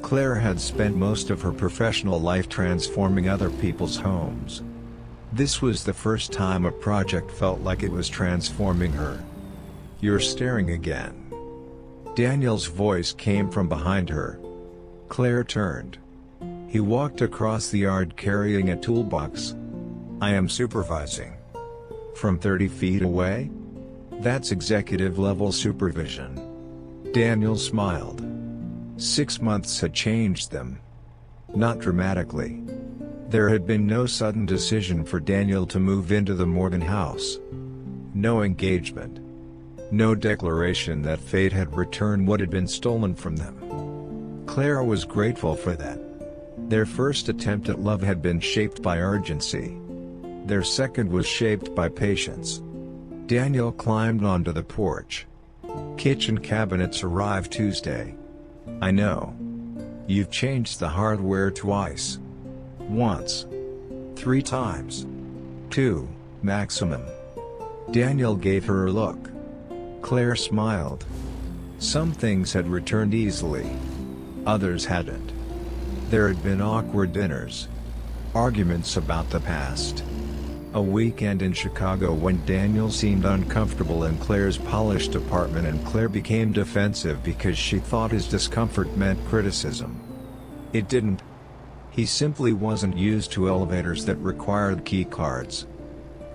[SPEAKER 1] Claire had spent most of her professional life transforming other people's homes. This was the first time a project felt like it was transforming her. "You're staring again." Daniel's voice came from behind her. Claire turned. He walked across the yard carrying a toolbox. "I am supervising." "From 30 feet away?" "That's executive-level supervision." Daniel smiled. 6 months had changed them. Not dramatically. There had been no sudden decision for Daniel to move into the Morgan house. No engagement. No declaration that fate had returned what had been stolen from them. Claire was grateful for that. Their first attempt at love had been shaped by urgency. Their second was shaped by patience. Daniel climbed onto the porch. "Kitchen cabinets arrived Tuesday." "I know. You've changed the hardware twice." "Once." "3 times." "2, maximum." Daniel gave her a look. Claire smiled. Some things had returned easily. Others hadn't. There had been awkward dinners. Arguments about the past. A weekend in Chicago when Daniel seemed uncomfortable in Claire's polished apartment and Claire became defensive because she thought his discomfort meant criticism. It didn't. He simply wasn't used to elevators that required key cards.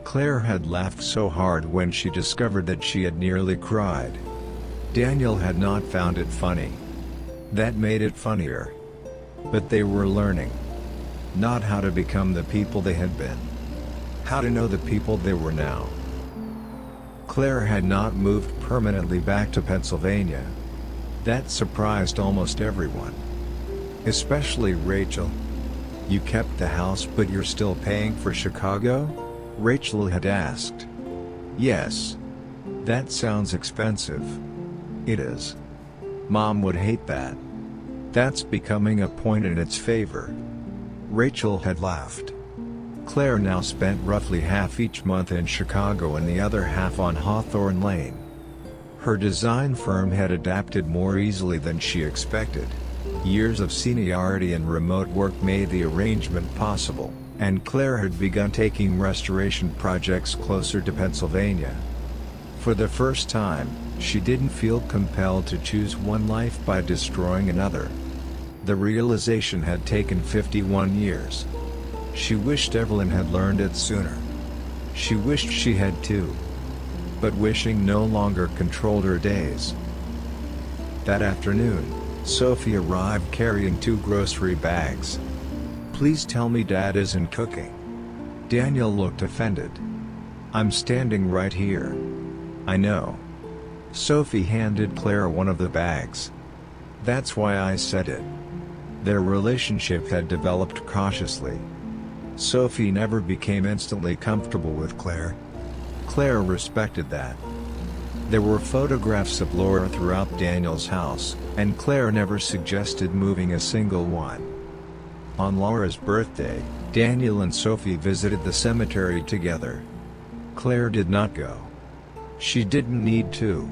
[SPEAKER 1] Claire had laughed so hard when she discovered that she had nearly cried. Daniel had not found it funny. That made it funnier. But they were learning. Not how to become the people they had been. How to know the people they were now. Claire had not moved permanently back to Pennsylvania. That surprised almost everyone. Especially Rachel. "You kept the house but you're still paying for Chicago?" Rachel had asked. "Yes. That sounds expensive." "It is. Mom would hate that." "That's becoming a point in its favor." Rachel had laughed. Claire now spent roughly half each month in Chicago and the other half on Hawthorne Lane. Her design firm had adapted more easily than she expected. Years of seniority and remote work made the arrangement possible, and Claire had begun taking restoration projects closer to Pennsylvania. For the first time, she didn't feel compelled to choose one life by destroying another. The realization had taken 51 years. She wished Evelyn had learned it sooner. She wished she had too. But wishing no longer controlled her days. That afternoon, Sophie arrived carrying 2 grocery bags. "Please tell me Dad isn't cooking." Daniel looked offended. "I'm standing right here." "I know." Sophie handed Claire one of the bags. "That's why I said it." Their relationship had developed cautiously. Sophie never became instantly comfortable with Claire. Claire respected that. There were photographs of Laura throughout Daniel's house, and Claire never suggested moving a single one. On Laura's birthday, Daniel and Sophie visited the cemetery together. Claire did not go. She didn't need to.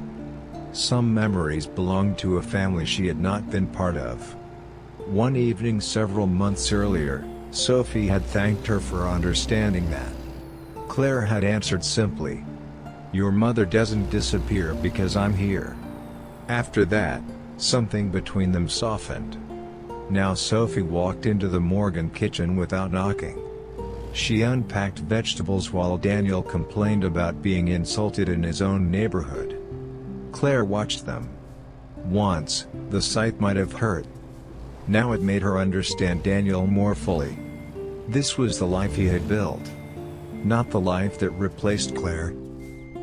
[SPEAKER 1] Some memories belonged to a family she had not been part of. One evening several months earlier, Sophie had thanked her for understanding that. Claire had answered simply, "Your mother doesn't disappear because I'm here." After that, something between them softened. Now Sophie walked into the Morgan kitchen without knocking. She unpacked vegetables while Daniel complained about being insulted in his own neighborhood. Claire watched them. Once, the sight might have hurt. Now it made her understand Daniel more fully. This was the life he had built. Not the life that replaced Claire.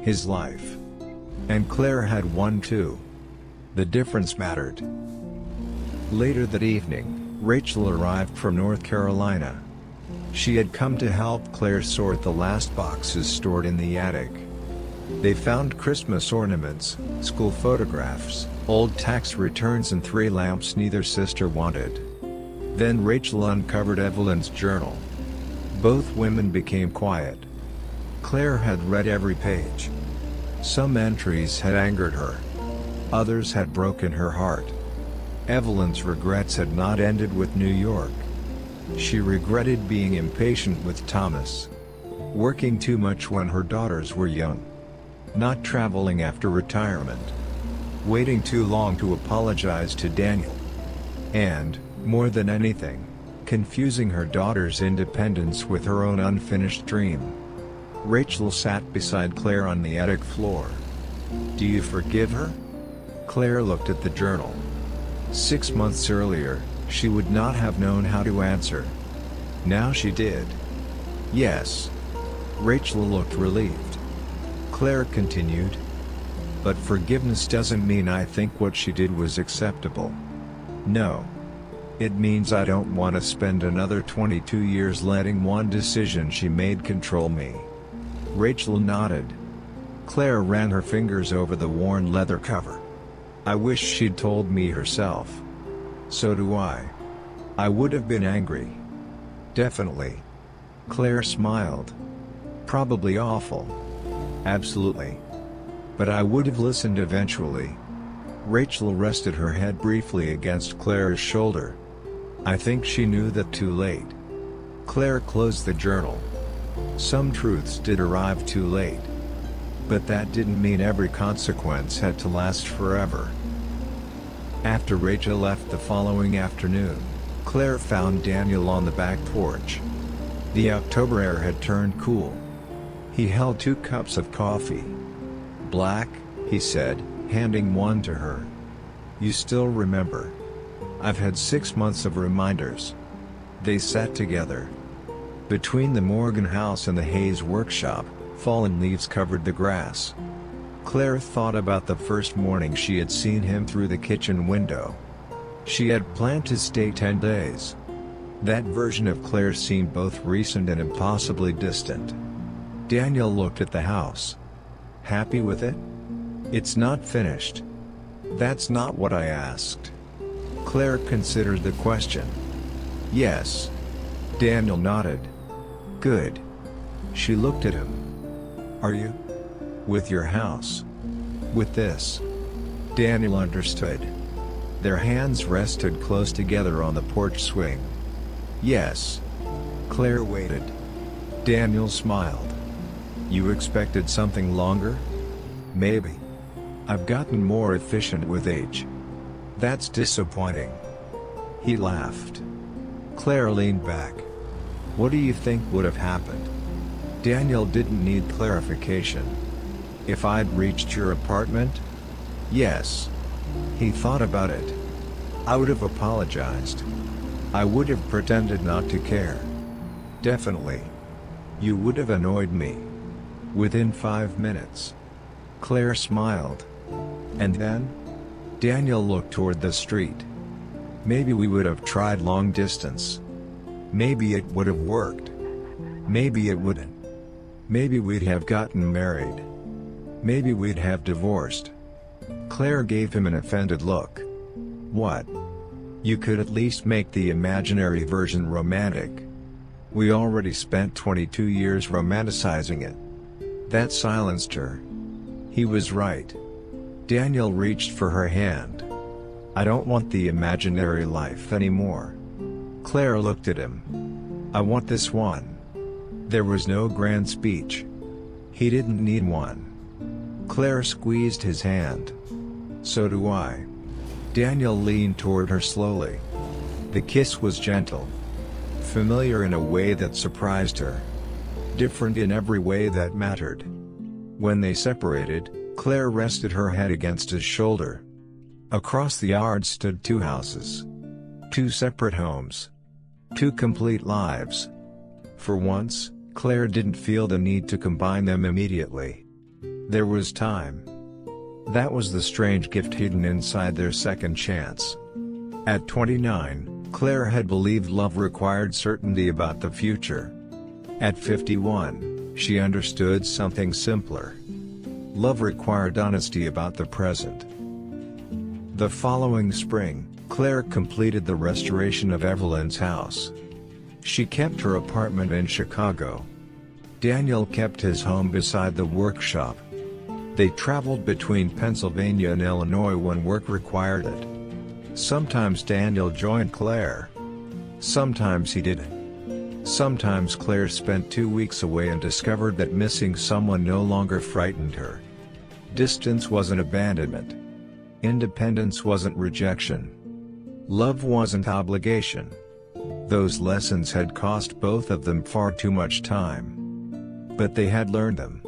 [SPEAKER 1] His life. And Claire had one too. The difference mattered. Later that evening, Rachel arrived from North Carolina. She had come to help Claire sort the last boxes stored in the attic. They found Christmas ornaments, school photographs, old tax returns and 3 lamps neither sister wanted. Then Rachel uncovered Evelyn's journal. Both women became quiet. Claire had read every page. Some entries had angered her. Others had broken her heart. Evelyn's regrets had not ended with New York. She regretted being impatient with Thomas. Working too much when her daughters were young. Not traveling after retirement. Waiting too long to apologize to Daniel. And, more than anything, confusing her daughter's independence with her own unfinished dream. Rachel sat beside Claire on the attic floor. "Do you forgive her?" Claire looked at the journal. 6 months earlier, she would not have known how to answer. Now she did. Yes. Rachel looked relieved. Claire continued. "But forgiveness doesn't mean I think what she did was acceptable. No. It means I don't want to spend another 22 years letting one decision she made control me." Rachel nodded. Claire ran her fingers over the worn leather cover. "I wish she'd told me herself." "So do I. I would have been angry." "Definitely." Claire smiled. "Probably awful." "Absolutely. But I would have listened eventually." Rachel rested her head briefly against Claire's shoulder. "I think she knew that too late." Claire closed the journal. Some truths did arrive too late. But that didn't mean every consequence had to last forever. After Rachel left the following afternoon, Claire found Daniel on the back porch. The October air had turned cool. He held 2 cups of coffee. "Black," he said, handing one to her. "You still remember?" "I've had 6 months of reminders." They sat together. Between the Morgan house and the Hayes workshop, fallen leaves covered the grass. Claire thought about the first morning she had seen him through the kitchen window. She had planned to stay 10 days. That version of Claire seemed both recent and impossibly distant. Daniel looked at the house. "Happy with it?" "It's not finished." "That's not what I asked." Claire considered the question. "Yes." Daniel nodded. "Good." She looked at him. "Are you? With your house? With this?" Daniel understood. Their hands rested close together on the porch swing. "Yes." Claire waited. Daniel smiled. "You expected something longer?" "Maybe. I've gotten more efficient with age." "That's disappointing." He laughed. Claire leaned back. "What do you think would have happened?" Daniel didn't need clarification. "If I'd reached your apartment?" "Yes." He thought about it. "I would have apologized. I would have pretended not to care." "Definitely. You would have annoyed me." "Within 5 minutes." Claire smiled. "And then?" Daniel looked toward the street. "Maybe we would have tried long distance. Maybe it would have worked. Maybe it wouldn't. Maybe we'd have gotten married. Maybe we'd have divorced." Claire gave him an offended look. "What? You could at least make the imaginary version romantic. We already spent 22 years romanticizing it." That silenced her. He was right. Daniel reached for her hand. "I don't want the imaginary life anymore." Claire looked at him. "I want this one." There was no grand speech. He didn't need one. Claire squeezed his hand. "So do I." Daniel leaned toward her slowly. The kiss was gentle. Familiar in a way that surprised her. Different in every way that mattered. When they separated, Claire rested her head against his shoulder. Across the yard stood two houses. Two separate homes. Two complete lives. For once, Claire didn't feel the need to combine them immediately. There was time. That was the strange gift hidden inside their second chance. At 29, Claire had believed love required certainty about the future. At 51, she understood something simpler. Love required honesty about the present. The following spring, Claire completed the restoration of Evelyn's house. She kept her apartment in Chicago. Daniel kept his home beside the workshop. They traveled between Pennsylvania and Illinois when work required it. Sometimes Daniel joined Claire. Sometimes he didn't. Sometimes Claire spent 2 weeks away and discovered that missing someone no longer frightened her. Distance wasn't abandonment. Independence wasn't rejection. Love wasn't obligation. Those lessons had cost both of them far too much time. But they had learned them.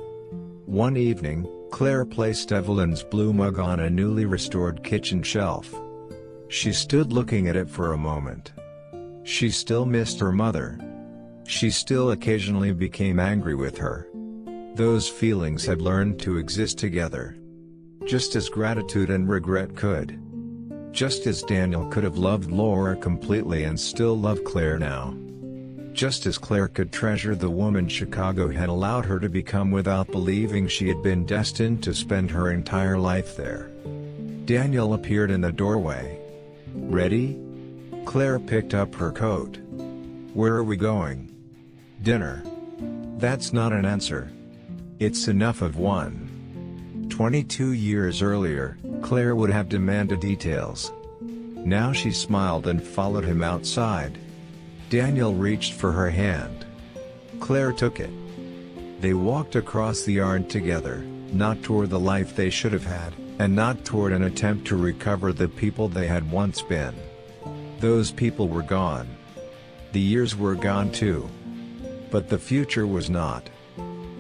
[SPEAKER 1] One evening, Claire placed Evelyn's blue mug on a newly restored kitchen shelf. She stood looking at it for a moment. She still missed her mother. She still occasionally became angry with her. Those feelings had learned to exist together. Just as gratitude and regret could. Just as Daniel could have loved Laura completely and still love Claire now. Just as Claire could treasure the woman Chicago had allowed her to become without believing she had been destined to spend her entire life there. Daniel appeared in the doorway. "Ready?" Claire picked up her coat. "Where are we going?" "Dinner." That's not an answer. It's enough of one. 22 years earlier, Claire would have demanded details. Now she smiled and followed him outside. Daniel reached for her hand. Claire took it. They walked across the yard together, not toward the life they should have had, and not toward an attempt to recover the people they had once been. Those people were gone. The years were gone too. But the future was not.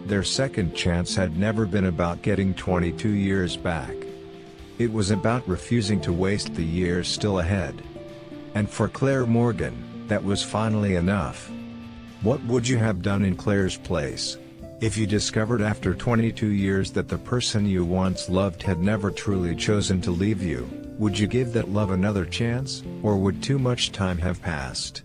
[SPEAKER 1] Their second chance had never been about getting 22 years back. It was about refusing to waste the years still ahead. And for Claire Morgan, that was finally enough. What would you have done in Claire's place? If you discovered after 22 years that the person you once loved had never truly chosen to leave you, would you give that love another chance, or would too much time have passed?